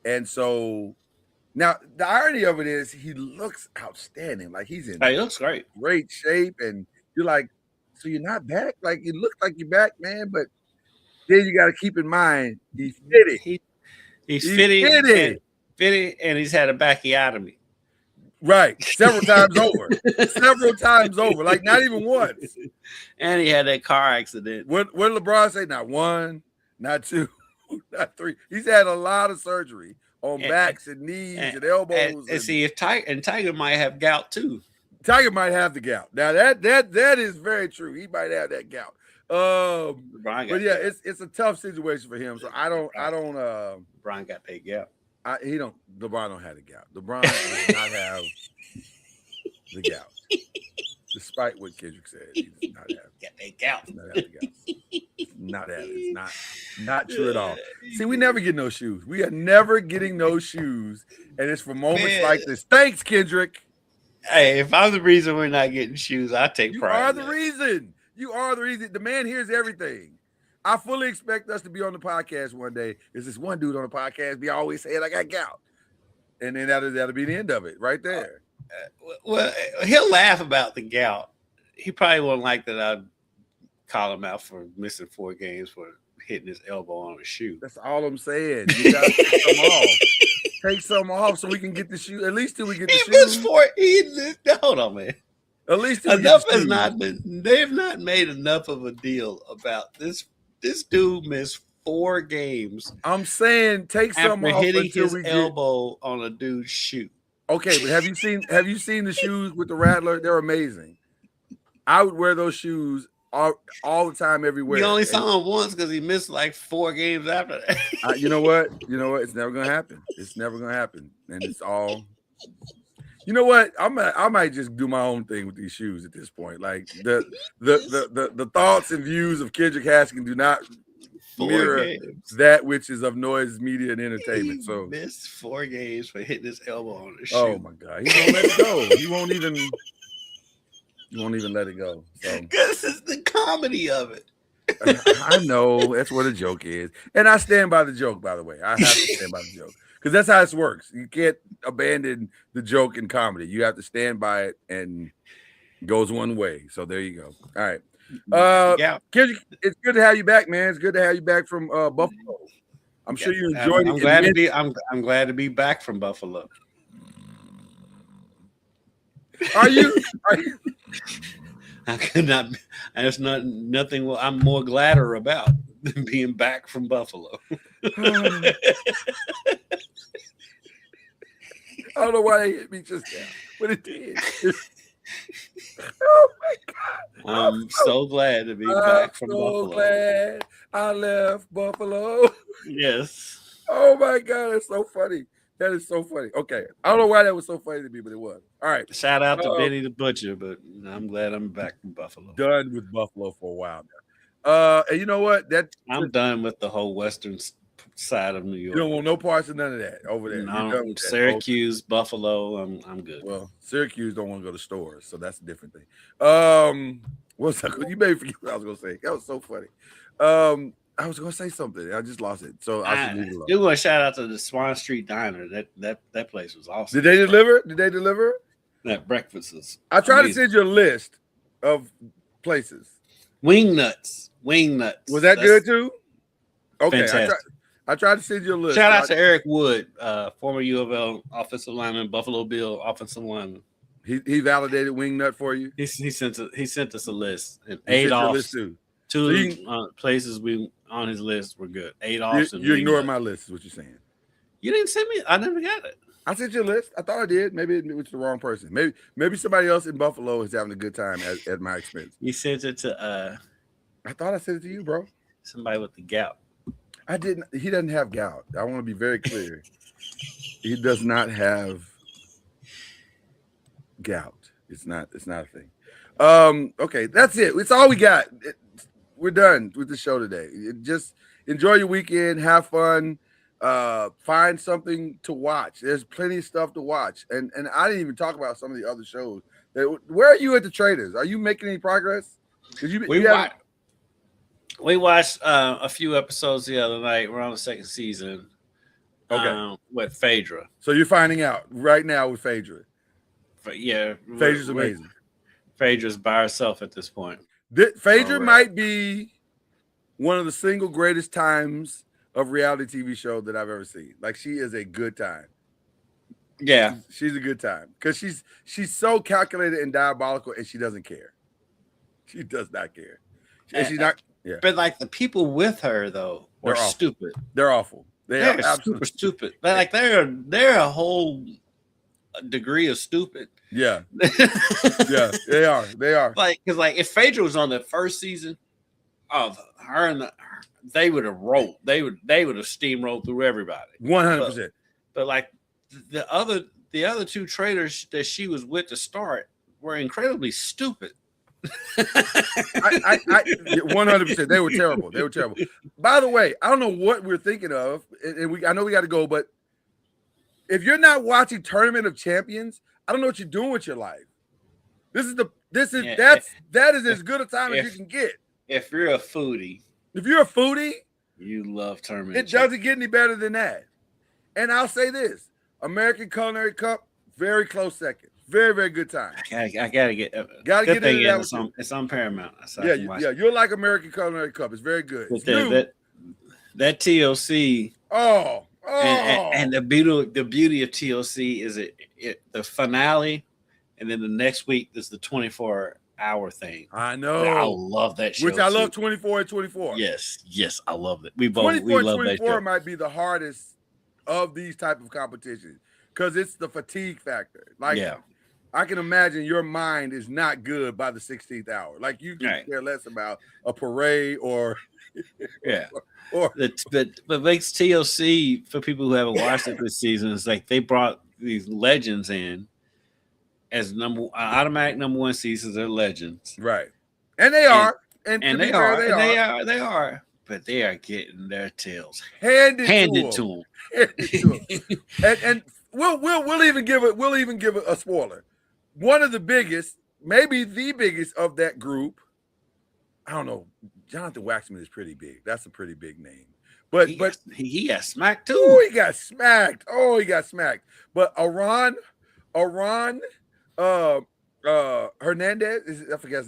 And so now the irony of it is he looks outstanding. Like he looks great shape, and you're like, so you're not back? Like you look like you're back, man, but then you got to keep in mind he's fitted. He's fitted, and he's had a bacchiotomy. Right, several times over, like not even once. And he had that car accident. What did LeBron say? Not one, not two, not three. He's had a lot of surgery on backs and knees and elbows. And see, if Tiger might have gout too. Tiger might have the gout. Now that is very true. He might have that gout. But yeah, it's a tough situation for him. So I don't. LeBron got that gout. LeBron don't have the gout. LeBron does not have the gout. Despite what Kendrick said, he does not have that gout. Not have the gout. Not have it. It's not true at all. See, we never get no shoes. We are never getting no shoes, and it's for moments like this. Thanks, Kendrick. Hey, if I'm the reason we're not getting shoes, I take pride. You are the reason. You are the reason. The man hears everything. I fully expect us to be on the podcast one day. There's this one dude on the podcast be always saying, "I got gout," and then that'll be the end of it right there. Well, he'll laugh about the gout. He probably won't like that I call him out for missing 4 games for hitting his elbow on a shoe. That's all I'm saying. You gotta take some off. Take some off so we can get the shoe. At least till we get the shoes. Hold on, man. At least enough has not been. They have not made enough of a deal about this. This dude missed 4 games. I'm saying take some off hitting his elbow on a dude's shoe. Okay, but have you seen the shoes with the Rattler? They're amazing. I would wear those shoes all the time, everywhere. You only saw him once because he missed like 4 games after that. You know what? It's never gonna happen. It's never gonna happen, and it's all. You know what? I might just do my own thing with these shoes at this point. Like the thoughts and views of Kendrick Haskins do not mirror that which is of noise, media, and entertainment. So missed 4 games for hitting his elbow on the shoe. Oh my God, he won't let it go. He won't even let it go. So this is the comedy of it. I know that's what a joke is, and I stand by the joke. By the way, I have to stand by the joke. Because that's how this works. You can't abandon the joke in comedy. You have to stand by it, and it goes one way. So there you go. All right. Kendrick, it's good to have you back, man. It's good to have you back from Buffalo. I'm sure you enjoyed it. I'm glad to be back from Buffalo. Are you? I could not. There's nothing. I'm more gladder about than being back from Buffalo. I don't know why they hit me just now, but it did. Oh my God! I'm so glad to be back from Buffalo. Glad I left Buffalo. Yes. Oh my God, that's so funny. That is so funny. Okay, I don't know why that was so funny to me, but it was. All right. Shout out to Benny the Butcher, but I'm glad I'm back from Buffalo. Done with Buffalo for a while now. And you know what? I'm done with the whole Western side of New You York. don't want no parts of none of that over there. No, You're done with that. Syracuse, Buffalo. I'm good. Well, Syracuse don't want to go to stores, so that's a different thing. What's that? You made me forget what I was gonna say. That was so funny. I was gonna say something. I just lost it. So I should leave it alone. Do want to shout out to the Swan Street Diner. That place was awesome. Did they deliver? Did they deliver? That breakfast is. I tried amazing. to send you a list of places. Wing nuts. Was that good too? Okay, Fantastic. I tried to send you a list. Shout out to Eric Wood, former U of L offensive lineman, Buffalo Bill offensive lineman. He validated Wingnut for you. He sent us a list and He sent you a Adolph's. list too. Two places we on his list were good. Adolph's and You ignored Wingnut. my list, is what you're saying. You didn't send me. I never got it. I sent you a list. I thought I did. Maybe it was the wrong person. Maybe somebody else in Buffalo is having a good time at my expense. You sent it to I thought I sent it to you, bro. somebody with the gout. I didn't. He doesn't have gout. I want to be very clear. He does not have gout. It's not a thing. Okay, that's it. It's all we got. We're done with the show today. Just enjoy your weekend, have fun, find something to watch. There's plenty of stuff to watch. And I didn't even talk about some of the other shows. Where are you at the Traders? Are you making any progress? We watched a few episodes the other night. We're on the second season. Okay. With Phaedra. So you're finding out right now with Phaedra. Yeah. Phaedra's amazing. Phaedra's by herself at this point. Phaedra might be one of the single greatest times of reality TV show that I've ever seen. Like, she is a good time. Yeah. She's a good time because she's so calculated and diabolical, and she doesn't care. She does not care. And she's not. Yeah. But like the people with her though are stupid. They're awful. They're absolutely stupid. They're a whole degree of stupid. Yeah. Yeah, they are. Like, because like if Phaedra was on the first season, they would have rolled. They would have steamrolled through everybody. 100%. But like the other two traders that she was with to start were incredibly stupid. 100%. They were terrible. By the way, I don't know what we're thinking of, and I know we got to go, but if you're not watching Tournament of Champions, I don't know what you're doing with your life. That is as good a time as you can get. If you're a foodie, you love Tournament. It doesn't get any better than that. And I'll say this: American Culinary Cup, very close second. Very, very good time. I gotta get. Gotta get into that. It's on Paramount. Yeah. You'll like American Culinary Cup. It's very good. That TLC. Oh. And the beauty of TLC is the finale, and then the next week is the 24-hour thing. I know. I love that show. Which I love 24 and 24. Yes, I love it. 24 and 24 might be the hardest of these type of competitions because it's the fatigue factor. Like, I can imagine your mind is not good by the 16th hour. Like, you can care less about a parade or but makes TLC, for people who haven't watched it this season, it's like they brought these legends in as automatic number one seasons. They're legends, right? And they are, and they are. But they are getting their tails handed to them. And we'll even give it a spoiler. One of the biggest, maybe the biggest of that group. I don't know. Jonathan Waxman is pretty big. That's a pretty big name. But he got smacked too. Oh, he got smacked. But Aron Hernandez, I forget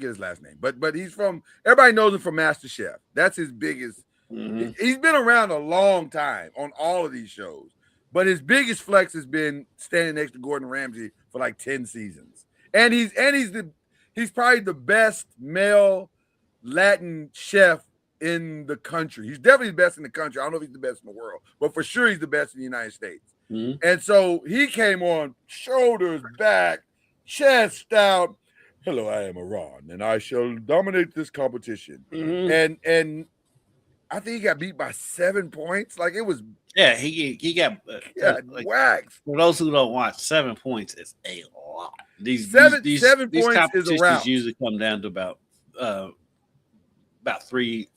his last name. But he's from, everybody knows him from MasterChef. That's his biggest. Mm-hmm. He's been around a long time on all of these shows. But his biggest flex has been standing next to Gordon Ramsay for like 10 seasons. And he's probably the best male Latin chef in the country. He's definitely the best in the country. I don't know if he's the best in the world, but for sure he's the best in the United States. Mm-hmm. And so he came on shoulders back, chest out. Hello, I am Aron, and I shall dominate this competition. Mm-hmm. And I think he got beat by 7 points. Like, it was. Yeah, he got waxed. For those who don't watch, 7 points is a lot. These 7 points competitions is a round. usually come down to about about 3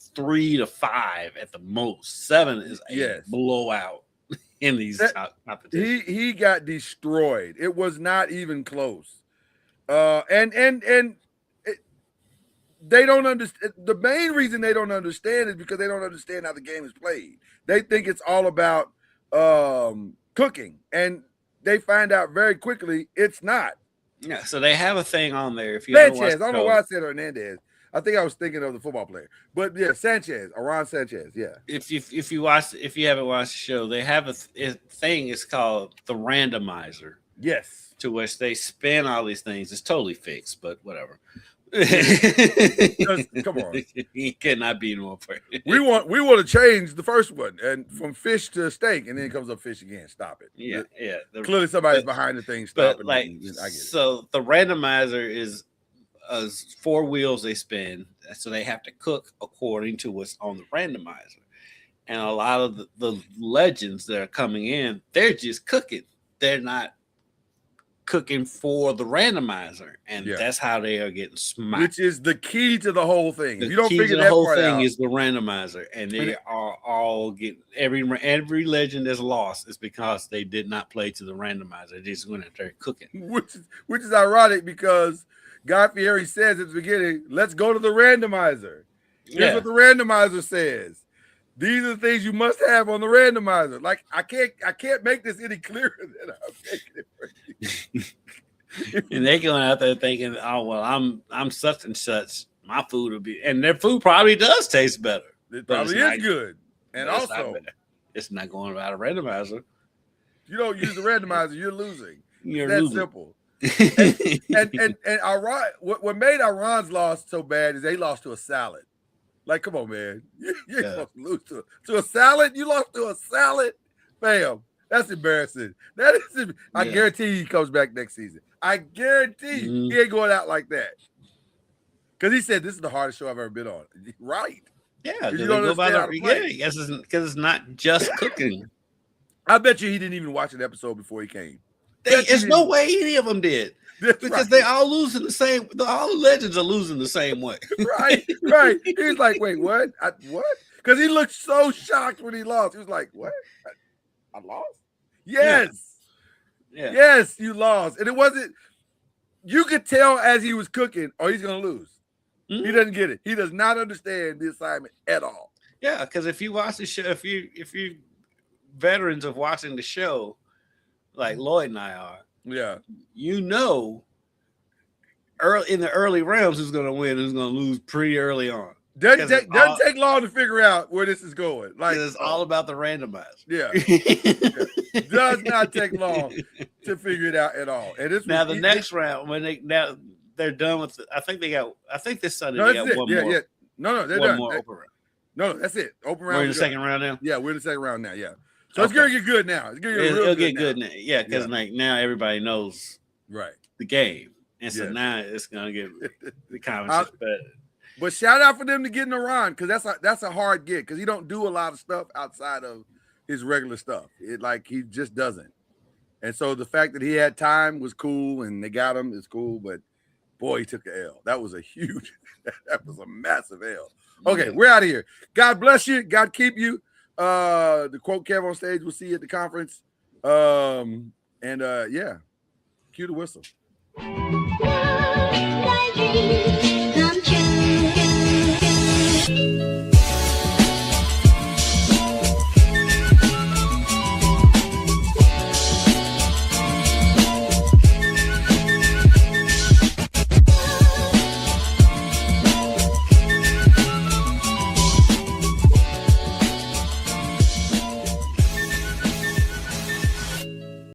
to 5 at the most. 7 is a Yes. blowout in these competitions. He got destroyed. It was not even close. And they don't understand. The main reason they don't understand is because they don't understand how the game is played. They think it's all about cooking, and they find out very quickly it's not. Yeah, so they have a thing on there. If you Sanchez, I don't know why I said Hernandez. I think I was thinking of the football player, but yeah, Aaron Sanchez. Yeah. If you haven't watched the show, they have a thing. It's called the randomizer. Yes. To which they spin all these things. It's totally fixed, but whatever. Come on, he cannot be more perfect. We want to change the first one and from fish to steak, and then it comes up fish again. Stop it. Yeah. Clearly, somebody's behind the thing. Stop it. Like, I get it. So the randomizer is 4 wheels they spin, so they have to cook according to what's on the randomizer. And a lot of the legends that are coming in, they're just cooking. They're not cooking for the randomizer, and that's how they are getting smacked. Which is the key to the whole thing. The if you don't key figure to the that whole part thing out, is the randomizer, and they are all getting every legend that's lost is because they did not play to the randomizer. They just went out there cooking. Which is ironic because Guy Fieri says at the beginning, "Let's go to the randomizer." Here's what the randomizer says. These are the things you must have on the randomizer. Like I can't make this any clearer than I'm making it for you. And they going out there thinking, "Oh well, I'm such and such. My food will be," and their food probably does taste better. It probably is good. And also, it's not going about a randomizer. You don't use the randomizer, you're losing. You're That's losing. simple. and Iran, what made Iran's loss so bad is they lost to a salad. Like, come on, man. You're supposed to lose to a salad. You lost to a salad? Bam. That's embarrassing. That is. I guarantee he comes back next season. I guarantee he ain't going out like that. Because he said, this is the hardest show I've ever been on. Right. Yeah, because it's not just cooking. I bet you he didn't even watch an episode before he came. There's no way any of them did. Because they all losing the same. All the legends are losing the same way. Right. He's like, wait, what? What? Because he looked so shocked when he lost. He was like, what? I lost? Yes. Yeah. Yes, you lost. And it wasn't. You could tell as he was cooking, oh, he's going to lose. Mm-hmm. He doesn't get it. He does not understand the assignment at all. Yeah, because if you watch the show, if you veterans of watching the show, like Lloyd and I are, you know, in the early rounds who's going to win, who's going to lose pretty early on. Doesn't take long to figure out where this is going. Like it's all about the randomizer. Yeah. Does not take long to figure it out at all. And it's now the next round when they're done with. I think this Sunday they got one more. Yeah. No, they're done. More open round. No, that's it. Open round. We're in the second round now. Yeah, we're in the second round now. Yeah. So it's gonna get good now. It'll get good now. Yeah, because like now everybody knows the game, and so now it's gonna get the conversation better. But shout out for them to getting Iran because that's a hard get because he don't do a lot of stuff outside of his regular stuff. He just doesn't. And so the fact that he had time was cool, and they got him is cool. But boy, he took the L. That was a massive L. Okay, we're out of here. God bless you. God keep you. To quote Kev on stage, we'll see you at the conference. Cue the whistle. Come true.